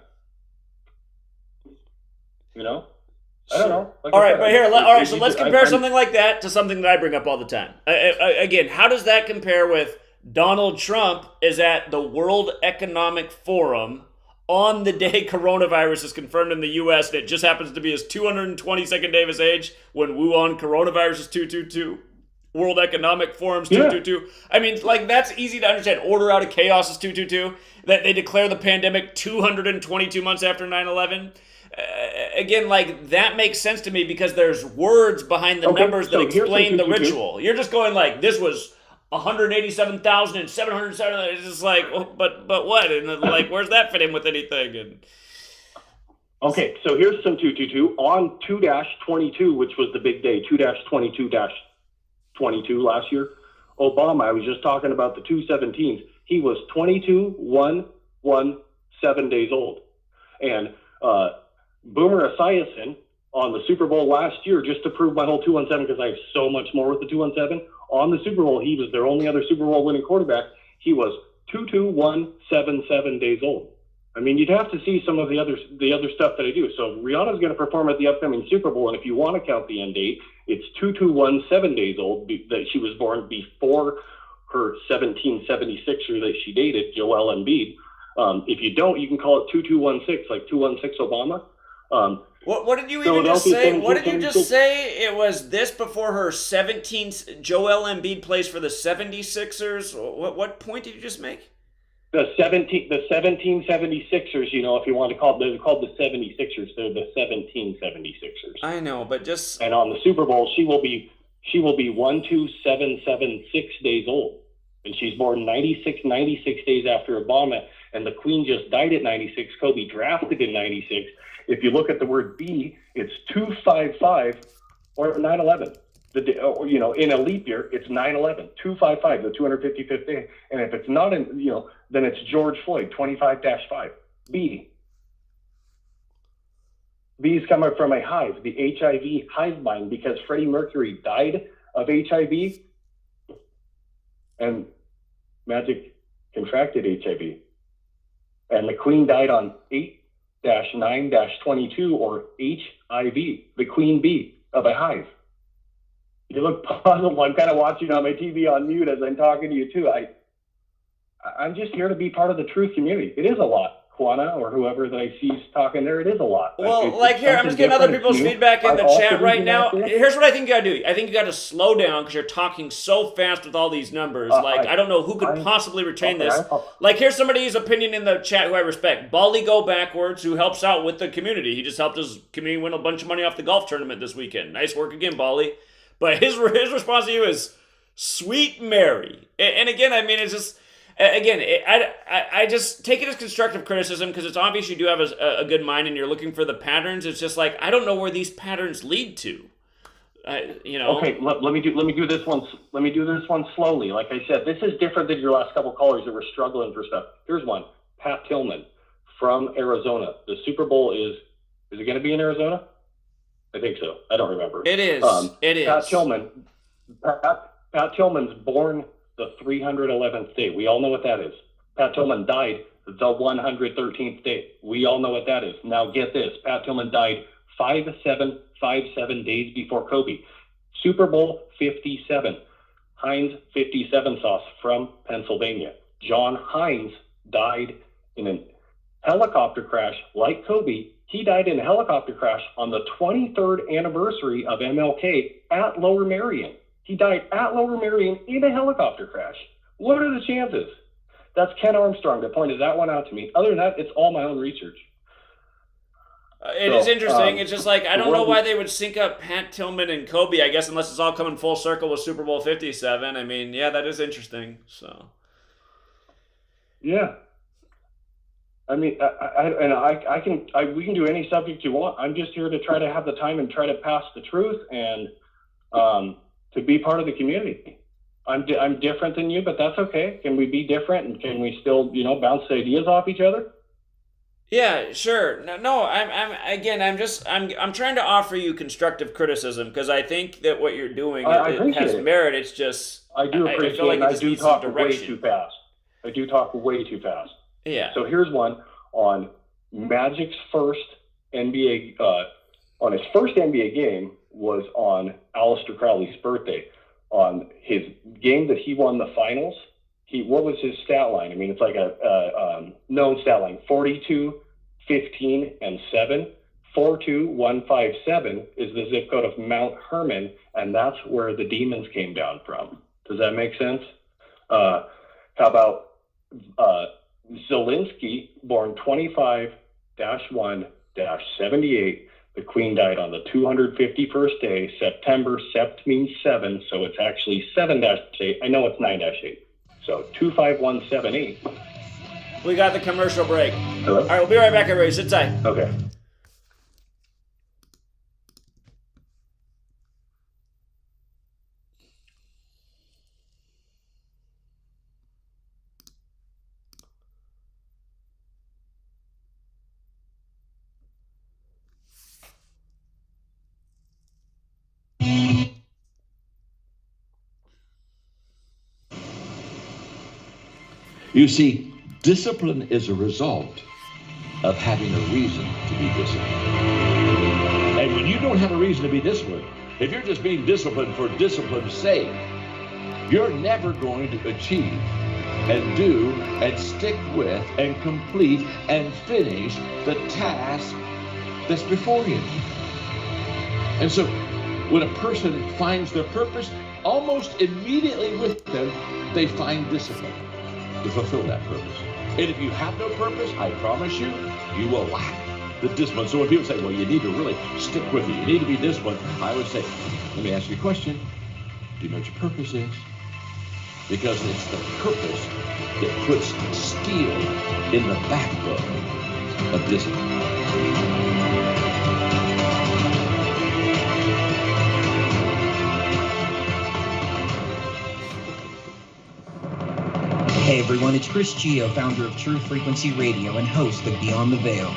You know? I don't know. Like all right, but here, all right. So let's compare something like that to something that I bring up all the time. Again, how does that compare with Donald Trump is at the World Economic Forum on the day coronavirus is confirmed in the U.S., and it just happens to be his 222nd day of his age when Wuhan coronavirus is 222. World Economic Forum's 222. I mean, like, that's easy to understand. Order out of chaos is 222. That they declare the pandemic 222 months after 9/11. Again, like, that makes sense to me because there's words behind the numbers that explain the ritual. You're just going like, this was 187,707. It's just like, but what? And like, where's that fit in with anything? And okay, so here's some 222 on 2-22, which was the big day, 2-22-22 last year. Obama, I was just talking about the 217s. He was 22-1-1-7 days old, and Boomer Esiason on the Super Bowl last year, just to prove my whole 217, because I have so much more with the 217. On the Super Bowl, he was their only other Super Bowl winning quarterback. He was 2-2-1-7 days old. I mean, you'd have to see some of the other stuff that I do. So Rihanna's going to perform at the upcoming Super Bowl, and if you want to count the end date, it's 2-2-1-7 days old. That she was born before her 1776er that she dated, Joel Embiid. If you don't, you can call it 2216, like 216 Obama. What did you even just say? What did you just say? It was this before her 17th. Joel Embiid plays for the 76ers. What point did you just make? The 1776ers. You know, if you want to call it, they're called the 76ers. They're the 1776ers. I know, but just and on the Super Bowl, she will be 12776 days old, and she's born 96 days after Obama, and the Queen just died at 96. Kobe drafted in 96. If you look at the word B, it's 255 or 9/11. You know, in a leap year, it's 9/11, 255, the 255th day. And if it's not in, you know, then it's George Floyd, 25-5. B. B is coming from a hive, the HIV hive mind, because Freddie Mercury died of HIV, and Magic contracted HIV, and the Queen died on 8-9-22 or HIV, the queen bee of a hive. You look puzzled. I'm kind of watching on my TV on mute as I'm talking to you too. I'm just here to be part of the truth community. It is a lot. Juana or whoever that I see is talking there, it is a lot. Well, like here, I'm just getting other people's feedback in the chat right now. Here's what I think you gotta do. I think you gotta slow down because you're talking so fast with all these numbers. I don't know who could possibly retain this. Like, here's somebody's opinion in the chat who I respect. Bali Go Backwards, who helps out with the community. He just helped his community win a bunch of money off the golf tournament this weekend. Nice work again, Bali. But his response to you is, Sweet Mary. And again, I mean, it's just... Again, I just take it as constructive criticism because it's obvious you do have a good mind and you're looking for the patterns. It's just like, I don't know where these patterns lead to. You know. Okay, let me do this one. Let me do this one slowly. Like I said, this is different than your last couple callers that were struggling for stuff. Here's one: Pat Tillman from Arizona. The Super Bowl is it going to be in Arizona? I think so. I don't remember. It is. It is. Pat Tillman's born the 311th day. We all know what that is. Pat Tillman died the 113th day. We all know what that is. Now get this. Pat Tillman died 5757 days before Kobe. Super Bowl 57. Heinz 57 sauce from Pennsylvania. John Heinz died in a helicopter crash like Kobe. He died in a helicopter crash on the 23rd anniversary of MLK at Lower Merion. He died at Lower Merion in a helicopter crash. What are the chances? That's Ken Armstrong that pointed that one out to me. Other than that, it's all my own research. It is interesting. It's just like, I don't know why they would sync up Pat Tillman and Kobe, I guess, unless it's all coming full circle with Super Bowl 57. I mean, yeah, that is interesting. So, yeah. I mean, we can do any subject you want. I'm just here to try to have the time and try to pass the truth and to be part of the community. I'm different than you, but that's okay. Can we be different, and can we still, bounce ideas off each other? Yeah, sure. No, I'm trying to offer you constructive criticism because I think that what you're doing it has merit. It's just I do appreciate I feel like it. I do talk way too fast. I do talk way too fast. Yeah. So here's one on Magic's first NBA on his first NBA game was on Aleister Crowley's birthday. On his game that he won the finals, what was his stat line? I mean, it's like a known stat line: 42, 15, and 7. 42157 is the zip code of Mount Hermon, and that's where the demons came down from. Does that make sense? How about Zelensky, born 25-1-78. The Queen died on the 251st day, September. Sept means 7, so it's actually 7-8. I know it's 9-8. So 25178. We got the commercial break. Hello? All right, we'll be right back, everybody. Sit tight. Okay. You see, discipline is a result of having a reason to be disciplined. And when you don't have a reason to be disciplined, if you're just being disciplined for discipline's sake, you're never going to achieve and do and stick with and complete and finish the task that's before you. And so when a person finds their purpose, almost immediately with them, they find discipline to fulfill that purpose. And if you have no purpose, I promise you, you will lack the discipline. So when people say, well, you need to really stick with it, you need to be disciplined, I would say, let me ask you a question. Do you know what your purpose is? Because it's the purpose that puts steel in the backbone of discipline. Hey everyone, it's Chris Gio, founder of True Frequency Radio and host of Beyond the Veil.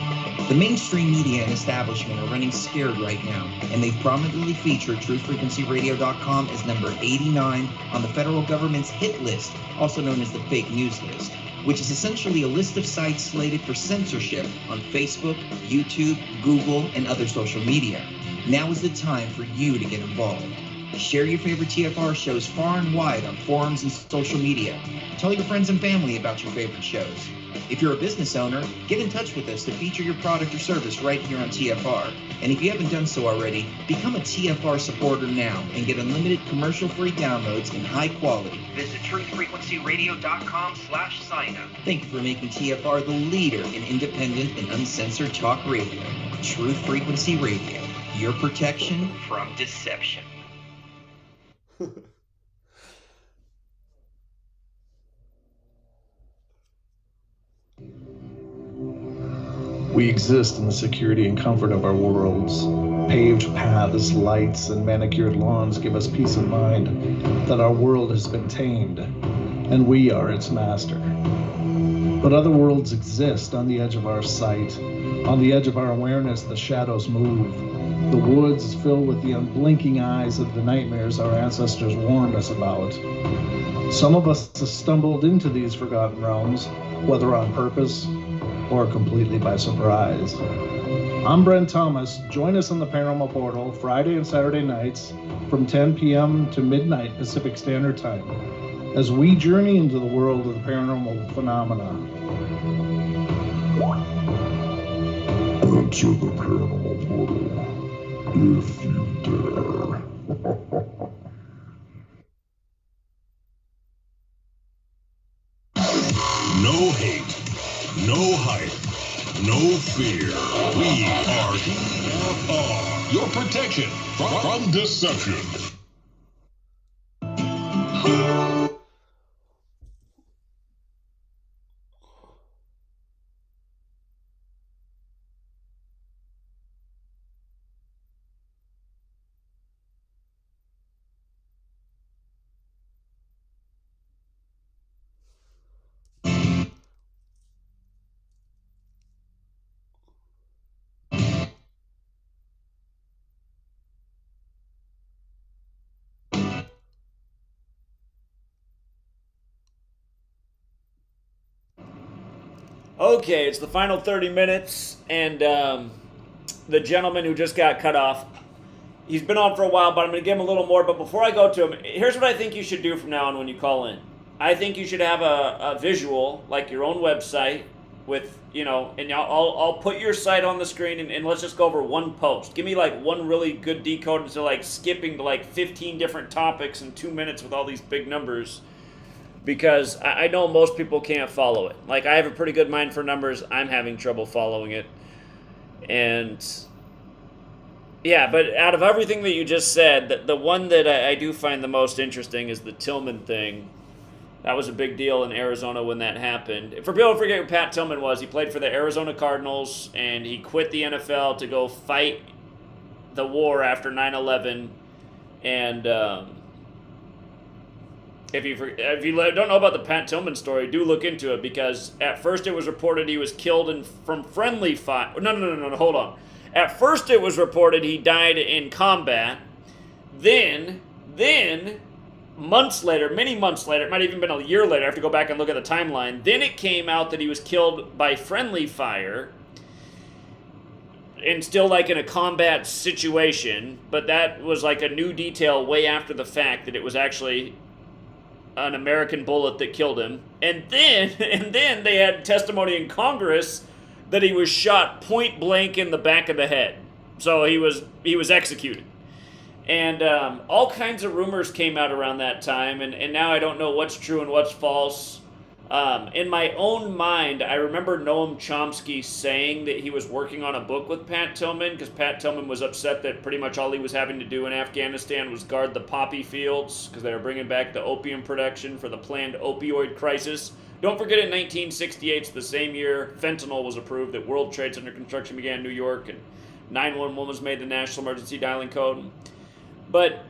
The mainstream media and establishment are running scared right now, and they've prominently featured TrueFrequencyRadio.com as number 89 on the federal government's hit list, also known as the fake news list, which is essentially a list of sites slated for censorship on Facebook, YouTube, Google, and other social media. Now is the time for you to get involved. Share your favorite TFR shows far and wide on forums and social media. Tell your friends and family about your favorite shows. If you're a business owner, get in touch with us to feature your product or service right here on TFR. And if you haven't done so already, become a TFR supporter now and get unlimited commercial-free downloads in high quality. Visit truthfrequencyradio.com/signup. Thank you for making TFR the leader in independent and uncensored talk radio. Truth Frequency Radio, your protection from deception. We exist in the security and comfort of our worlds. Paved paths, lights, and manicured lawns give us peace of mind that our world has been tamed, and we are its master. But other worlds exist on the edge of our sight. On the edge of our awareness, the shadows move. The woods fill with the unblinking eyes of the nightmares our ancestors warned us about. Some of us have stumbled into these forgotten realms, whether on purpose or completely by surprise. I'm Brent Thomas. Join us on the Paranormal Portal Friday and Saturday nights from 10 p.m. to midnight Pacific Standard Time as we journey into the world of the paranormal phenomena. Enter the Paranormal Portal if you dare. No hate, no hype, no fear. We are from deception. Okay, it's the final 30 minutes, and the gentleman who just got cut off, he's been on for a while, but I'm going to give him a little more. But before I go to him, here's what I think you should do from now on when you call in. I think you should have a visual, like your own website, with, and I'll put your site on the screen, and let's just go over one post. Give me, like, one really good decode instead of, like, skipping to, like, 15 different topics in 2 minutes with all these big numbers. Because I know most people can't follow it. Like, I have a pretty good mind for numbers. I'm having trouble following it. And, yeah, but out of everything that you just said, the one that I do find the most interesting is the Tillman thing. That was a big deal in Arizona when that happened. For people who forget who Pat Tillman was, he played for the Arizona Cardinals, and he quit the NFL to go fight the war after 9/11. And, If you don't know about the Pat Tillman story, do look into it, because at first it was reported he was killed from friendly fire. No, hold on. At first it was reported he died in combat. Then, months later, many months later, it might have even been a year later, I have to go back and look at the timeline, then it came out that he was killed by friendly fire, and still like in a combat situation, but that was like a new detail way after the fact that it was actually an American bullet that killed him. And then they had testimony in Congress that he was shot point blank in the back of the head. So he was executed. And all kinds of rumors came out around that time, and now I don't know what's true and what's false. In my own mind, I remember Noam Chomsky saying that he was working on a book with Pat Tillman, because Pat Tillman was upset that pretty much all he was having to do in Afghanistan was guard the poppy fields, because they were bringing back the opium production for the planned opioid crisis. Don't forget, in 1968, the same year fentanyl was approved, that World Trade Center construction began in New York, and 911 was made the National Emergency Dialing Code. But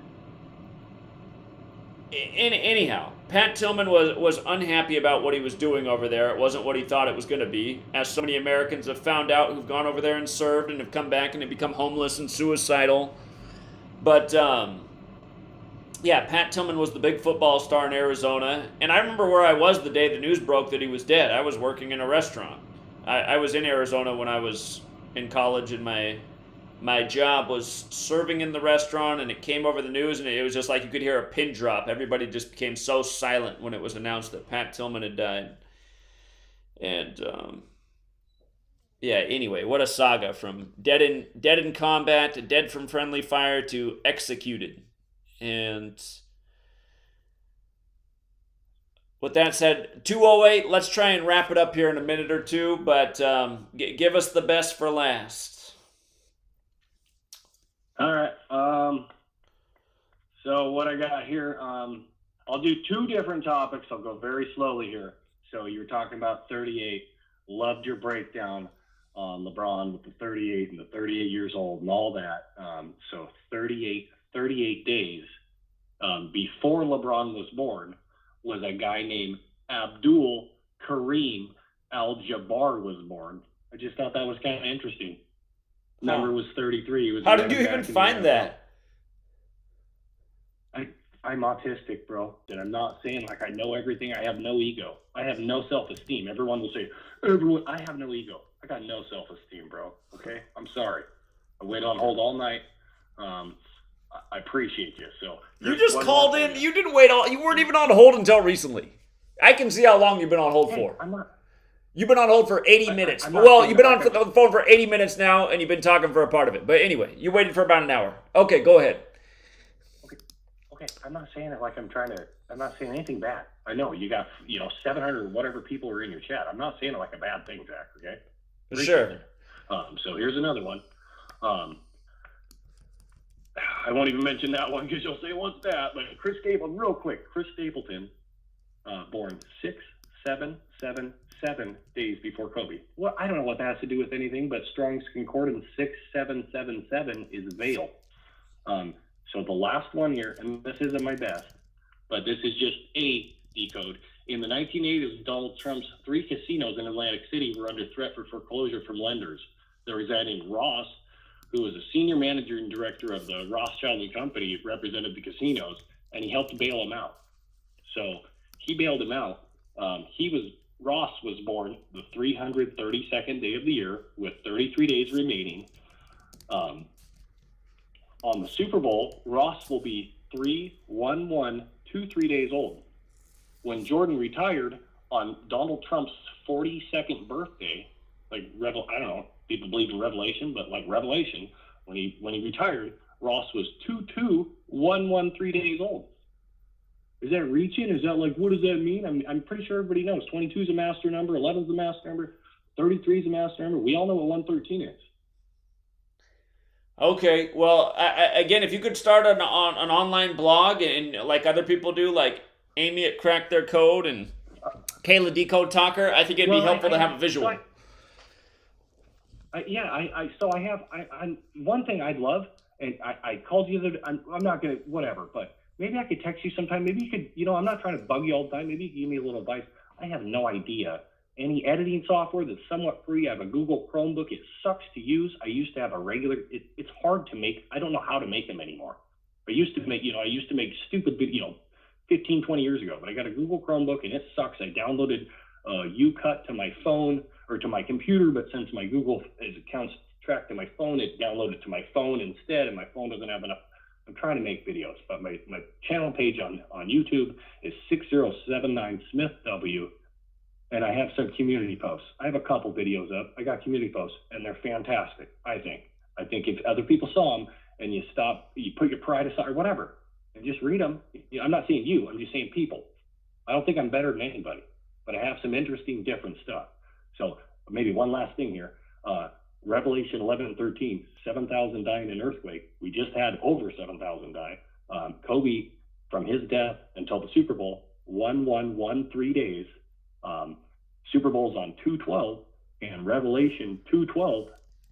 anyhow, Pat Tillman was unhappy about what he was doing over there. It wasn't what he thought it was going to be, as so many Americans have found out who've gone over there and served and have come back and have become homeless and suicidal. But, yeah, Pat Tillman was the big football star in Arizona. And I remember where I was the day the news broke that he was dead. I was working in a restaurant. I was in Arizona when I was in college, and my job was serving in the restaurant, and it came over the news, and it was just like you could hear a pin drop. Everybody just became so silent when it was announced that Pat Tillman had died. And, yeah, anyway, what a saga, from dead in combat to dead from friendly fire to executed. And with that said, 2:08, let's try and wrap it up here in a minute or two, but give us the best for last. All right. So what I got here, I'll do two different topics. I'll go very slowly here. So you were talking about 38. Loved your breakdown on LeBron with the 38 and the 38 years old and all that. So 38 days before LeBron was born was a guy named Abdul Kareem Al-Jabbar was born. I just thought that was kind of interesting. Number was 33. He was. How did you even find that? I'm autistic, bro. And I'm not saying like I know everything. I have no ego. I have no self-esteem. Everyone will say, I have no ego. I got no self-esteem, bro. Okay? I'm sorry. I waited on hold all night. I appreciate you. So you just called in. You didn't wait all. You weren't even on hold until recently. I can see how long you've been on hold for. I'm not. You've been on hold for 80 minutes. Well, you've been on the phone for 80 minutes now, and you've been talking for a part of it. But anyway, you waited for about an hour. Okay, go ahead. Okay. I'm not saying it like I'm not saying anything bad. I know you got, 700 whatever people are in your chat. I'm not saying it like a bad thing, Zach. Okay. Sure. So here's another one. I won't even mention that one because you'll say, what's that? But Chris Stapleton, real quick, Chris Stapleton, born 6777 days before Kobe. Well, I don't know what that has to do with anything, but Strong's Concordance 6777 is Vale. So the last one here, and this isn't my best, but this is just a decode. In the 1980s, Donald Trump's 3 casinos in Atlantic City were under threat for foreclosure from lenders. The residing Ross, who was a senior manager and director of the Rothschild and Company, represented the casinos, and he helped bail them out. So he bailed him out. Ross was born the 332nd day of the year with 33 days remaining. On the Super Bowl, Ross will be 3/11/23 days old. When Jordan retired on Donald Trump's 42nd birthday, I don't know, people believe in Revelation, but like Revelation, when he retired, Ross was 2/2/113 days old. Is that reaching? Is that like, what does that mean? I'm pretty sure everybody knows. 22 is a master number, 11 is a master number, 33 is a master number. We all know what 113 is. Okay, well, again, if you could start an online blog and like other people do, like Amy at Crack Their Code and Kayla Decode Talker, I think it'd be helpful to have a visual. One thing I'd love, and I called you I'm not going to, whatever, but maybe I could text you sometime. Maybe you could, I'm not trying to bug you all the time. Maybe you could give me a little advice. I have no idea. Any editing software that's somewhat free. I have a Google Chromebook. It sucks to use. I used to have a regular, it's hard to make. I don't know how to make them anymore. I used to make stupid, 15, 20 years ago, but I got a Google Chromebook and it sucks. I downloaded UCut to my phone or to my computer, but since my Google account's tracked to my phone, it downloaded to my phone instead, and my phone doesn't have enough. I'm trying to make videos, but my channel page on YouTube is 6079 Smith W, and I have some community posts. I have a couple videos up. I got community posts, and they're fantastic, I think. I think if other people saw them and you put your pride aside or whatever, and just read them. I'm not saying you, I'm just saying people. I don't think I'm better than anybody, but I have some interesting, different stuff. So maybe one last thing here. Revelation 11:13, 7,000 die in an earthquake. We just had over 7,000 die. Kobe, from his death until the Super Bowl, 1/1/13 days. Super Bowl's on 2/12, and Revelation 2/12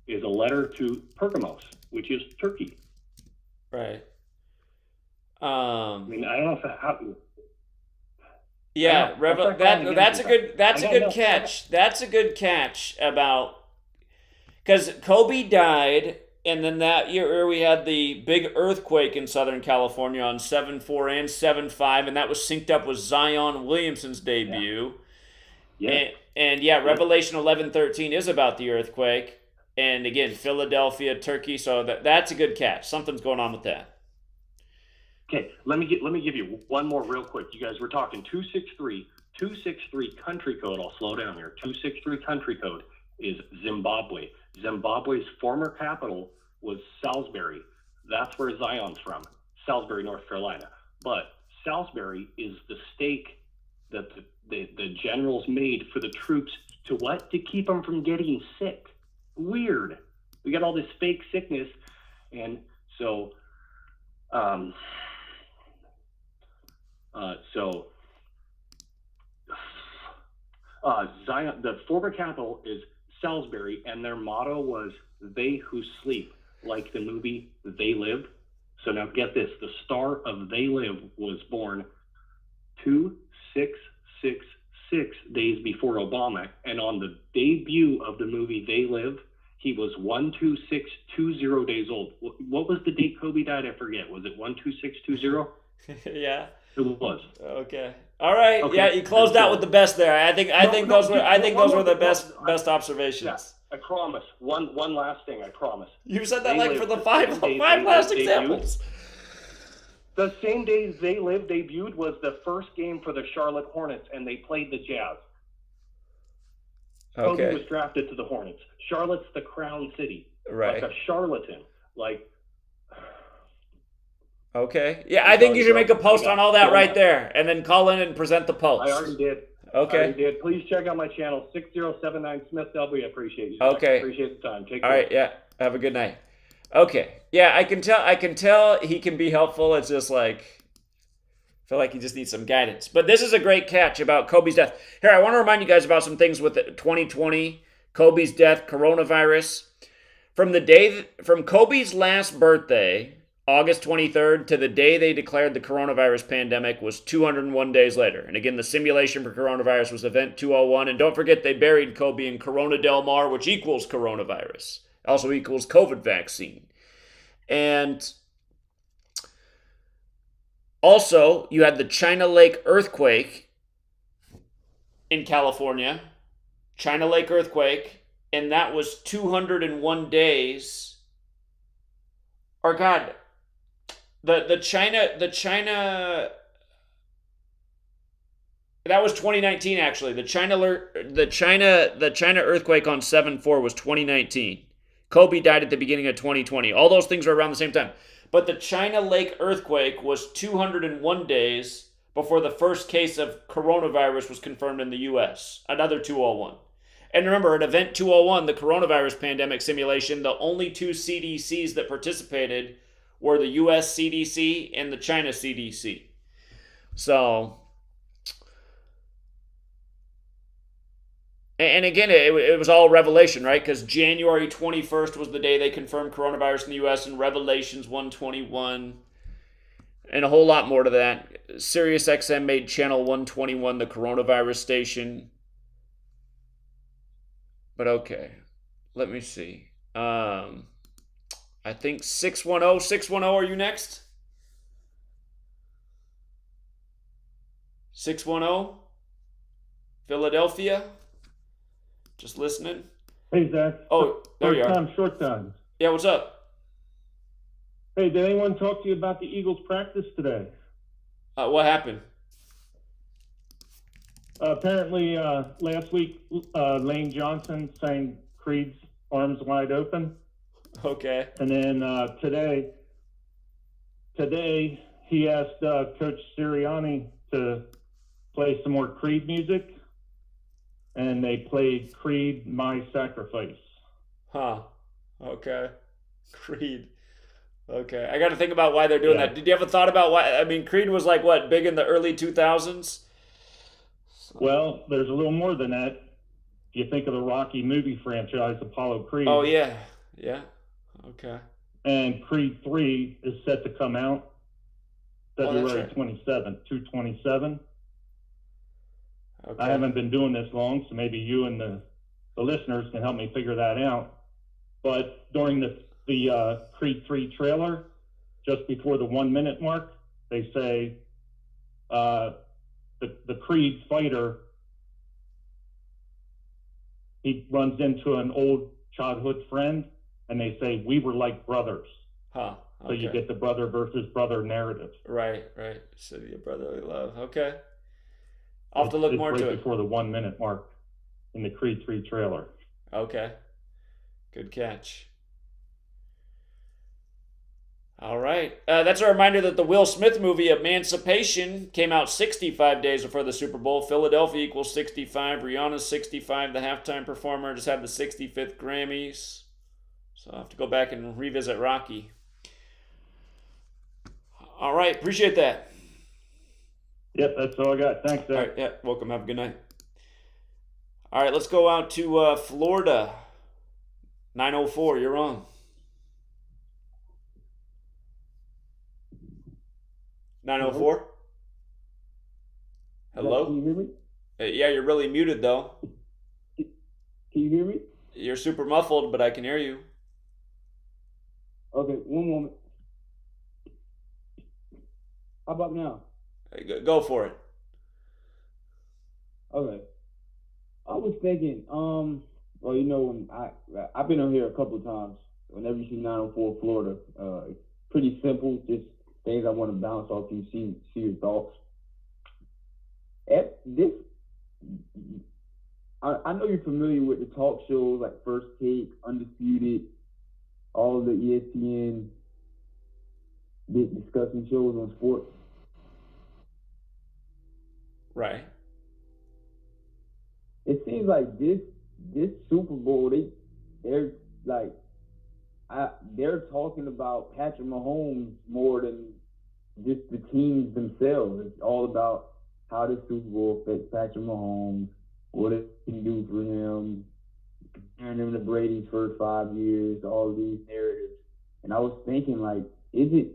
is a letter to Pergamos, which is Turkey. Right. I don't know how. Yeah, that's a good catch. That's a good catch about, because Kobe died, and then that year we had the big earthquake in Southern California on 7/4 and 7/5, and that was synced up with Zion Williamson's debut. Yeah. And Revelation 11:13 is about the earthquake, and again, Philadelphia, Turkey. So that's a good catch. Something's going on with that. Okay, let me give you one more real quick. You guys were talking 263 country code. I'll slow down here. 263 country code is Zimbabwe. Zimbabwe's former capital was Salisbury. That's where Zion's from, Salisbury, North Carolina. But Salisbury is the stake that the generals made for the troops to what? To keep them from getting sick. Weird. We got all this fake sickness, and so Zion, the former capital is Salisbury, and their motto was "They who sleep," like the movie They Live. So now get this: the star of They Live was born 2666 days before Obama, and on the debut of the movie They Live, he was 12620 days old. What was the date Kobe died? I forget. Was it 12620? Yeah. It was. Okay. All right. Okay. Yeah, you closed out with the best there. I think those were the best observations. Yeah, I promise. One last thing. I promise. You said that for the five last examples. The same day They Live debuted was the first game for the Charlotte Hornets, and they played the Jazz. Okay. Kobe was drafted to the Hornets. Charlotte's the crown city. Right. Like a charlatan. Okay. Yeah, I think you should make a post on all that right there, and then call in and present the post. I already did. Okay. Please check out my channel, 6079 Smith W. I appreciate you. Okay. I appreciate the time. Take care. All right. Yeah. Have a good night. Okay. Yeah, I can tell he can be helpful. It's just like I feel like he just needs some guidance. But this is a great catch about Kobe's death. Here, I want to remind you guys about some things with 2020, Kobe's death, coronavirus. From Kobe's last birthday, August 23rd, to the day they declared the coronavirus pandemic was 201 days later. And again, the simulation for coronavirus was Event 201. And don't forget, they buried Kobe in Corona Del Mar, which equals coronavirus. Also equals COVID vaccine. And also, you had the China Lake earthquake in California. China Lake earthquake. And that was 201 days. Or God, the China that was 2019 actually. The China earthquake on 7/4 was 2019. Kobe died at the beginning of 2020. All those things are around the same time. But the China Lake earthquake was 201 days before the first case of coronavirus was confirmed in the US. Another 201. And remember, at Event 201, the coronavirus pandemic simulation, the only two CDCs that participated were the US CDC and the China CDC. So, and again, it was all revelation, right? Because January 21st was the day they confirmed coronavirus in the US, and Revelations 121, and a whole lot more to that. SiriusXM made channel 121 the coronavirus station. But okay, let me see. I think 610, are you next? 610, Philadelphia. Just listening. Hey, Zach. Oh, there you are. Short time. Yeah, what's up? Hey, did anyone talk to you about the Eagles practice today? What happened? Apparently, last week, Lane Johnson sang Creed's Arms Wide Open. Okay. And then today he asked Coach Sirianni to play some more Creed music, and they played Creed, My Sacrifice. Huh. Okay. Creed. Okay. I got to think about why they're doing that. Did you ever thought about why? I mean, Creed was like, what, big in the early 2000s? Well, there's a little more than that. If you think of the Rocky movie franchise, Apollo Creed. Oh, yeah. Yeah. Okay. And Creed 3 is set to come out February right. 27th, 2/27. Okay. I haven't been doing this long, so maybe you and the listeners can help me figure that out. But during the Creed 3 trailer, just before the 1 minute mark, they say the Creed fighter, he runs into an old childhood friend, and they say, we were like brothers. Huh. Okay. So you get the brother versus brother narrative. Right. City of brotherly love. Okay. I'll have to look more to it. Before the 1 minute mark in the Creed 3 trailer. Okay. Good catch. All right. That's a reminder that the Will Smith movie Emancipation came out 65 days before the Super Bowl. Philadelphia equals 65. Rihanna's 65. The halftime performer just had the 65th Grammys. So I'll have to go back and revisit Rocky. All right. Appreciate that. Yep, that's all I got. Thanks, Zach. All right. Yeah, welcome. Have a good night. All right. Let's go out to Florida. 904. You're on. $904? Hello? Can you hear me? Yeah, you're really muted though. Can you hear me? You're super muffled, but I can hear you. Okay, one moment. How about now? Go for it. Okay. I was thinking, well, you know, when I've been on here a couple of times. Whenever you see 904 Florida, it's pretty simple, just things I want to bounce off you, see your thoughts. I know you're familiar with the talk shows like First Take, Undisputed, all of the ESPN big discussion shows on sports. Right. It seems like this Super Bowl, they're like they're talking about Patrick Mahomes more than just the teams themselves. It's all about how the Super Bowl affects Patrick Mahomes, what it can do for him, comparing him to Brady's first 5 years, all these narratives. And I was thinking, like, is it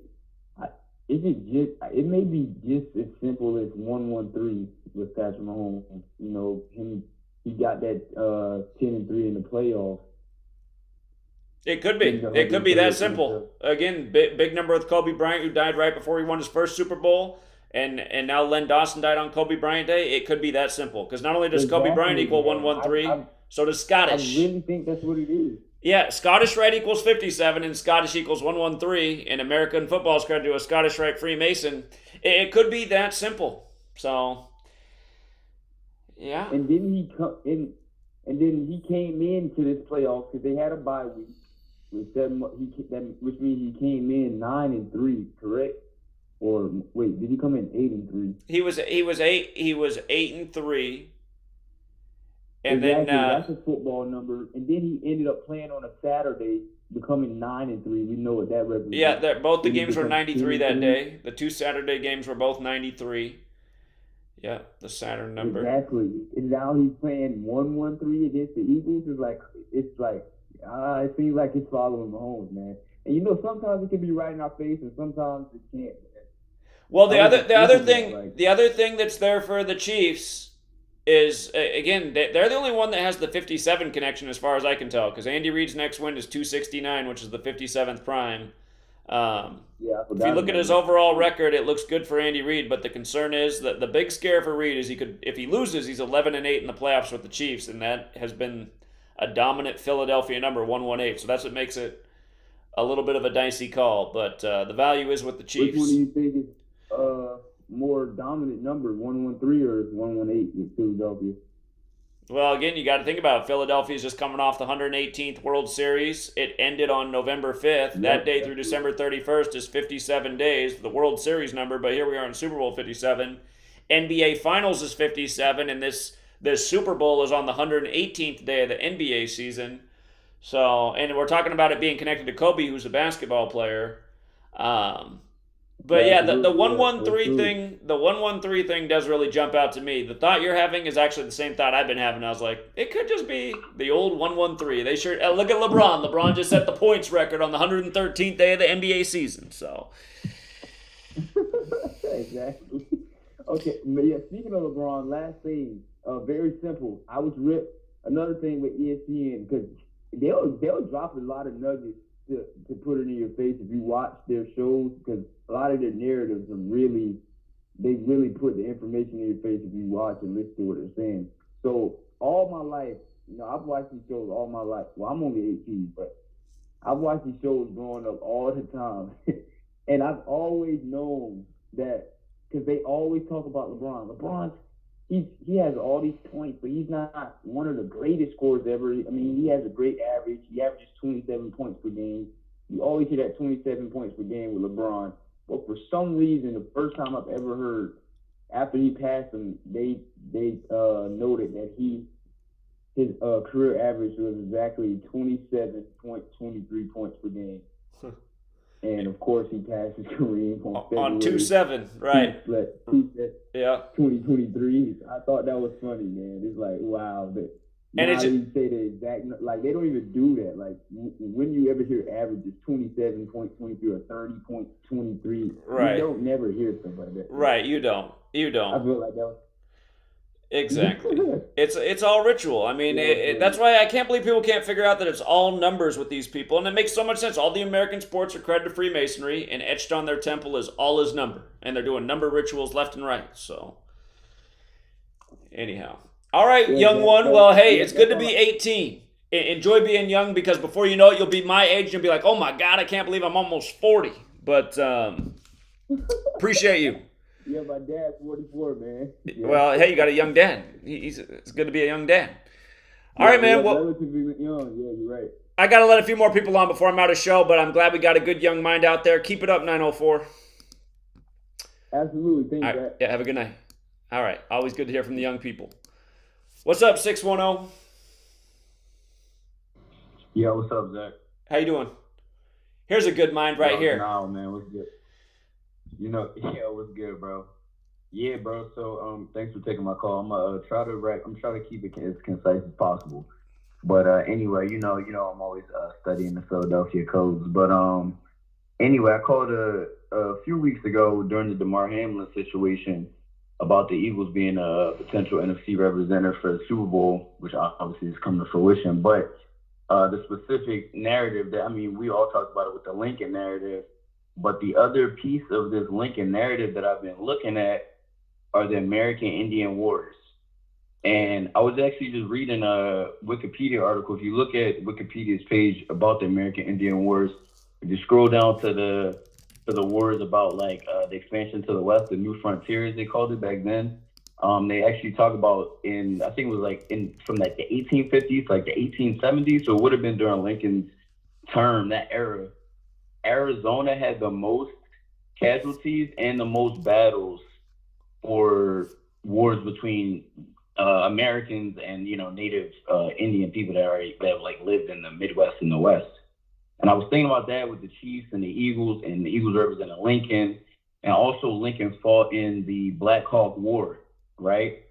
just? It may be just as simple as 1-1-3 with Patrick Mahomes. You know, he got that 10-3 in the playoffs. It could be. It could be that simple. Again, big number with Kobe Bryant, who died right before he won his first Super Bowl, and now Len Dawson died on Kobe Bryant Day. It could be that simple. Because not only does Kobe Bryant equal 1-1-3, so does Scottish. I really think that's what it is. Yeah, Scottish Rite equals 57, and Scottish equals 1-1-3, and American football is credit to a Scottish Rite Freemason. It could be that simple. So, yeah. And then he came into this playoff because they had a bye week. Which means he came in 9-3, correct? Or wait, did he come in 8-3? He was 8-3. And exactly, then that's a football number. And then he ended up playing on a Saturday, becoming 9-3. We know what that represents. Yeah, both the games were 93 that day. The 2 Saturday games were both 93. Yeah, the Saturn number. Exactly. And now he's playing 1-1-3 against the Eagles. It seems like it's following Mahomes, man. And you know, sometimes it can be right in our face, and sometimes it can't. Well, the other thing that's there for the Chiefs is, again, they're the only one that has the 57 connection as far as I can tell, because Andy Reid's next win is 269, which is the 57th prime. If you look at his overall record, it looks good for Andy Reid, but the concern is that the big scare for Reid is if he loses, he's 11-8 in the playoffs with the Chiefs, and that has been a dominant Philadelphia number, 1-1-8. So that's what makes it a little bit of a dicey call, but the value is with the Chiefs. Which one do you think is more dominant number, 1-1-3 or 1-1-8 with Philadelphia? Well, again, you got to think about it. Philadelphia's just coming off the 118th World Series. It ended on November 5th. That day through December 31st is 57 days, the World Series number, but here we are in Super Bowl 57. NBA Finals is 57, and this Super Bowl is on the 118th day of the NBA season. So, and we're talking about it being connected to Kobe, who's a basketball player. But yeah, the 1-1-3 thing, the 1-1-3 thing does really jump out to me. The thought you're having is actually the same thought I've been having. I was like, it could just be the old 1-1-3. They sure look at LeBron. LeBron just set the points record on the 113th day of the NBA season. So exactly. Okay, but yeah. Speaking of LeBron, last thing, very simple. I was ripped. Another thing with ESPN, because they'll drop a lot of nuggets to put it in your face if you watch their shows, because a lot of their narratives are really put the information in your face if you watch and listen to what they're saying. So all my life, I've watched these shows all my life. Well, I'm only 18, but I've watched these shows growing up all the time. And I've always known that, because they always talk about LeBron. LeBron's, he has all these points, but he's not one of the greatest scorers ever. I mean, he has a great average. He averages 27 points per game. You always hear that 27 points per game with LeBron. But for some reason, the first time I've ever heard, after he passed him, they noted that his career average was exactly 27.23 points per game. And of course, he passed his career on 2-7, right? Yeah, 2023. I thought that was funny, man. It's like, wow. But now you say the exact, like, they don't even do that. Like, when you ever hear averages 27.23 or 30.23, right? You don't never hear stuff like that. Right, you don't. I feel like that was. Exactly. It's all ritual. I mean, that's why I can't believe people can't figure out that it's all numbers with these people. And it makes so much sense. All the American sports are credited to Freemasonry, and etched on their temple is all is number. And they're doing number rituals left and right. So, anyhow. All right, young one. Well, hey, it's good to be 18. Enjoy being young, because before you know it, you'll be my age and you'll be like, oh my God, I can't believe I'm almost 40. But appreciate you. Yeah, my dad's 44, man. Yeah. Well, hey, you got a young dad. It's good to be a young dad. All right, man. Well, relatively young. Yeah, you're right. I got to let a few more people on before I'm out of show, but I'm glad we got a good young mind out there. Keep it up, 904. Absolutely. Thanks, Zach. Yeah, have a good night. All right. Always good to hear from the young people. What's up, 610? Yeah, what's up, Zach? How you doing? Here's a good mind right here. No, man, what's good? What's good, bro? Yeah, bro. So, thanks for taking my call. I'm trying to keep it as concise as possible. But anyway, I'm always studying the Philadelphia codes. But anyway, I called a few weeks ago during the DeMar Hamlin situation about the Eagles being a potential NFC representative for the Super Bowl, which obviously has come to fruition. But the specific narrative we all talked about it with the Lincoln narrative, but the other piece of this Lincoln narrative that I've been looking at are the American Indian Wars. And I was actually just reading a Wikipedia article. If you look at Wikipedia's page about the American Indian Wars, if you scroll down to the wars about the expansion to the west, the new frontiers they called it back then. They actually talk about from the 1850s, like the 1870s. So it would have been during Lincoln's term, that era. Arizona had the most casualties and the most battles for wars between Americans and native Indian people that lived in the Midwest and the West. And I was thinking about that with the Chiefs and the Eagles represented Lincoln, and also Lincoln fought in the Black Hawk War, right?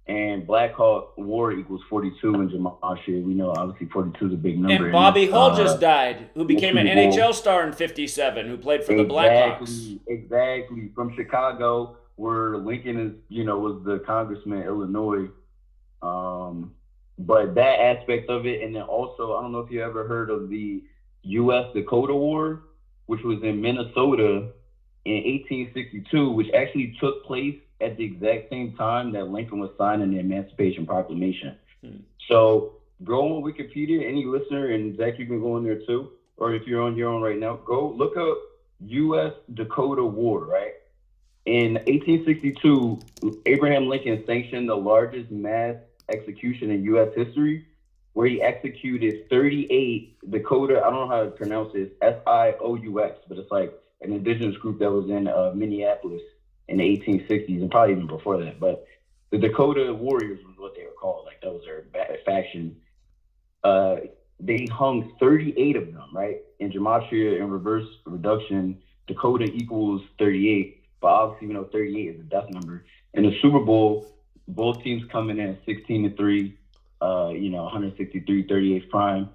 And Black Hawk War equals 42 in Gematria. We know obviously 42 is a big number. And Bobby Hull just died, who became an NHL star in '57, who played for the Blackhawks. Exactly, from Chicago, where Lincoln was the congressman in Illinois. But that aspect of it, and then also, I don't know if you ever heard of the U.S. Dakota War, which was in Minnesota in 1862, which actually took place at the exact same time that Lincoln was signing the Emancipation Proclamation. So go on Wikipedia, any listener, and Zach, you can go in there too, or if you're on your own right now, go look up U.S. Dakota War, right? In 1862, Abraham Lincoln sanctioned the largest mass execution in U.S. history, where he executed 38 Dakota, I don't know how to pronounce this, Sious, but it's like an indigenous group that was in Minneapolis in the 1860s and probably even before that. But the Dakota Warriors was what they were called. Like, that was their faction. They hung 38 of them, right? In Gematria, in reverse reduction, Dakota equals 38, but obviously 38 is a death number. In the Super Bowl, both teams coming in 16-3, 163, 38 prime.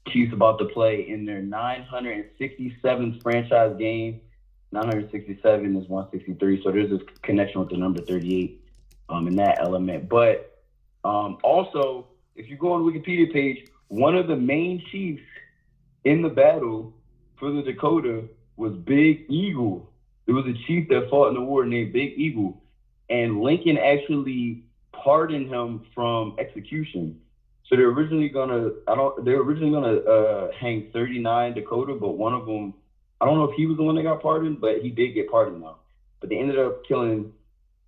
Chiefs about to play in their 967th franchise game. 967 is 163, so there's this connection with the number 38 in that element. But also, if you go on the Wikipedia page, one of the main chiefs in the battle for the Dakota was Big Eagle. There was a chief that fought in the war named Big Eagle, and Lincoln actually pardoned him from execution. So they're originally gonna hang 39 Dakota, but one of them, I don't know if he was the one that got pardoned, but he did get pardoned though. But they ended up killing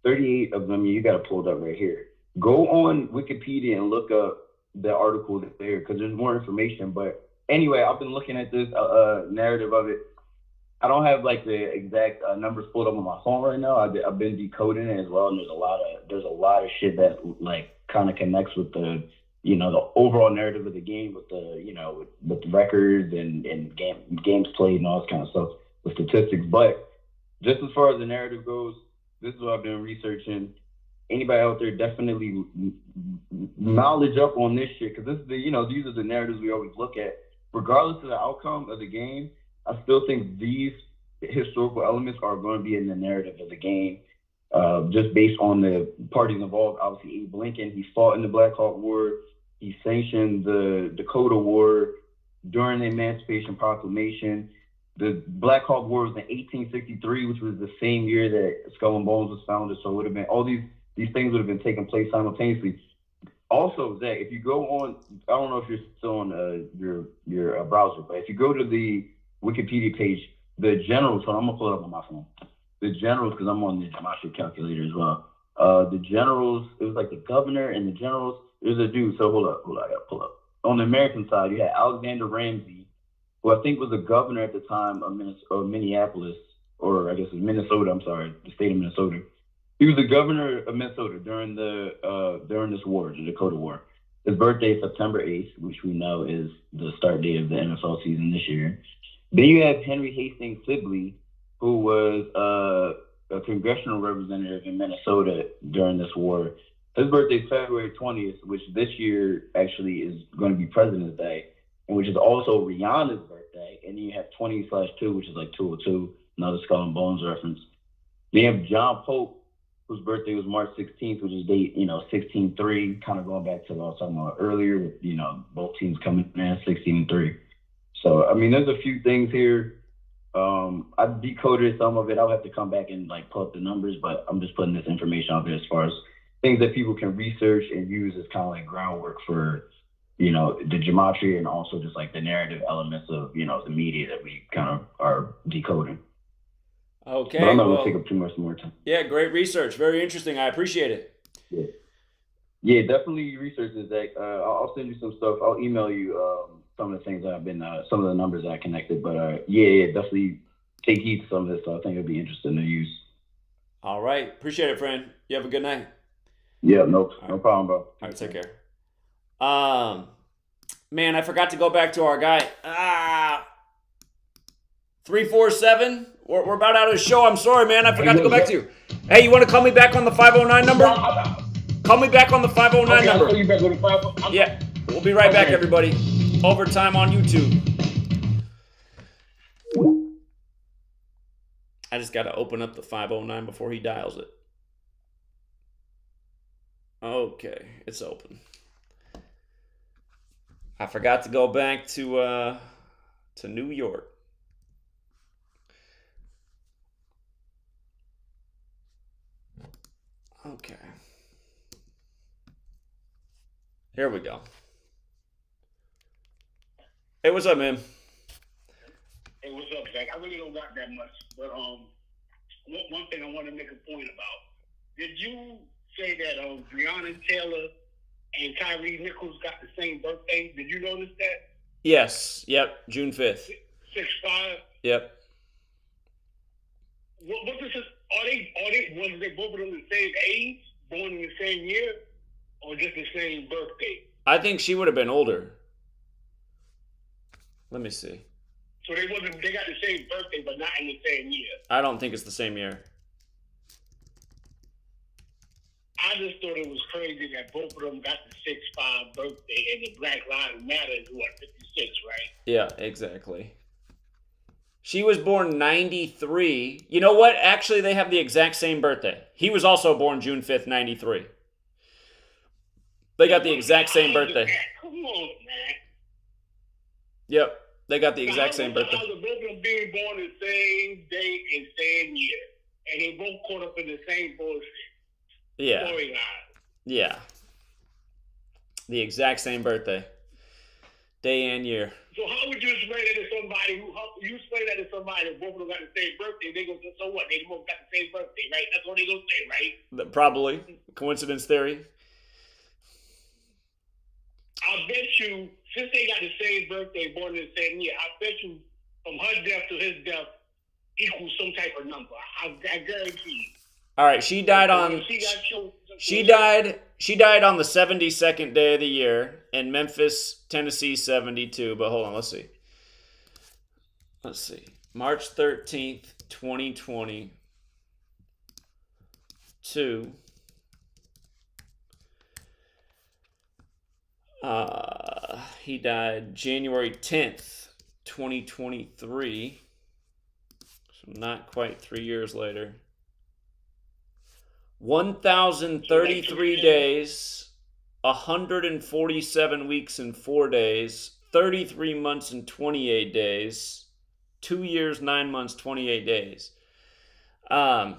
38 of them. You got to pull it up right here. Go on Wikipedia and look up the article there because there's more information. But anyway, I've been looking at this narrative of it. I don't have like the exact numbers pulled up on my phone right now. I've been decoding it as well, and there's a lot of shit that like kind of connects with the the overall narrative of the game with the with the records and games played and all this kind of stuff with statistics. But just as far as the narrative goes, this is what I've been researching. Anybody out there, definitely knowledge up on this shit, because this is these are the narratives we always look at. Regardless of the outcome of the game, I still think these historical elements are going to be in the narrative of the game, just based on the parties involved. Obviously, Abe Lincoln, he fought in the Black Hawk War. He sanctioned the Dakota War during the Emancipation Proclamation. The Black Hawk War was in 1863, which was the same year that Skull and Bones was founded. So it would have been all these things would have been taking place simultaneously. Also, Zach, if you go on, I don't know if you're still on your browser, but if you go to the Wikipedia page, the generals, so I'm gonna pull it up on my phone. The generals, because I'm on the Gematria calculator as well. The generals, it was like the governor and the generals. There's a dude. So hold up, I gotta pull up. On the American side, you had Alexander Ramsey, who I think was the governor at the time of Minneapolis, or I guess it was Minnesota. I'm sorry, the state of Minnesota. He was the governor of Minnesota during this war, the Dakota War. His birthday is September 8th, which we know is the start date of the NFL season this year. Then you have Henry Hastings Sibley, who was a congressional representative in Minnesota during this war. His birthday is February 20th, which this year actually is going to be President's Day, and which is also Rihanna's birthday. And then you have 20/2, which is like 202, another Skull and Bones reference. Then you have John Pope, whose birthday was March 16th, which is date, 16-3, kind of going back to what I was talking about earlier, with, both teams coming in 16-3. So, I mean, there's a few things here. I decoded some of it. I'll have to come back and pull up the numbers, but I'm just putting this information out there as far as things that people can research and use as kind of like groundwork for, the gematria and also just like the narrative elements of, the media that we kind of are decoding. Okay. But I'm not going to take up too much more time. Yeah, great research. Very interesting. I appreciate it. Yeah, definitely research this, Zach. I'll send you some stuff. I'll email you some of the things that I've been, some of the numbers that I connected. But yeah, definitely take heed to some of this stuff. I think it'll be interesting to use. All right. Appreciate it, friend. You have a good night. Yeah, no problem, bro. All right, take care. Man, I forgot to go back to our guy. 347. We're about out of the show. I'm sorry, man. I forgot to go back to you. Hey, you want to call me back on the 509 number? Call me back on the 509 number. I'll call you back on the 509. Yeah, we'll be right back, everybody. Overtime on YouTube. I just got to open up the 509 before he dials it. Okay, it's open. I forgot to go back to New York. Okay. Here we go. Hey, what's up, man? Hey, what's up, Zach? I really don't got that much, but one thing I want to make a point about. Did you say that Breonna Taylor and Tyree Nichols got the same birthday? Did you notice that? Yes. Yep. June 5th. 6/5. Yep. What was this? Was they both of them the same age, born in the same year, or just the same birthday? I think she would have been older. Let me see. So they got the same birthday, but not in the same year. I don't think it's the same year. I just thought it was crazy that both of them got the 6/5 birthday, and the Black Lives Matter is 56, right? Yeah, exactly. She was born 93. You know what? Actually, they have the exact same birthday. He was also born June 5th, 93. They got the exact same birthday. Come on, man. Yep, they got the exact same birthday. Both of them being born the same day and same year, and they both caught up in the same bullshit. Yeah. Storyline. Yeah. The exact same birthday. Day and year. So how would you explain that to somebody that both of them got the same birthday? They go, so what? They both got the same birthday, right? That's what they gonna say, right? Probably. Coincidence theory. I bet you, since they got the same birthday, born in the same year, I bet you from her death to his death equals some type of number. I guarantee you. All right, she died on the 72nd day of the year in Memphis, Tennessee, 72. But hold on, let's see. March 13th, 2022. He died January 10th, 2023. So not quite 3 years later. 1,033 days, 147 weeks and 4 days, 33 months and 28 days, 2 years, 9 months, 28 days. The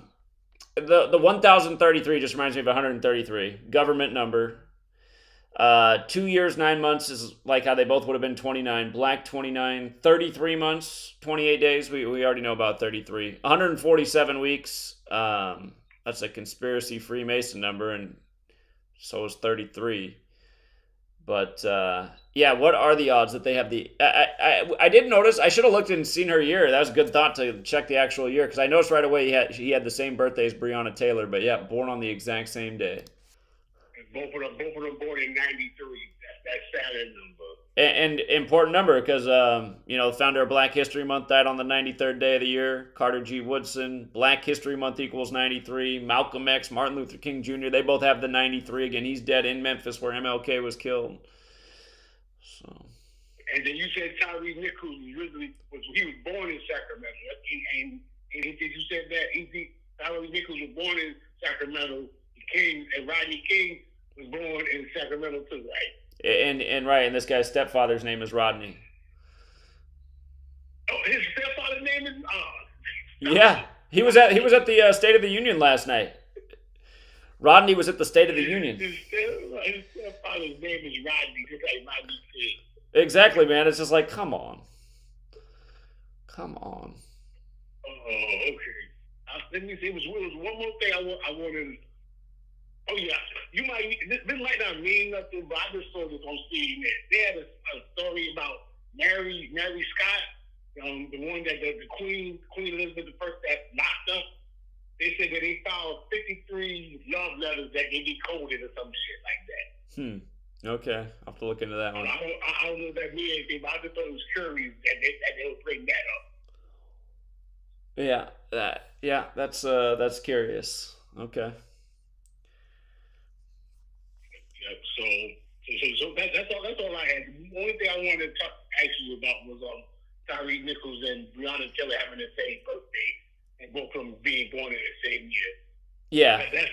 1,033 just reminds me of 133, government number. 2 years, 9 months is like how they both would have been 29. Black 29, 33 months, 28 days. We already know about 33. 147 weeks. That's a conspiracy Freemason number, and so is 33. But yeah, what are the odds that they have the? I did notice. I should have looked and seen her year. That was a good thought to check the actual year, because I noticed right away he had the same birthday as Breonna Taylor. But yeah, born on the exact same day. Both of them born in 93. That's Saturn number. And important number because, the founder of Black History Month died on the 93rd day of the year. Carter G. Woodson. Black History Month equals 93. Malcolm X, Martin Luther King Jr., they both have the 93. Again, he's dead in Memphis where MLK was killed. So. And then you said Tyree Nichols he was born in Sacramento. And you said that Tyree Nichols was born in Sacramento. And Rodney King was born in Sacramento too, right? And this guy's stepfather's name is Rodney. Oh, his stepfather's name is yeah, he was at the State of the Union last night. Rodney was at the State of the Union. His stepfather's name is Rodney, just like Rodney King. Exactly, man. It's just like, come on. Oh, okay. Let me see. It was one more thing I wanted. Oh yeah, you might. This might not mean nothing, but I just saw this on CNN. They had a story about Mary Scott, the one that the Queen Elizabeth I that locked up. They said that they found 53 love letters that they decoded or some shit like that. Okay, I'll have to look into that one. I don't know if that means anything, but I just thought it was curious that they would bring that up. Yeah, that's curious. Okay. So that's all I had. The only thing I wanted to ask you about was Tyree Nichols and Breonna Taylor having the same birthday and both of them being born in the same year. Yeah, that's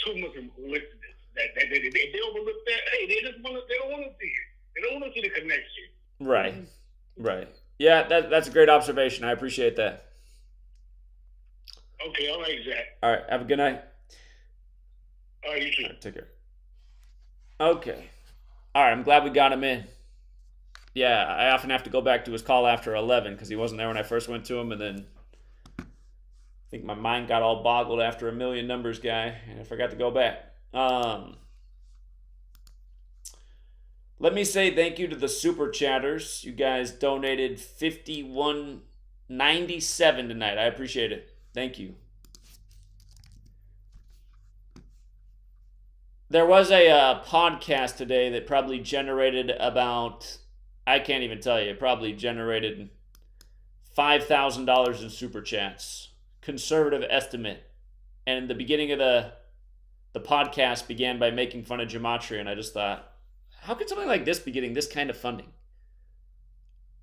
too much of a coincidence. That they overlook that. Hey, they don't want to see it. They don't want to see the connection. Right. Yeah, that's a great observation. I appreciate that. Okay, all right, Zach. All right, have a good night. All right, you too. All right, take care. Okay. All right, I'm glad we got him in. Yeah, I often have to go back to his call after 11 because he wasn't there when I first went to him, and then I think my mind got all boggled after a million numbers guy, and I forgot to go back. Let me say thank you to the super chatters. You guys donated $51.97 tonight. I appreciate it. Thank you. There was a podcast today that probably generated about, I can't even tell you, it probably generated $5,000 in super chats. Conservative estimate. And the beginning of the podcast began by making fun of Gematria, and I just thought, how could something like this be getting this kind of funding?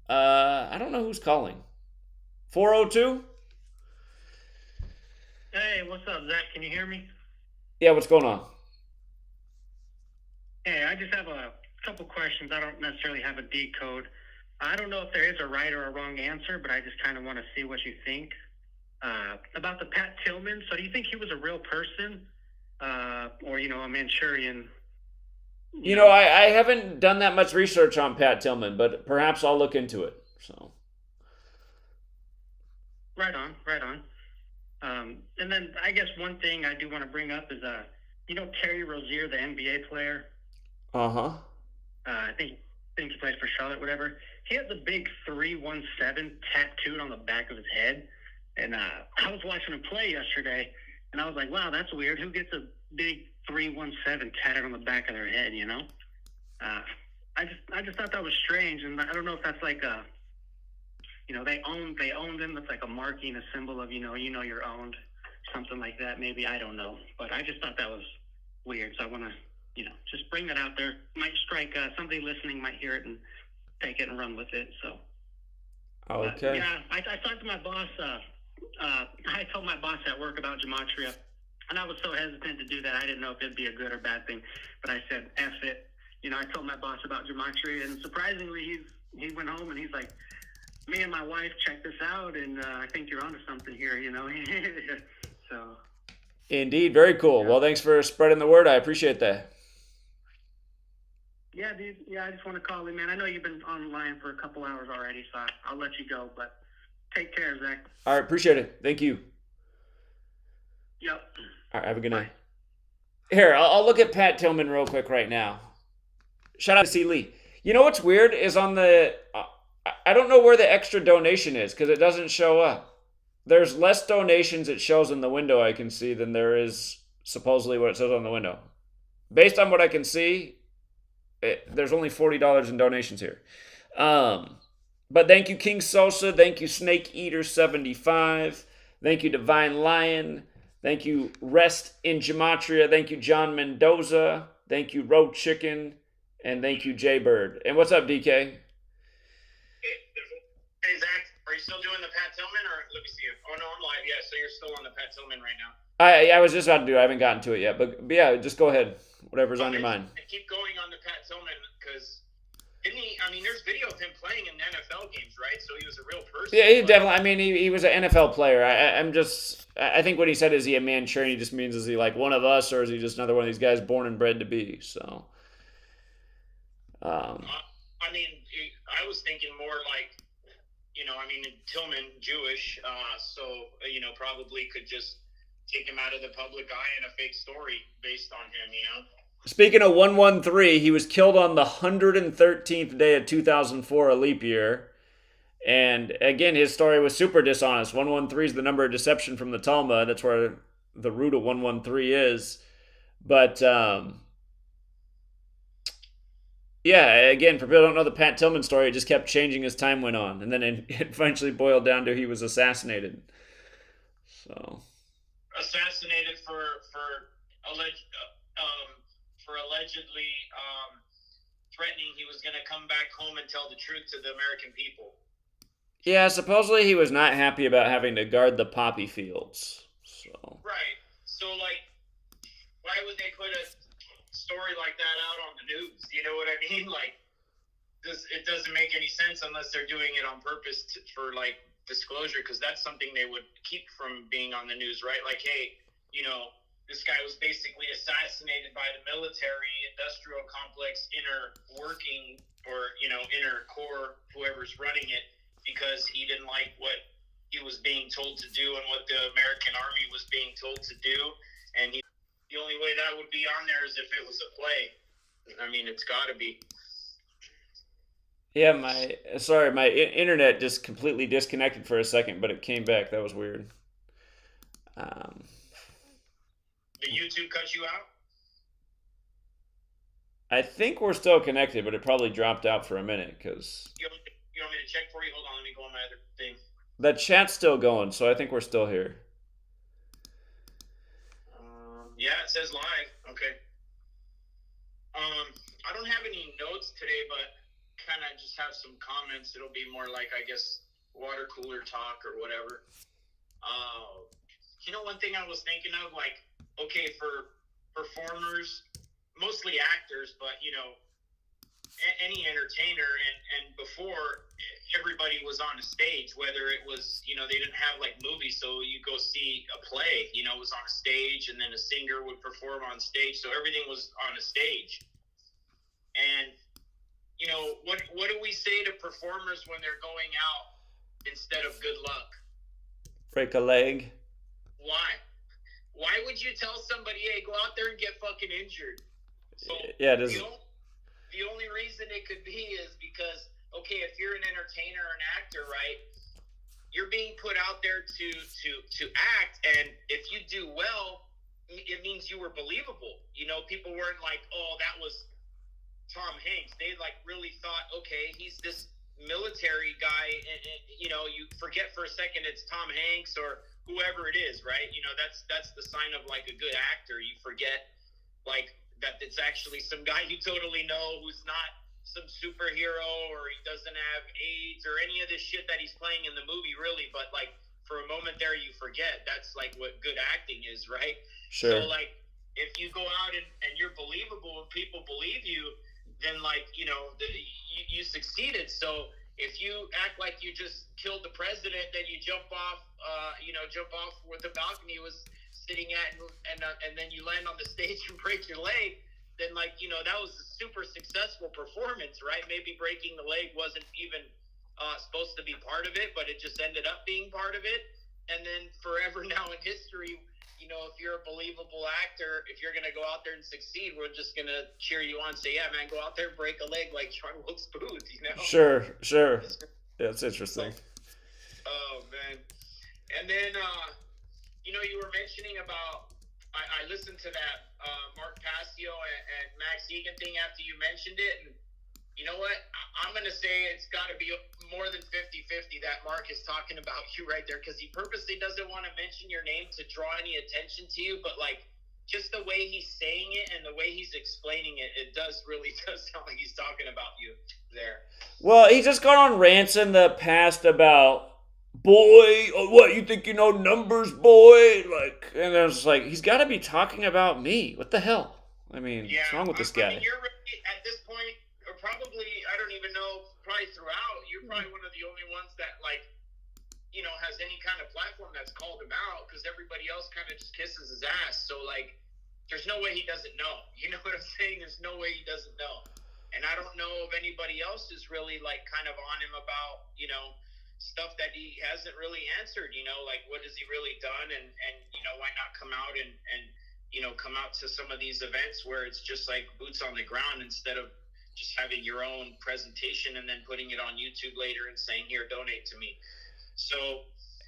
I don't know who's calling. 402? Hey, what's up, Zach? Can you hear me? Yeah, what's going on? Hey, I just have a couple questions. I don't necessarily have a decode. I don't know if there is a right or a wrong answer, but I just kind of want to see what you think. About the Pat Tillman, so do you think he was a real person? Or, a Manchurian? I haven't done that much research on Pat Tillman, but perhaps I'll look into it. So. Right on. And then I guess one thing I do want to bring up is, Terry Rozier, the NBA player. Uh-huh. I think he plays for Charlotte, whatever. He has a big 317 tattooed on the back of his head. And I was watching him play yesterday, and I was like, wow, that's weird. Who gets a big 317 tattooed on the back of their head, I just thought that was strange, and I don't know if that's like a, they owned him. That's like a marking, a symbol of, you're owned, something like that. Maybe, I don't know. But I just thought that was weird, so I want to, just bring that out there. Might strike, somebody listening might hear it and take it and run with it, so. Okay. Yeah, I talked to my boss, I told my boss at work about Gematria, and I was so hesitant to do that. I didn't know if it'd be a good or bad thing, but I said, F it. I told my boss about Gematria, and surprisingly, he went home and he's like, me and my wife checked this out, and I think you're onto something here, so. Indeed, very cool. Yeah. Well, thanks for spreading the word. I appreciate that. Yeah, dude. Yeah, I just want to call in, man. I know you've been online for a couple hours already, so I'll let you go, but take care, Zach. All right, appreciate it. Thank you. Yep. All right, have a good night. Here, I'll look at Pat Tillman real quick right now. Shout out to C. Lee. You know what's weird is on the... I don't know where the extra donation is because it doesn't show up. There's less donations it shows in the window I can see than there is supposedly what it says on the window. Based on what I can see, there's only $40 in donations here. But thank you, King Sosa. Thank you, Snake Eater 75. Thank you, Divine Lion. Thank you, Rest in Gematria. Thank you, John Mendoza. Thank you, Road Chicken. And thank you, Jaybird. And what's up, DK? Hey, Zach, are you still doing the Pat Tillman, or let me see it? Oh, no, I'm live. Yeah, so you're still on the Pat Tillman right now. I was just about to do it. I haven't gotten to it yet. But yeah, just go ahead. Whatever's on your mind. I keep going on the Pat Tillman because, didn't he? I mean, there's video of him playing in NFL games, right? So he was a real person. Yeah, he definitely. I mean, he was an NFL player. I think what he said is he a Manchurian. He just means is he like one of us, or is he just another one of these guys born and bred to be? So. I mean, I was thinking more like, I mean, Tillman, Jewish, so, probably could just take him out of the public eye in a fake story based on him, Speaking of 113, he was killed on the 113th day of 2004, a leap year. And again, his story was super dishonest. 113 is the number of deception from the Talmud. That's where the root of 113 is. But, yeah, again, for people who don't know the Pat Tillman story, it just kept changing as time went on. And then it eventually boiled down to he was assassinated. So. Assassinated for allegedly threatening he was going to come back home and tell the truth to the American people. Yeah, supposedly he was not happy about having to guard the poppy fields. So. Right. So, why would they put a story like that out on the news? You know what I mean? It doesn't make any sense unless they're doing it on purpose for disclosure, because that's something they would keep from being on the news, right? Like, hey, this guy was basically assassinated by the military industrial complex inner working, or inner core, whoever's running it, because he didn't like what he was being told to do and what the American army was being told to do, and the only way that would be on there is if it was a play. I mean, it's got to be. Yeah, my internet just completely disconnected for a second, but it came back. That was weird. Did YouTube cut you out? I think we're still connected, but it probably dropped out for a minute because. You want me to check for you? Hold on, let me go on my other thing. The chat's still going, so I think we're still here. Yeah, it says live. Okay. I don't have any notes today, but kind of just have some comments. It'll be more like, I guess, water cooler talk or whatever. One thing I was thinking of, okay, for performers, mostly actors, but, any entertainer, and before, everybody was on a stage, whether it was, they didn't have movies, so you go see a play, it was on a stage, and then a singer would perform on stage, so everything was on a stage. And what do we say to performers when they're going out instead of good luck? Break a leg. Why would you tell somebody, hey, go out there and get fucking injured? So yeah, it is. The only reason it could be is because, okay, if you're an entertainer or an actor, right, you're being put out there to act, and if you do well, it means you were believable. People weren't like, oh, that was Tom Hanks. They really thought, okay, he's this military guy, and you forget for a second it's Tom Hanks or whoever it is, right? That's the sign of a good actor. You forget that it's actually some guy you totally know who's not some superhero, or he doesn't have AIDS or any of this shit that he's playing in the movie, really. But for a moment there, you forget that's what good acting is, right? Sure. So if you go out and you're believable and people believe you, then you succeeded. So if you act like you just killed the president, then you jump off where the balcony was sitting at, and then you land on the stage and break your leg, then that was a super successful performance, right? Maybe breaking the leg wasn't even supposed to be part of it, but it just ended up being part of it. And then forever now in history, if you're a believable actor, if you're going to go out there and succeed, we're just going to cheer you on, say, yeah, man, go out there and break a leg like John Wilkes Booth, Sure. Yeah, it's interesting. Oh, man. And then, you were mentioning about I listened to that Mark Passio and Max Egan thing after you mentioned it, and you know what? I'm going to say it's got to be more than 50-50 that Mark is talking about you right there, because he purposely doesn't want to mention your name to draw any attention to you, but like just the way he's saying it and the way he's explaining it, it really does sound like he's talking about you there. Well, he's just gone on rants in the past about, boy, what, you think you know numbers, boy? Like, and I was like, he's got to be talking about me. What the hell? I mean, what's wrong with this guy? I mean, you're really, at this point, or probably, I don't even know, probably throughout, you're probably one of the only ones that, like, you know, has any kind of platform that's called him out, because everybody else kind of just kisses his ass. So, like, there's no way he doesn't know. You know what I'm saying? There's no way he doesn't know. And I don't know if anybody else is really, like, kind of on him about, you know, stuff that he hasn't really answered, you know, like, what has he really done? And you know, why not come out and, you know, come out to some of these events where it's just, like, boots on the ground instead of just having your own presentation and then putting it on YouTube later and saying, here, donate to me. So,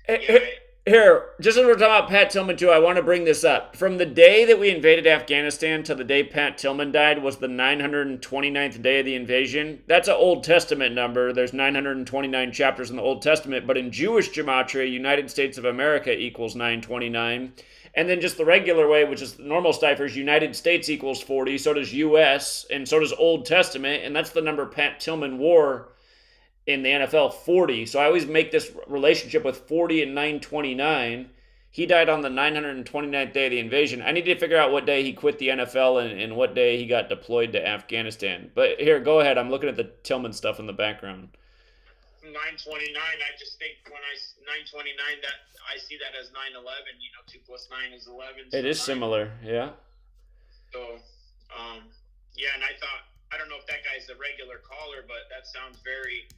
yeah, here, just as we're talking about Pat Tillman too, I want to bring this up. From the day that we invaded Afghanistan to the day Pat Tillman died was the 929th day of the invasion. That's an Old Testament number. There's 929 chapters in the Old Testament, but in Jewish gematria, United States of America equals 929. And then just the regular way, which is the normal ciphers, United States equals 40, so does US, and so does Old Testament, and that's the number Pat Tillman wore in the NFL, 40. So I always make this relationship with 40 and 929. He died on the 929th day of the invasion. I need to figure out what day he quit the NFL and what day he got deployed to Afghanistan. But here, go ahead. I'm looking at the Tillman stuff in the background. 929, I just think when 929, that I see that as 911. You know, 2 plus 9 is 11. It is similar, yeah. So, yeah, and I thought, I don't know if that guy's a regular caller, but that sounds very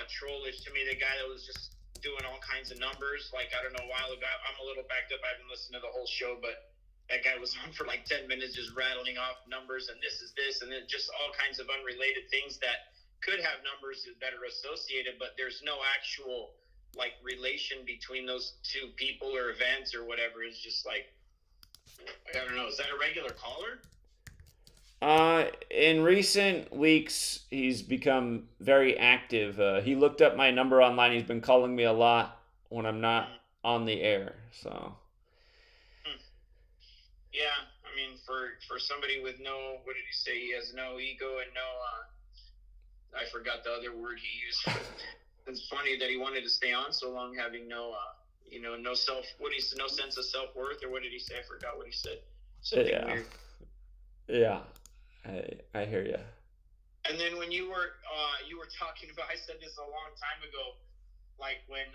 trollish to me. The guy that was just doing all kinds of numbers, like, I don't know, a while ago. I'm a little backed up. I haven't listened to the whole show, but that guy was on for like 10 minutes just rattling off numbers, and this is this, and then just all kinds of unrelated things that could have numbers that are associated, but there's no actual, like, relation between those two people or events or whatever. It's just like, I don't know. Is that a regular caller? In recent weeks, he's become very active. He looked up my number online. He's been calling me a lot when I'm not on the air. So, yeah, I mean, for somebody with no, what did he say? He has no ego and no, I forgot the other word he used. It's funny that he wanted to stay on so long, having no, you know, no self. What did he say? No sense of self-worth, or what did he say? I forgot what he said. Something weird. Yeah. I hear you. And then when you were talking about, I said this a long time ago, like when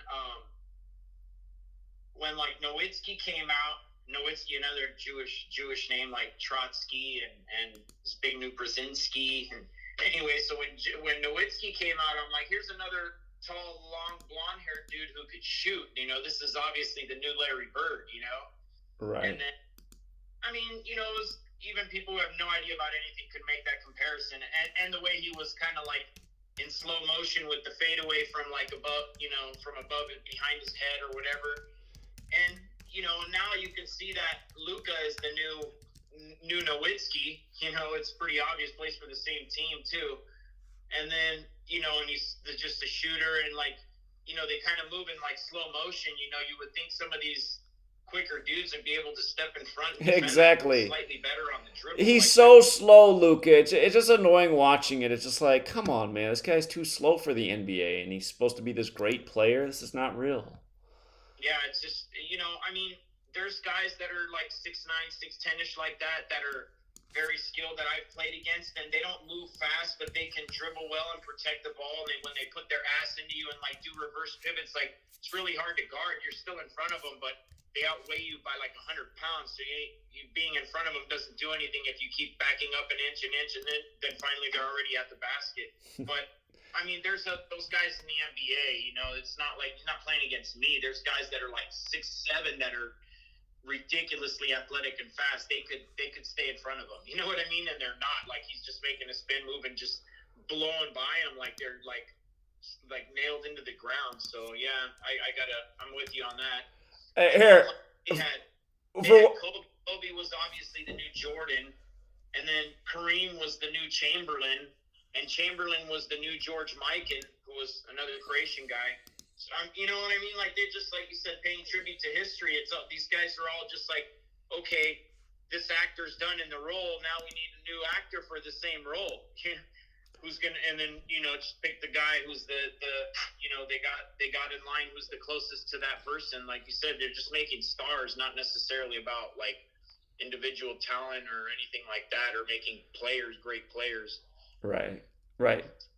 like Nowitzki came out, Nowitzki, another Jewish name like Trotsky and Zbigniew Brzezinski. And anyway, so when Nowitzki came out, I'm like, here's another tall, long, blonde-haired dude who could shoot. You know, this is obviously the new Larry Bird. You know, right? And then, I mean, you know, it was. Even people who have no idea about anything could make that comparison. And the way he was kind of like in slow motion with the fadeaway from like above, you know, from above and behind his head or whatever. And, you know, now you can see that Luka is the new Nowitzki. You know, it's pretty obvious, plays for the same team too. And then, you know, and he's just a shooter, and like, you know, they kind of move in like slow motion. You know, you would think some of these quicker dudes and be able to step in front and exactly slightly better on the dribble. He's like so slow, Luka. It's just annoying watching it. It's just like, come on, man, this guy's too slow for the NBA, and he's supposed to be this great player. This is not real. Yeah, it's just, you know, I mean, there's guys that are like 6'9", 6'10"-ish like that are very skilled that I've played against, and they don't move fast, but they can dribble well and protect the ball. And when they put their ass into you and like do reverse pivots, like, it's really hard to guard. You're still in front of them, but they outweigh you by like 100 pounds. So you being in front of them doesn't do anything if you keep backing up an inch, and then finally they're already at the basket. But I mean, there's those guys in the NBA. You know, it's not like he's not playing against me. There's guys that are like 6'7" that are ridiculously athletic and fast. They could stay in front of him. You know what I mean? And they're not. Like, he's just making a spin move and just blowing by them like they're like nailed into the ground. So yeah, I'm with you on that. Here, They had Kobe was obviously the new Jordan, and then Kareem was the new Chamberlain, and Chamberlain was the new George Mikan, who was another Croatian guy. So, you know what I mean? Like, they're just, like you said, paying tribute to history. It's all, these guys are all just like, okay, this actor's done in the role. Now we need a new actor for the same role. Who's gonna, and then, you know, just pick the guy who's the you know, they got in line who's the closest to that person. Like you said, they're just making stars, not necessarily about like individual talent or anything like that, or making players great players. Right.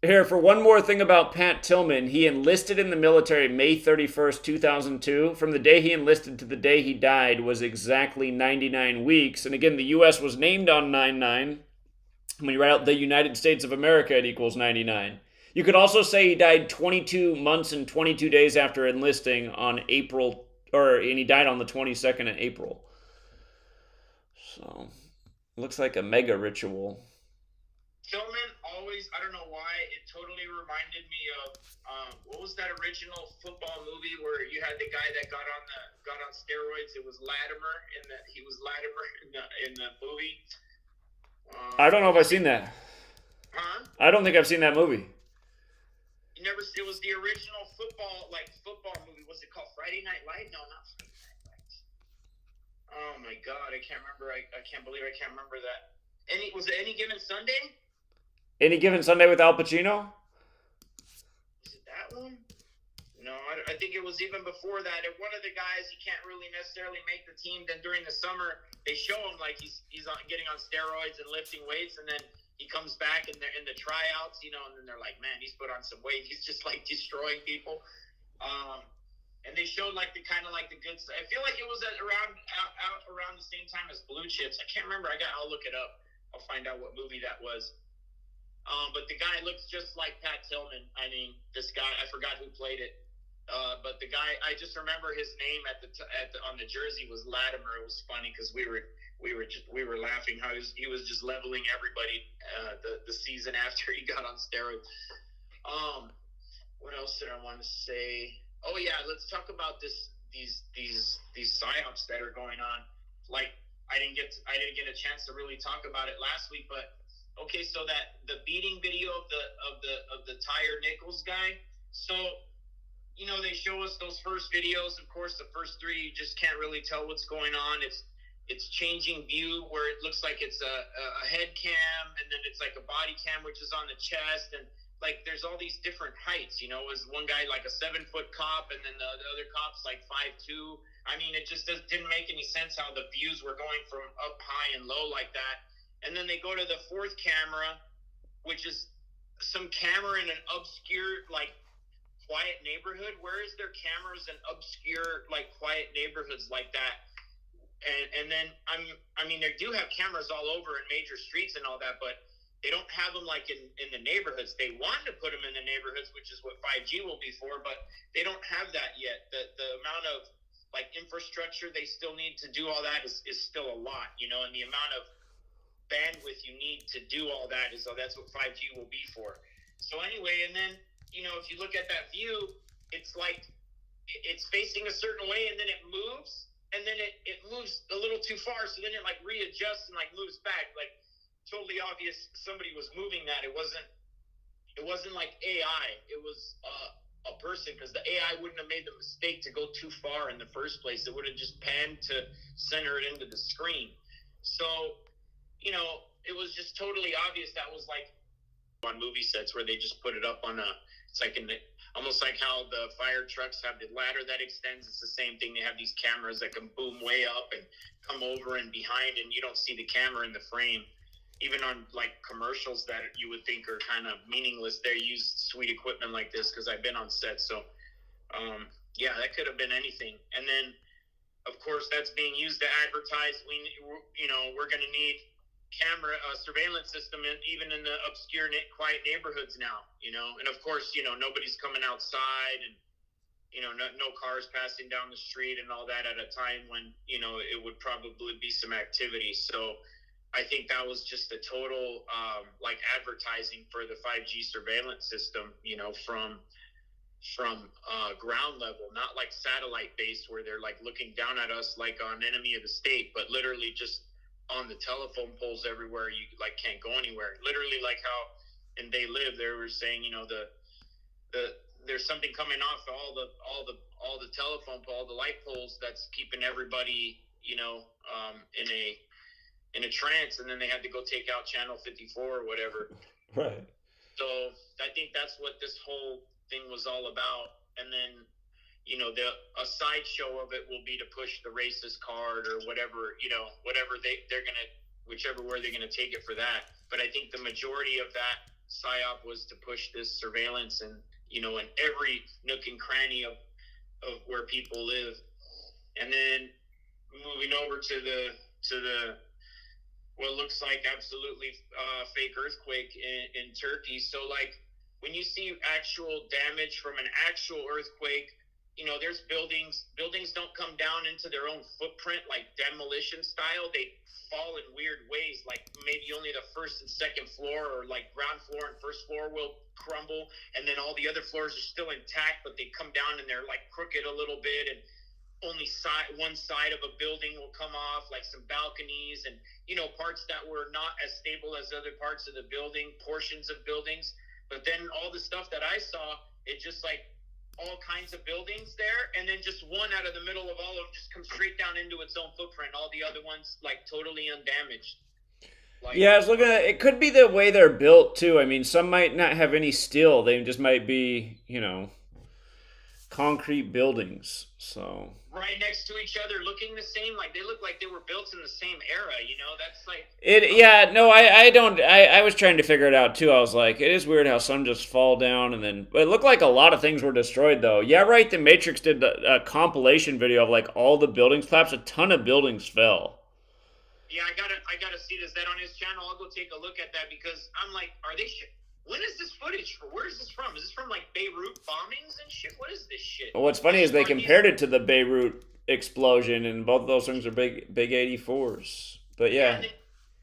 Here, for one more thing about Pat Tillman, he enlisted in the military May 31st, 2002. From the day he enlisted to the day he died was exactly 99 weeks. And again, the U.S. was named on 9/9. When you write out the United States of America, it equals 99. You could also say he died 22 months and 22 days after enlisting on April, and he died on the 22nd of April. So, looks like a mega ritual. Tillman always, I don't know why, it totally reminded me of what was that original football movie where you had the guy that got on steroids? It was Latimer in the movie. I don't know if I've seen that. Huh? I don't think I've seen that movie. You never? It was the original football movie. Was it called Friday Night Lights? No, not Friday Night Lights. Oh my God, I can't remember. I can't believe I can't remember that. Was it Any Given Sunday? Any Given Sunday with Al Pacino? Is it that one? No, I think it was even before that. And one of the guys, he can't really necessarily make the team. Then during the summer, they show him like he's getting on steroids and lifting weights, and then he comes back in the tryouts, you know, and then they're like, man, he's put on some weight. He's just like destroying people. And they showed like the kind of like the good stuff. I feel like it was around the same time as Blue Chips. I can't remember. I'll look it up. I'll find out what movie that was. But the guy looks just like Pat Tillman. I mean, this guy, I forgot who played it. But the guy, I just remember his name on the jersey was Latimer. It was funny because we were laughing how he was just leveling everybody the season after he got on steroids. What else did I want to say? Oh yeah, let's talk about these psyops that are going on. Like I didn't get a chance to really talk about it last week, but okay, so that the beating video of the Tyre Nichols guy. So, you know, they show us those first videos. Of course, the first three, you just can't really tell what's going on. It's changing view where it looks like it's a head cam, and then it's like a body cam, which is on the chest, and like there's all these different heights. You know, was one guy like a 7-foot cop, and then the other cop's like 5'2". I mean, it just didn't make any sense how the views were going from up high and low like that. And then they go to the fourth camera, which is some camera in an obscure, like, quiet neighborhood. Where is there cameras in obscure, like, quiet neighborhoods like that? And then, I mean, they do have cameras all over in major streets and all that, but they don't have them, like, in the neighborhoods. They want to put them in the neighborhoods, which is what 5G will be for, but they don't have that yet. The amount of, like, infrastructure they still need to do all that is still a lot, you know, and the amount of bandwidth you need to do all that that's what 5G will be for. So anyway, and then, you know, if you look at that view, it's like it's facing a certain way, and then it moves, and then it moves a little too far, so then it like readjusts and like moves back. Like totally obvious somebody was moving that. It wasn't like AI. It was a person, because the AI wouldn't have made the mistake to go too far in the first place. It would have just panned to center it into the screen. So, you know, it was just totally obvious that was like on movie sets where they just put it up on it's like almost like how the fire trucks have the ladder that extends. It's the same thing. They have these cameras that can boom way up and come over and behind, and you don't see the camera in the frame. Even on like commercials that you would think are kind of meaningless, they use sweet equipment like this, because I've been on set. So, yeah, that could have been anything. And then, of course, that's being used to advertise. We're going to need surveillance system even in the obscure quiet neighborhoods now, you know. And of course, you know, nobody's coming outside, and you know, no cars passing down the street and all that at a time when, you know, it would probably be some activity. So I think that was just a total like advertising for the 5G surveillance system, you know, from ground level, not like satellite based where they're like looking down at us like an enemy of the state, but literally just on the telephone poles everywhere. You like can't go anywhere. Literally, like how and they live. They were saying, you know, the there's something coming off all the telephone pole, all the light poles that's keeping everybody, you know, in a trance, and then they had to go take out channel 54 or whatever. Right. So I think that's what this whole thing was all about. And then, you know, a sideshow of it will be to push the racist card or whatever, you know, whatever they're going to, whichever way they're going to take it for that. But I think the majority of that psyop was to push this surveillance and, you know, in every nook and cranny of where people live. And then moving over to the what looks like absolutely fake earthquake in Turkey. So like when you see actual damage from an actual earthquake, you know, there's buildings don't come down into their own footprint like demolition style. They fall in weird ways, like maybe only the first and second floor, or like ground floor and first floor will crumble, and then all the other floors are still intact, but they come down and they're like crooked a little bit, and only one side of a building will come off, like some balconies and, you know, parts that were not as stable as other parts of the building, portions of buildings. But then all the stuff that I saw, it just like all kinds of buildings there, and then just one out of the middle of all of them just comes straight down into its own footprint. All the other ones like totally undamaged. Like, yeah, I was looking at it. It could be the way they're built too. I mean, some might not have any steel. They just might be, you know, concrete buildings. So right next to each other, looking the same. Like they look like they were built in the same era. You know, that's like it. Yeah, no, I don't. I was trying to figure it out too. I was like, it is weird how some just fall down, and then but it looked like a lot of things were destroyed though. Yeah, right. The Matrix did a compilation video of like all the buildings collapsed. A ton of buildings fell. Yeah, I gotta see this. That on his channel, I'll go take a look at that because I'm like, are they? When is this footage for? Where is this from? Is this from like Beirut bombings and shit? What is this shit? Well, what's funny is they compared it to the Beirut explosion, and both of those things are big 84s. But yeah. You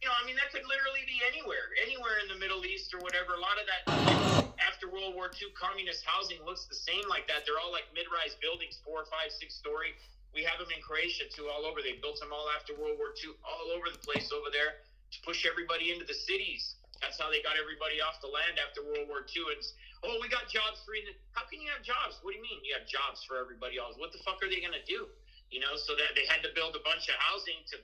know, I mean, that could literally be anywhere in the Middle East or whatever. A lot of that like, after World War II communist housing looks the same like that. They're all like mid-rise buildings, 4, 5, 6 story. We have them in Croatia too, all over. They built them all after World War II, all over the place over there to push everybody into the cities. That's how they got everybody off the land after World War II. And we got jobs for you. How can you have jobs? What do you mean you have jobs for everybody else? What the fuck are they gonna do? You know, so that they had to build a bunch of housing to,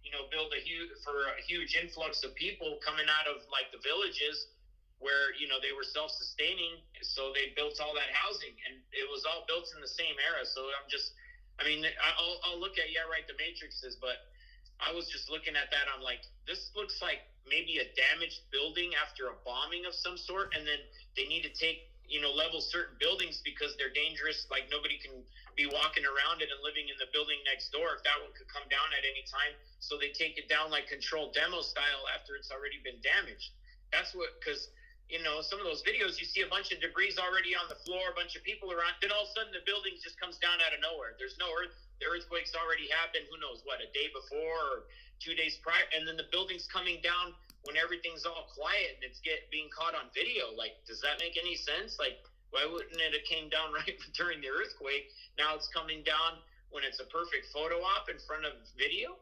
you know, build a huge influx of people coming out of like the villages where, you know, they were self-sustaining. So they built all that housing, and it was all built in the same era. So I'll look at, the Matrixes, but I was just looking at that. I'm like, this looks like maybe a damaged building after a bombing of some sort, and then they need to take, you know, level certain buildings because they're dangerous. Like nobody can be walking around it and living in the building next door if that one could come down at any time. So they take it down like controlled demo style after it's already been damaged. That's what, because, you know, some of those videos, you see a bunch of debris already on the floor, a bunch of people around, then all of a sudden the building just comes down out of nowhere. There's no earth. The earthquake's already happened, who knows what, a day before or 2 days prior, and then the building's coming down when everything's all quiet and it's being caught on video. Like, does that make any sense? Like, why wouldn't it have came down right during the earthquake? Now it's coming down when it's a perfect photo op in front of video.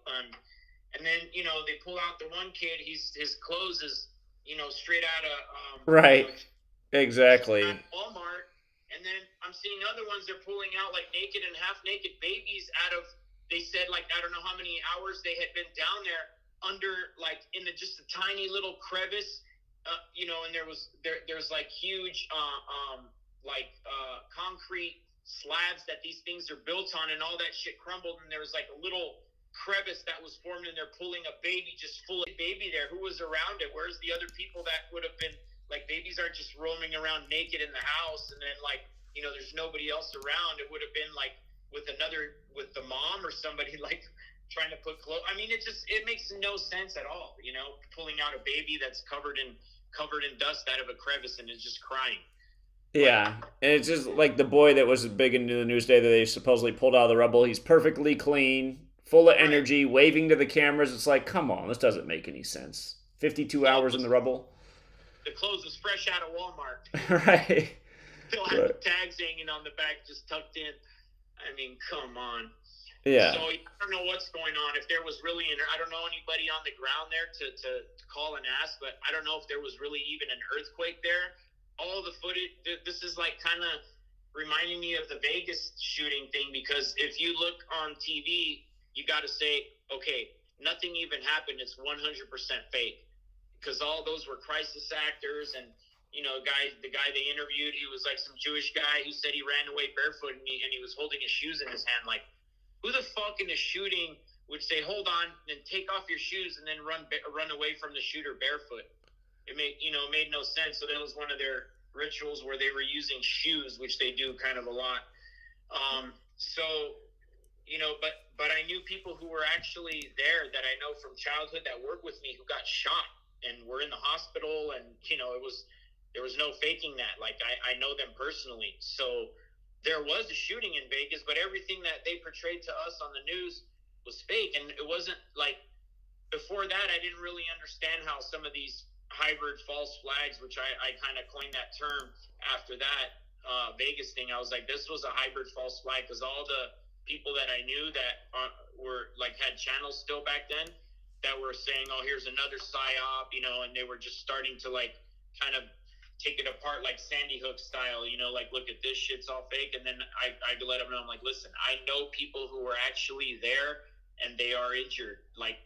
And then, you know, they pull out the one kid, his clothes is, you know, straight out of right. Exactly. Walmart. And then I'm seeing other ones, they're pulling out like naked and half naked babies out of, they said like, I don't know how many hours they had been down there under like in just a tiny little crevice, you know, and there's like huge concrete slabs that these things are built on, and all that shit crumbled, and there was like a little crevice that was formed, and they're pulling a baby, just full of baby there. Who was around it? Where's the other people that would have been, like, babies aren't just roaming around naked in the house, and then like, you know, there's nobody else around. It would have been like with the mom or somebody like trying to put clothes. I mean, it makes no sense at all, you know, pulling out a baby that's covered in dust out of a crevice and is just crying. Yeah, and it's just like the boy that was big into the news day that they supposedly pulled out of the rubble. He's perfectly clean, full of energy, waving to the cameras. It's like, come on, this doesn't make any sense. 52 hours in the rubble. The clothes was fresh out of Walmart. Right. Still have the tags hanging on the back, just tucked in. I mean, come on. Yeah. So I don't know what's going on. If there was really I don't know anybody on the ground there to call and ask, but I don't know if there was really even an earthquake there. All the footage, this is like kind of reminding me of the Vegas shooting thing, because if you look on TV, you got to say, okay, nothing even happened. It's 100% fake, because all those were crisis actors. And the guy they interviewed, he was like some Jewish guy who said he ran away barefoot and he was holding his shoes in his hand. Like, who the fuck in the shooting would say, hold on, and take off your shoes and then run away from the shooter barefoot? It made no sense. So that was one of their rituals where they were using shoes, which they do kind of a lot. But I knew people who were actually there that I know from childhood that worked with me who got shot and were in the hospital, and there was no faking that. Like, I know them personally. So there was a shooting in Vegas, but everything that they portrayed to us on the news was fake. And it wasn't like, before that, I didn't really understand how some of these hybrid false flags, which I kind of coined that term after that Vegas thing. I was like, this was a hybrid false flag, because all the people that I knew that were like, had channels still back then, that were saying, oh, here's another psyop, and they were just starting to like kind of take it apart like Sandy Hook style, like, look at this shit's all fake. And then I let them know, I'm like, listen, I know people who were actually there and they are injured. Like,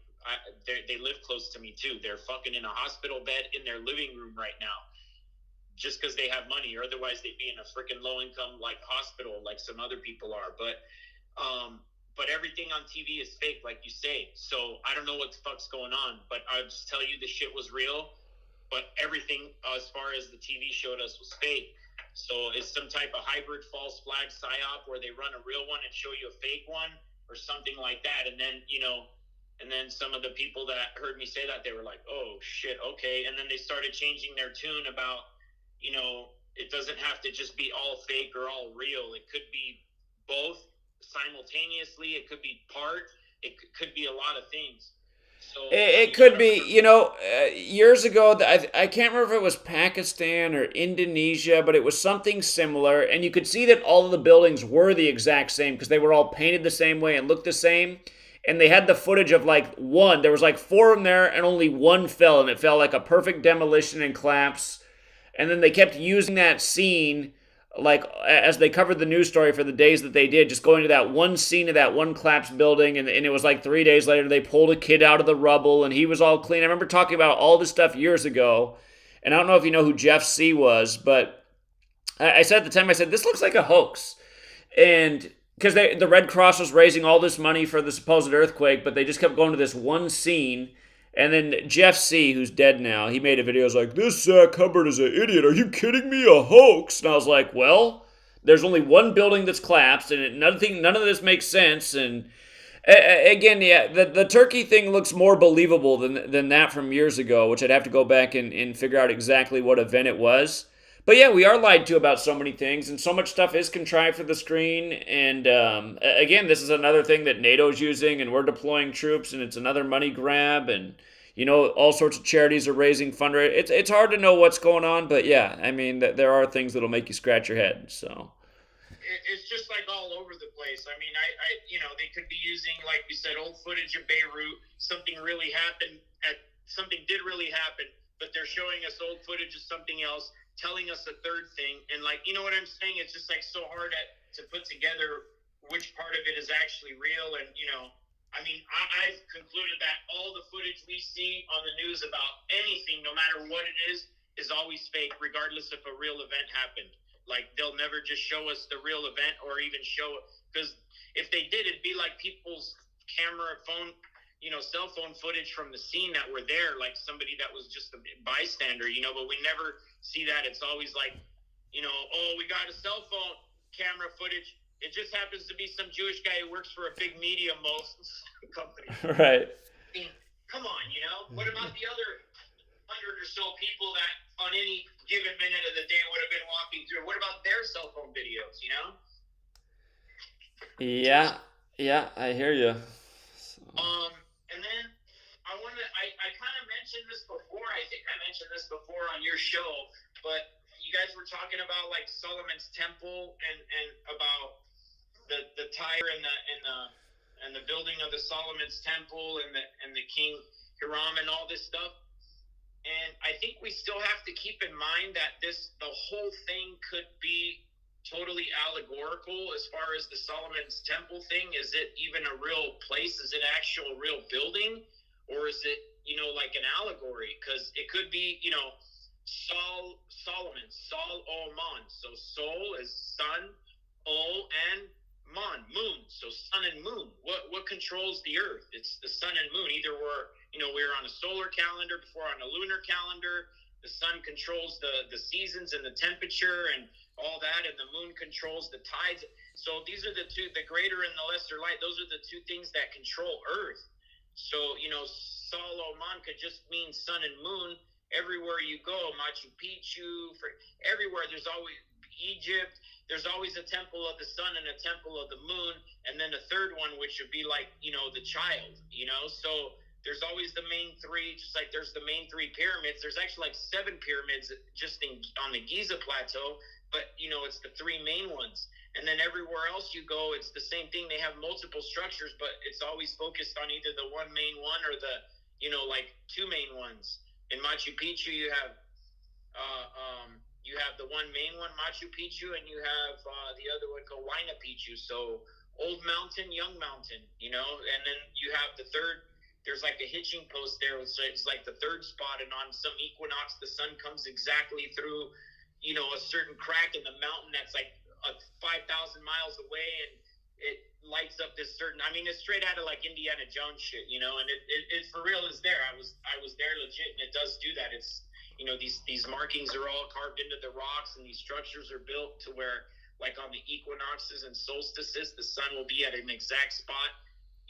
they live close to me too. They're fucking in a hospital bed in their living room right now, just because they have money, or otherwise they'd be in a freaking low income like hospital like some other people are. But everything on TV is fake, like you say. So I don't know what the fuck's going on, but I'll just tell you the shit was real. But everything, as far as the TV showed us, was fake. So it's some type of hybrid false flag psyop where they run a real one and show you a fake one or something like that. And then, and then some of the people that heard me say that, they were like, oh, shit, okay. And then they started changing their tune about, it doesn't have to just be all fake or all real. It could be both simultaneously. It could be part. It could be a lot of things. So, it could be, years ago, I can't remember if it was Pakistan or Indonesia, but it was something similar. And you could see that all of the buildings were the exact same because they were all painted the same way and looked the same. And they had the footage of like one. There was like 4 in there and only one fell. And it fell like a perfect demolition and collapse. And then they kept using that scene like as they covered the news story for the days that they did, just going to that one scene of that one collapsed building, and it was like 3 days later they pulled a kid out of the rubble and he was all clean. I remember talking about all this stuff years ago, and I don't know if you know who Jeff C. was, but I said at the time, I said, this looks like a hoax. And because the Red Cross was raising all this money for the supposed earthquake, but they just kept going to this one scene. And then Jeff C., who's dead now, he made a video. Like, this Zach Hubbard is an idiot. Are you kidding me? A hoax? And I was like, well, there's only one building that's collapsed, and none of this makes sense. And again, yeah, the turkey thing looks more believable than that from years ago, which I'd have to go back and figure out exactly what event it was. But yeah, we are lied to about so many things, and so much stuff is contrived for the screen. And again, this is another thing that NATO's using, and we're deploying troops, and it's another money grab. And all sorts of charities are raising fundraisers. It's hard to know what's going on, but yeah, I mean, there are things that'll make you scratch your head. So it's just like all over the place. I mean, they could be using, like you said, old footage of Beirut. Something really happened. Something did really happen, but they're showing us old footage of something else, telling us a third thing. And like, you know what I'm saying? It's just like so hard to put together which part of it is actually real. And, I mean, I've concluded that all the footage we see on the news about anything, no matter what it is always fake, regardless if a real event happened. Like, they'll never just show us the real event or even show it. Because if they did, it'd be like people's camera, phone, cell phone footage from the scene that were there, like somebody that was just a bystander, but we never see that. It's always like, oh, we got a cell phone camera footage. It just happens to be some Jewish guy who works for a big media company. Right. I mean, come on, What about the other 100 or so people that on any given minute of the day would have been walking through? What about their cell phone videos, Yeah, I hear you. And then I kind of mentioned this before. I think I mentioned this before on your show, but you guys were talking about like Solomon's Temple and about the tire and and the building of the Solomon's Temple and the King Hiram and all this stuff. And I think we still have to keep in mind that the whole thing could be totally allegorical as far as the Solomon's Temple thing. Is it even a real place? Is it actual real building? Or is it, like an allegory? Because it could be, Solomon, Sol, O, Mon. So Sol is sun, O, and Mon, moon. So sun and moon. What controls the earth? It's the sun and moon. Either we're on a solar calendar before on a lunar calendar. The sun controls the seasons and the temperature and all that, and the moon controls the tides. So these are the two, the greater and the lesser light. Those are the two things that control earth. So, Solomon could just mean sun and moon. Everywhere you go, Machu Picchu, everywhere, there's always Egypt, there's always a temple of the sun and a temple of the moon, and then a third one, which would be like, the child, so there's always the main three, just like there's the main three pyramids. There's actually like 7 pyramids just on the Giza Plateau, but, it's the 3 main ones. And then everywhere else you go, it's the same thing. They have multiple structures, but it's always focused on either the one main one or the, like 2 main ones. In Machu Picchu, you have the one main one, Machu Picchu, and you have the other one called Huayna Picchu. So old mountain, young mountain, and then you have the third. There's like a hitching post there. So it's like the third spot, and on some equinox, the sun comes exactly through, a certain crack in the mountain that's like 5,000 miles away, and it lights up this certain. I mean, it's straight out of like Indiana Jones shit, and it for real is there. I was there legit, and it does do that. It's these markings are all carved into the rocks, and these structures are built to where, like on the equinoxes and solstices, the sun will be at an exact spot.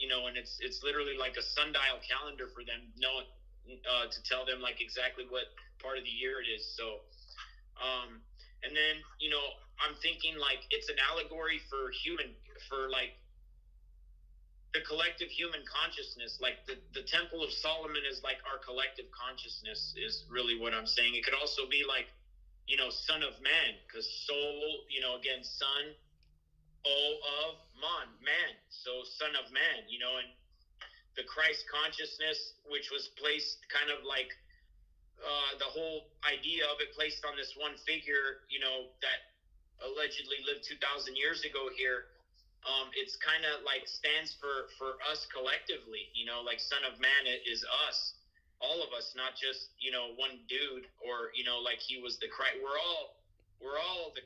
And it's literally like a sundial calendar for them, to tell them like exactly what part of the year it is. So, and then, I'm thinking like it's an allegory for like the collective human consciousness. Like the Temple of Solomon is like our collective consciousness is really what I'm saying. It could also be like, son of man, because soul, again, son, O of Mon, man. So son of man, and the Christ consciousness, which was placed kind of like the whole idea of it placed on this one figure, that allegedly lived 2,000 years ago here. It's kind of like stands for us collectively, like son of man is us, all of us, not just, one dude or, like he was the Christ. We're all the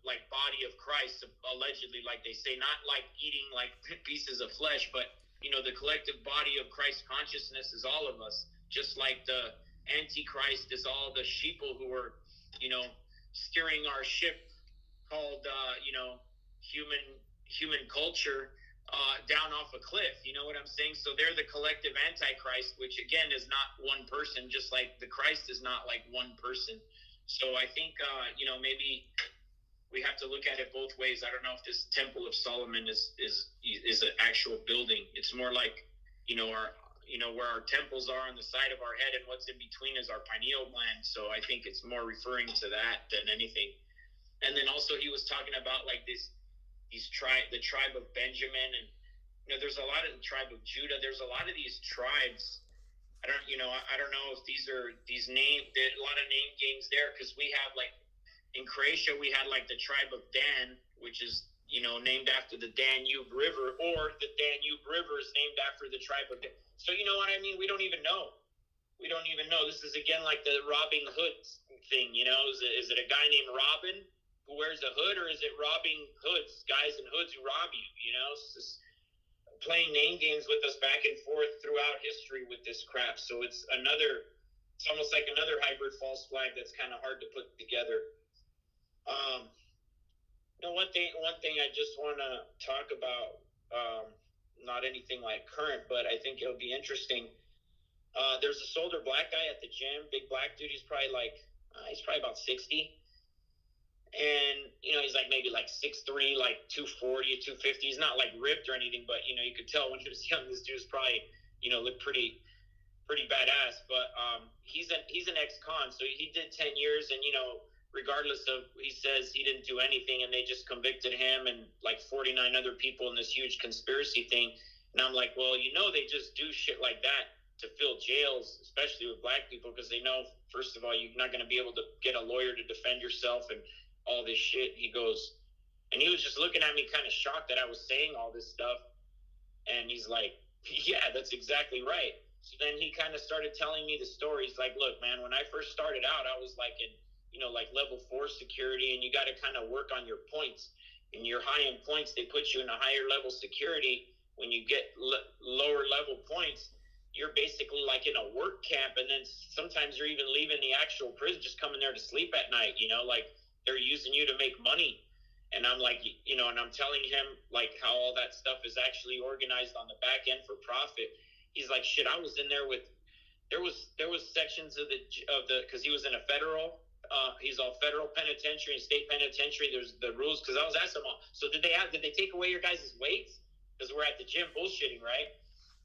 like body of Christ, allegedly, like they say, not like eating like pieces of flesh, but, the collective body of Christ consciousness is all of us, just like the Antichrist is all the sheeple who are, steering our ship called, human culture down off a cliff. You know what I'm saying? So they're the collective Antichrist, which again is not one person, just like the Christ is not like one person. So I think, maybe we have to look at it both ways. I don't know if this Temple of Solomon is an actual building. It's more like, where our temples are on the side of our head, and what's in between is our pineal gland. So I think it's more referring to that than anything. And then also he was talking about like the tribe of Benjamin, and there's a lot of the tribe of Judah. There's a lot of these tribes. I don't know if there's a lot of name games there, because we have like in Croatia we had like the tribe of Dan, which is named after the Danube River, or the Danube River is named after the tribe of Dan. So you know what I mean? We don't even know. This is again like the robbing hoods thing. Is it a guy named Robin who wears a hood, or is it robbing hoods, guys in hoods who rob you? It's just playing name games with us back and forth throughout history with this crap. So it's almost like another hybrid false flag that's kind of hard to put together. One thing I just want to talk about, not anything like current, but I think it'll be interesting. There's this older black guy at the gym, big black dude. He's probably about 60. And, he's like maybe like 6'3", like 240, 250. He's not like ripped or anything, but, you could tell when he was young, this dude was probably, looked pretty badass. But he's an ex-con, so he did 10 years. And, regardless of, he says he didn't do anything and they just convicted him and like 49 other people in this huge conspiracy thing. And I'm like, well, they just do shit like that to fill jails, especially with black people, because they know, first of all, you're not going to be able to get a lawyer to defend yourself and all this shit. He goes, and he was just looking at me kind of shocked that I was saying all this stuff. And he's like, yeah, that's exactly right. So then he kind of started telling me the stories. Like, look, man, when I first started out, I was like in, like level 4 security, and you got to kind of work on your points. And you're high in points, they put you in a higher level security. When you get lower level points, you're basically like in a work camp, and then sometimes you're even leaving the actual prison, just coming there to sleep at night, like they're using you to make money. And I'm like, and I'm telling him like how all that stuff is actually organized on the back end for profit. He's like, shit, I was in there with, there was sections of the, cause he was in a federal, he's all federal penitentiary and state penitentiary. There's the rules. Cause I was asking him, so did they take away your guys' weights? Cause we're at the gym bullshitting, right?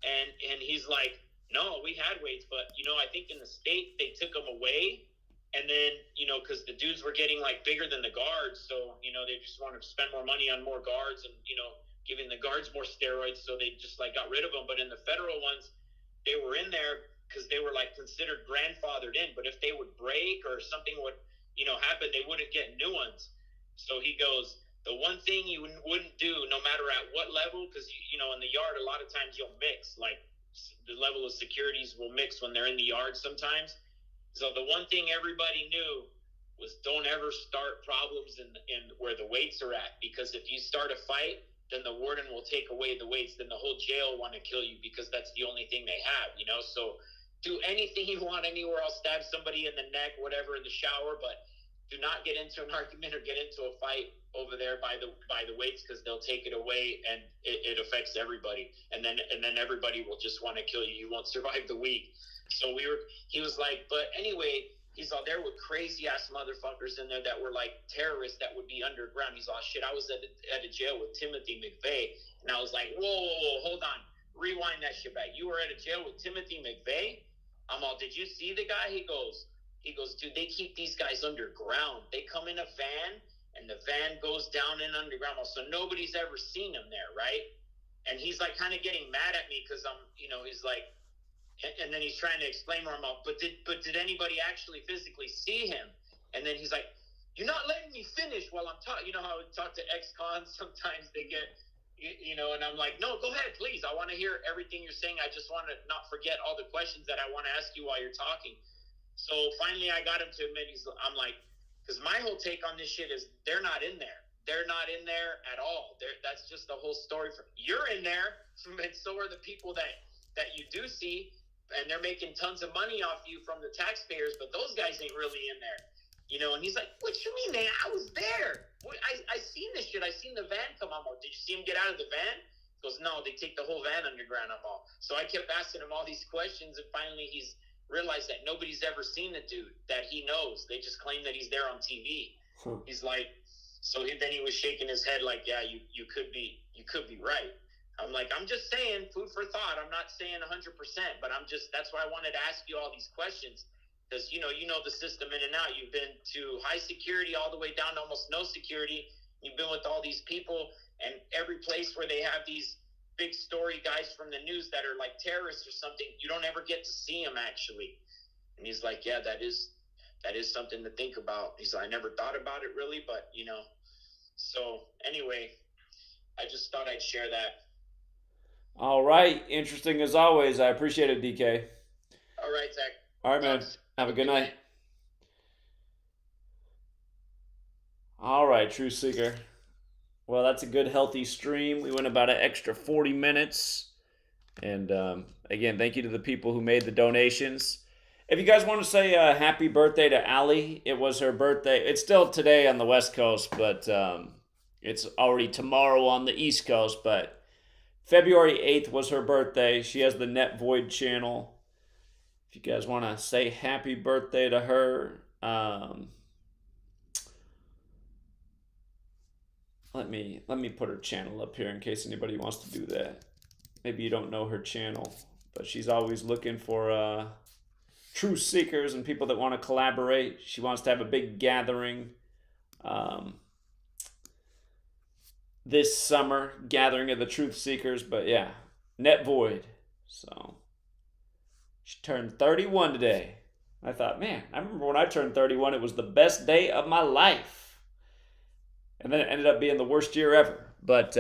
And he's like, no, we had weights, but I think in the state they took them away, and then because the dudes were getting like bigger than the guards, so they just wanted to spend more money on more guards and giving the guards more steroids, so they just like got rid of them. But in the federal ones, they were in there because they were like considered grandfathered in. But if they would break or something would happen, they wouldn't get new ones. So he goes, the one thing you wouldn't do, no matter at what level, because in the yard a lot of times you'll mix, like the level of securities will mix when they're in the yard sometimes. So the one thing everybody knew was don't ever start problems in where the weights are at, because if you start a fight, then the warden will take away the weights, then the whole jail will want to kill you because that's the only thing they have, So do anything you want anywhere else, stab somebody in the neck, whatever, in the shower, but do not get into an argument or get into a fight over there by the weights, because they'll take it away and it affects everybody, and then everybody will just want to kill you. You won't survive the week. So he was like, but anyway, he's all there with crazy ass motherfuckers in there that were like terrorists that would be underground. He's all, shit, I was at a jail with Timothy McVeigh, and I was like, whoa, hold on, rewind that shit back. You were at a jail with Timothy McVeigh? I'm all, did you see the guy? He goes, dude, they keep these guys underground. They come in a van, and the van goes down in underground. So nobody's ever seen him there, right? And he's like kind of getting mad at me because I'm, he's like, and then he's trying to explain where I'm up. But did anybody actually physically see him? And then he's like, you're not letting me finish while I'm talking. You know how I talk to ex-cons, sometimes they get, and I'm like, no, go ahead, please. I want to hear everything you're saying. I just want to not forget all the questions that I want to ask you while you're talking. So finally I got him to admit, I'm like, because my whole take on this shit is they're not in there. They're not in there at all. That's just the whole story. You're in there, and so are the people that you do see, and they're making tons of money off you from the taxpayers, but those guys ain't really in there. And he's like, what you mean, man? I was there. I seen this shit. I seen the van come on. Did you see him get out of the van? He goes, no, they take the whole van underground. I'm all. So I kept asking him all these questions, and finally he's realized that nobody's ever seen the dude that he knows. They just claim that he's there on TV. He's like, then he was shaking his head like, yeah, you could be right. I'm like, I'm just saying, food for thought. I'm not saying 100%, but that's why I wanted to ask you all these questions, because you know the system in and out. You've been to high security all the way down to almost no security. You've been with all these people, and every place where they have these big story guys from the news that are like terrorists or something, you don't ever get to see them actually. And he's like, yeah, that is something to think about. He's like, I never thought about it really, but so anyway, I just thought I'd share that. All right, interesting as always. I appreciate it, DK. All right, Zach. All right, man. Have a good night. All right, Truth Seeker. Well, that's a good, healthy stream. We went about an extra 40 minutes. And again, thank you to the people who made the donations. If you guys want to say happy birthday to Allie, it was her birthday. It's still today on the West Coast, but it's already tomorrow on the East Coast. But February 8th was her birthday. She has the Net Void channel. If you guys want to say happy birthday to her, let me put her channel up here in case anybody wants to do that. Maybe you don't know her channel, but she's always looking for truth seekers and people that want to collaborate. She wants to have a big gathering this summer, gathering of the truth seekers. But yeah, net void. So she turned 31 today. I thought, man, I remember when I turned 31, it was the best day of my life. And then it ended up being the worst year ever. But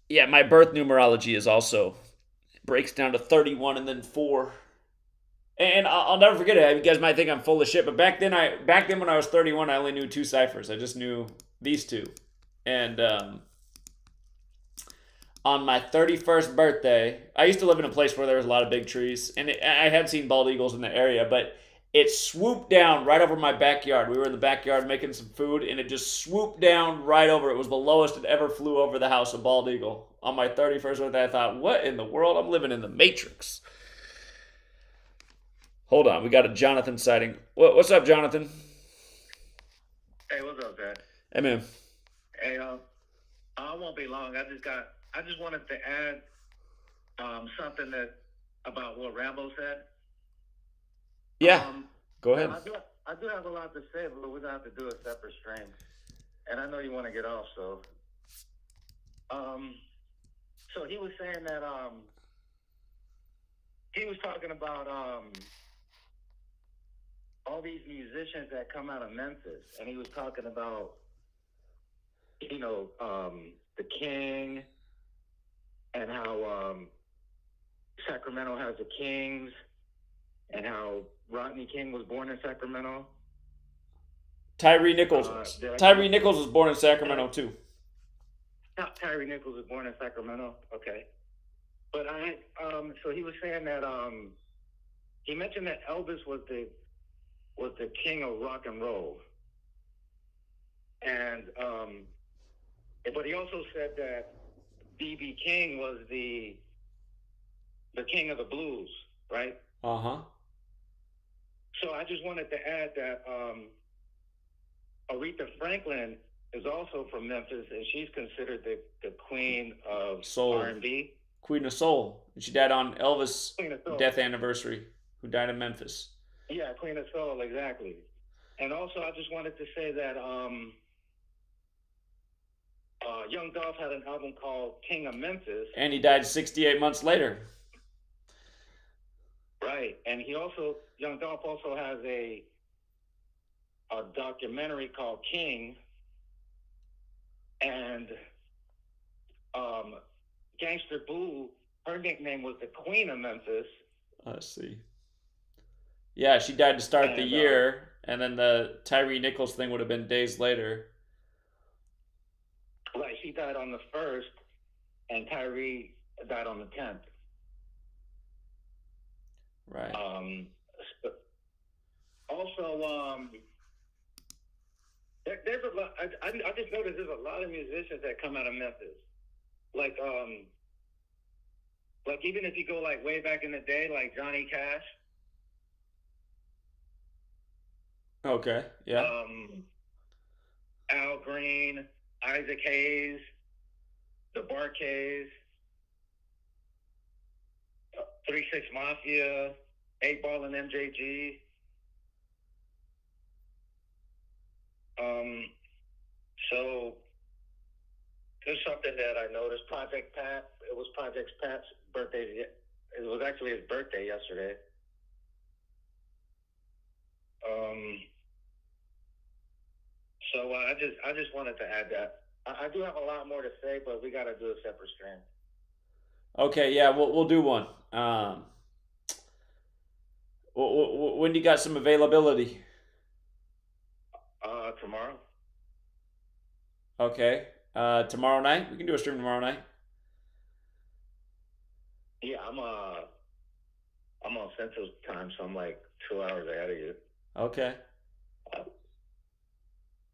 yeah, my birth numerology is also breaks down to 31 and then 4. And I'll never forget it. You guys might think I'm full of shit, but back then when I was 31, I only knew 2 ciphers. I just knew these 2. And on my 31st birthday, I used to live in a place where there was a lot of big trees, and I had seen bald eagles in the area, but it swooped down right over my backyard. We were in the backyard making some food, and it just swooped down right over. It was the lowest it ever flew over the house, a bald eagle. On my 31st birthday, I thought, what in the world? I'm living in the Matrix. Hold on, we got a Jonathan sighting. What's up, Jonathan? Hey, what's up, Dad? Hey, man. Hey, I won't be long. I just wanted to add something about what Rambo said. Yeah, go ahead. I do have a lot to say, but we're going to have to do a separate stream. And I know you want to get off, so. So he was saying that he was talking about all these musicians that come out of Memphis, and he was talking about, you know, the King, and how Sacramento has the Kings, and how Rodney King was born in Sacramento. Tyree Nichols was. Tyree Nichols was born in Sacramento, too. Tyree Nichols was born in Sacramento? Okay. But so he was saying that, he mentioned that Elvis was the king of rock and roll. And, but he also said that B.B. King was the king of the blues, right? Uh-huh. So I just wanted to add that Aretha Franklin is also from Memphis, and she's considered the queen of Soul. R&B. Queen of Soul. And she died on Elvis' death anniversary, who died in Memphis. Yeah, Queen of Soul, exactly. And also, I just wanted to say that Young Dolph had an album called King of Memphis. And he died 68 months later. Right. And Young Dolph also has a documentary called King. And Gangster Boo, her nickname was the Queen of Memphis. I see. Yeah, she died to start the year, and then the Tyree Nichols thing would have been days later. Right, she died on the 1st, and Tyree died on the 10th. Right. Also, there's a lot. I just noticed there's a lot of musicians that come out of Memphis. Like even if you go like way back in the day, like Johnny Cash. Okay. Yeah. Al Green, Isaac Hayes, the Barkays, 3-6 Mafia, 8 Ball and MJG. So there's something that I noticed. Project Pat. It was Project Pat's birthday. It was actually his birthday yesterday. So I just wanted to add that. I do have a lot more to say, but we got to do a separate stream. Okay, yeah, we'll do one. When do you got some availability? Tomorrow. Okay. Tomorrow night? We can do a stream tomorrow night. Yeah, I'm on Central Time, so I'm like 2 hours ahead of you. Okay.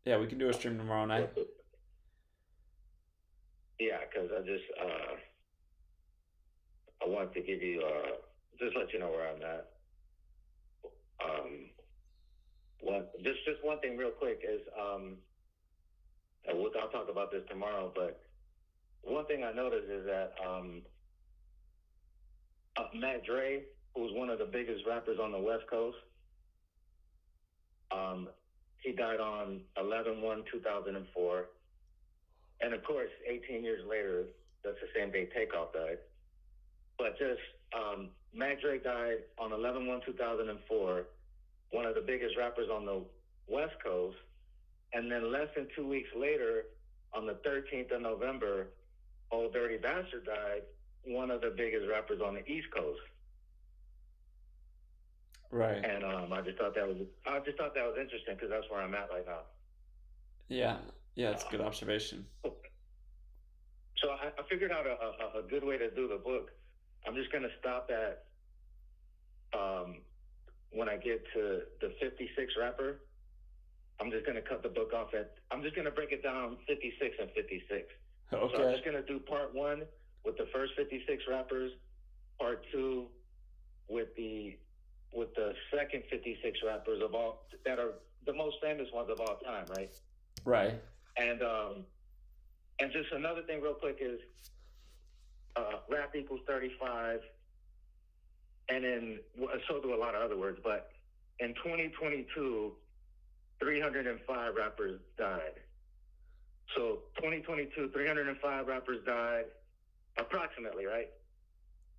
Yeah, we can do a stream tomorrow night. Yeah, because I want to give you just let you know where I'm at. Just one thing real quick is I'll talk about this tomorrow, but one thing I noticed is that Matt Dre who was one of the biggest rappers on the West Coast. He died on 11/1/2004. And of course, 18 years later, that's the same day Takeoff died. But just, Mac Dre died on 11/1/2004, one of the biggest rappers on the West Coast. And then less than 2 weeks later, on the 13th of November, Old Dirty Bastard died, one of the biggest rappers on the East Coast. Right. And I just thought that was interesting because that's where I'm at right now. Yeah, it's a good observation. So I figured out a good way to do the book. I'm just going to stop at when I get to the 56 rapper. I'm just going to cut the book off I'm just going to break it down 56 and 56. Okay. So I'm just going to do part 1 with the first 56 rappers, part 2 with the second 56 rappers of all that are the most famous ones of all time, right? Right. And just another thing real quick is rap equals 35, and then so do a lot of other words, but in 2022, 305 rappers died. So 2022, 305 rappers died, approximately, right?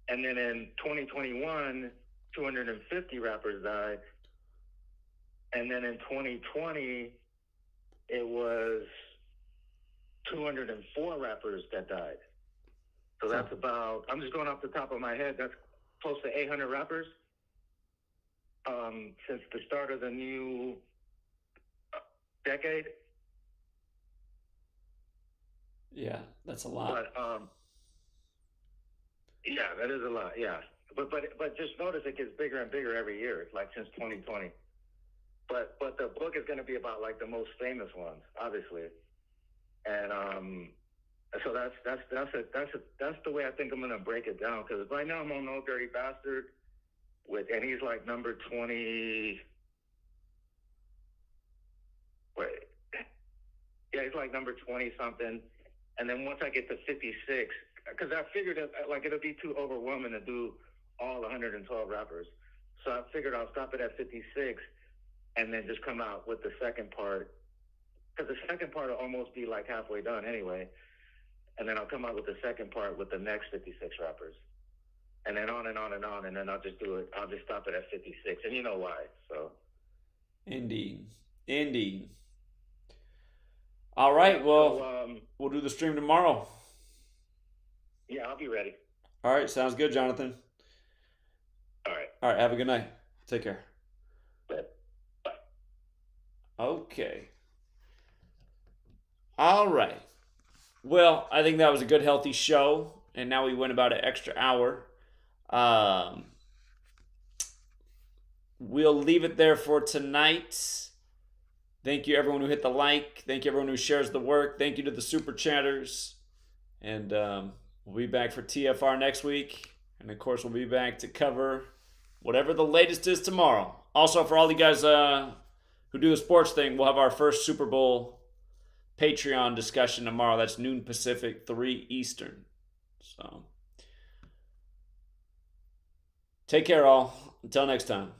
And then in 2021, 250 rappers died. And then in 2020, it was 204 rappers that died. So that's about, I'm just going off the top of my head, that's close to 800 rappers since the start of the new decade. Yeah, that's a lot. But yeah, that is a lot. Yeah, but just notice it gets bigger and bigger every year. Like since 2020. But the book is going to be about like the most famous ones, obviously. And so that's the way I think I'm going to break it down. Because right now I'm on Old Dirty Bastard and he's like number 20. Wait, yeah, he's like number 20 something. And then once I get to 56, because I figured that like it'll be too overwhelming to do all 112 rappers. So I figured I'll stop it at 56 and then just come out with the second part. Because the second part will almost be like halfway done anyway. And then I'll come out with the second part with the next 56 rappers. And then on and on and on. And then I'll just do it. I'll just stop it at 56. And you know why. So. Indeed. All right. Well, so, we'll do the stream tomorrow. Yeah, I'll be ready. All right. Sounds good, Jonathan. All right. All right. Have a good night. Take care. Bye. Okay. All right. Well, I think that was a good, healthy show. And now we went about an extra hour. We'll leave it there for tonight. Thank you, everyone who hit the like. Thank you, everyone who shares the work. Thank you to the super chatters. And we'll be back for TFR next week. And, of course, we'll be back to cover whatever the latest is tomorrow. Also, for all you guys who do the sports thing, we'll have our first Super Bowl Patreon discussion tomorrow. That's noon Pacific, 3 Eastern. So, take care, all. Until next time.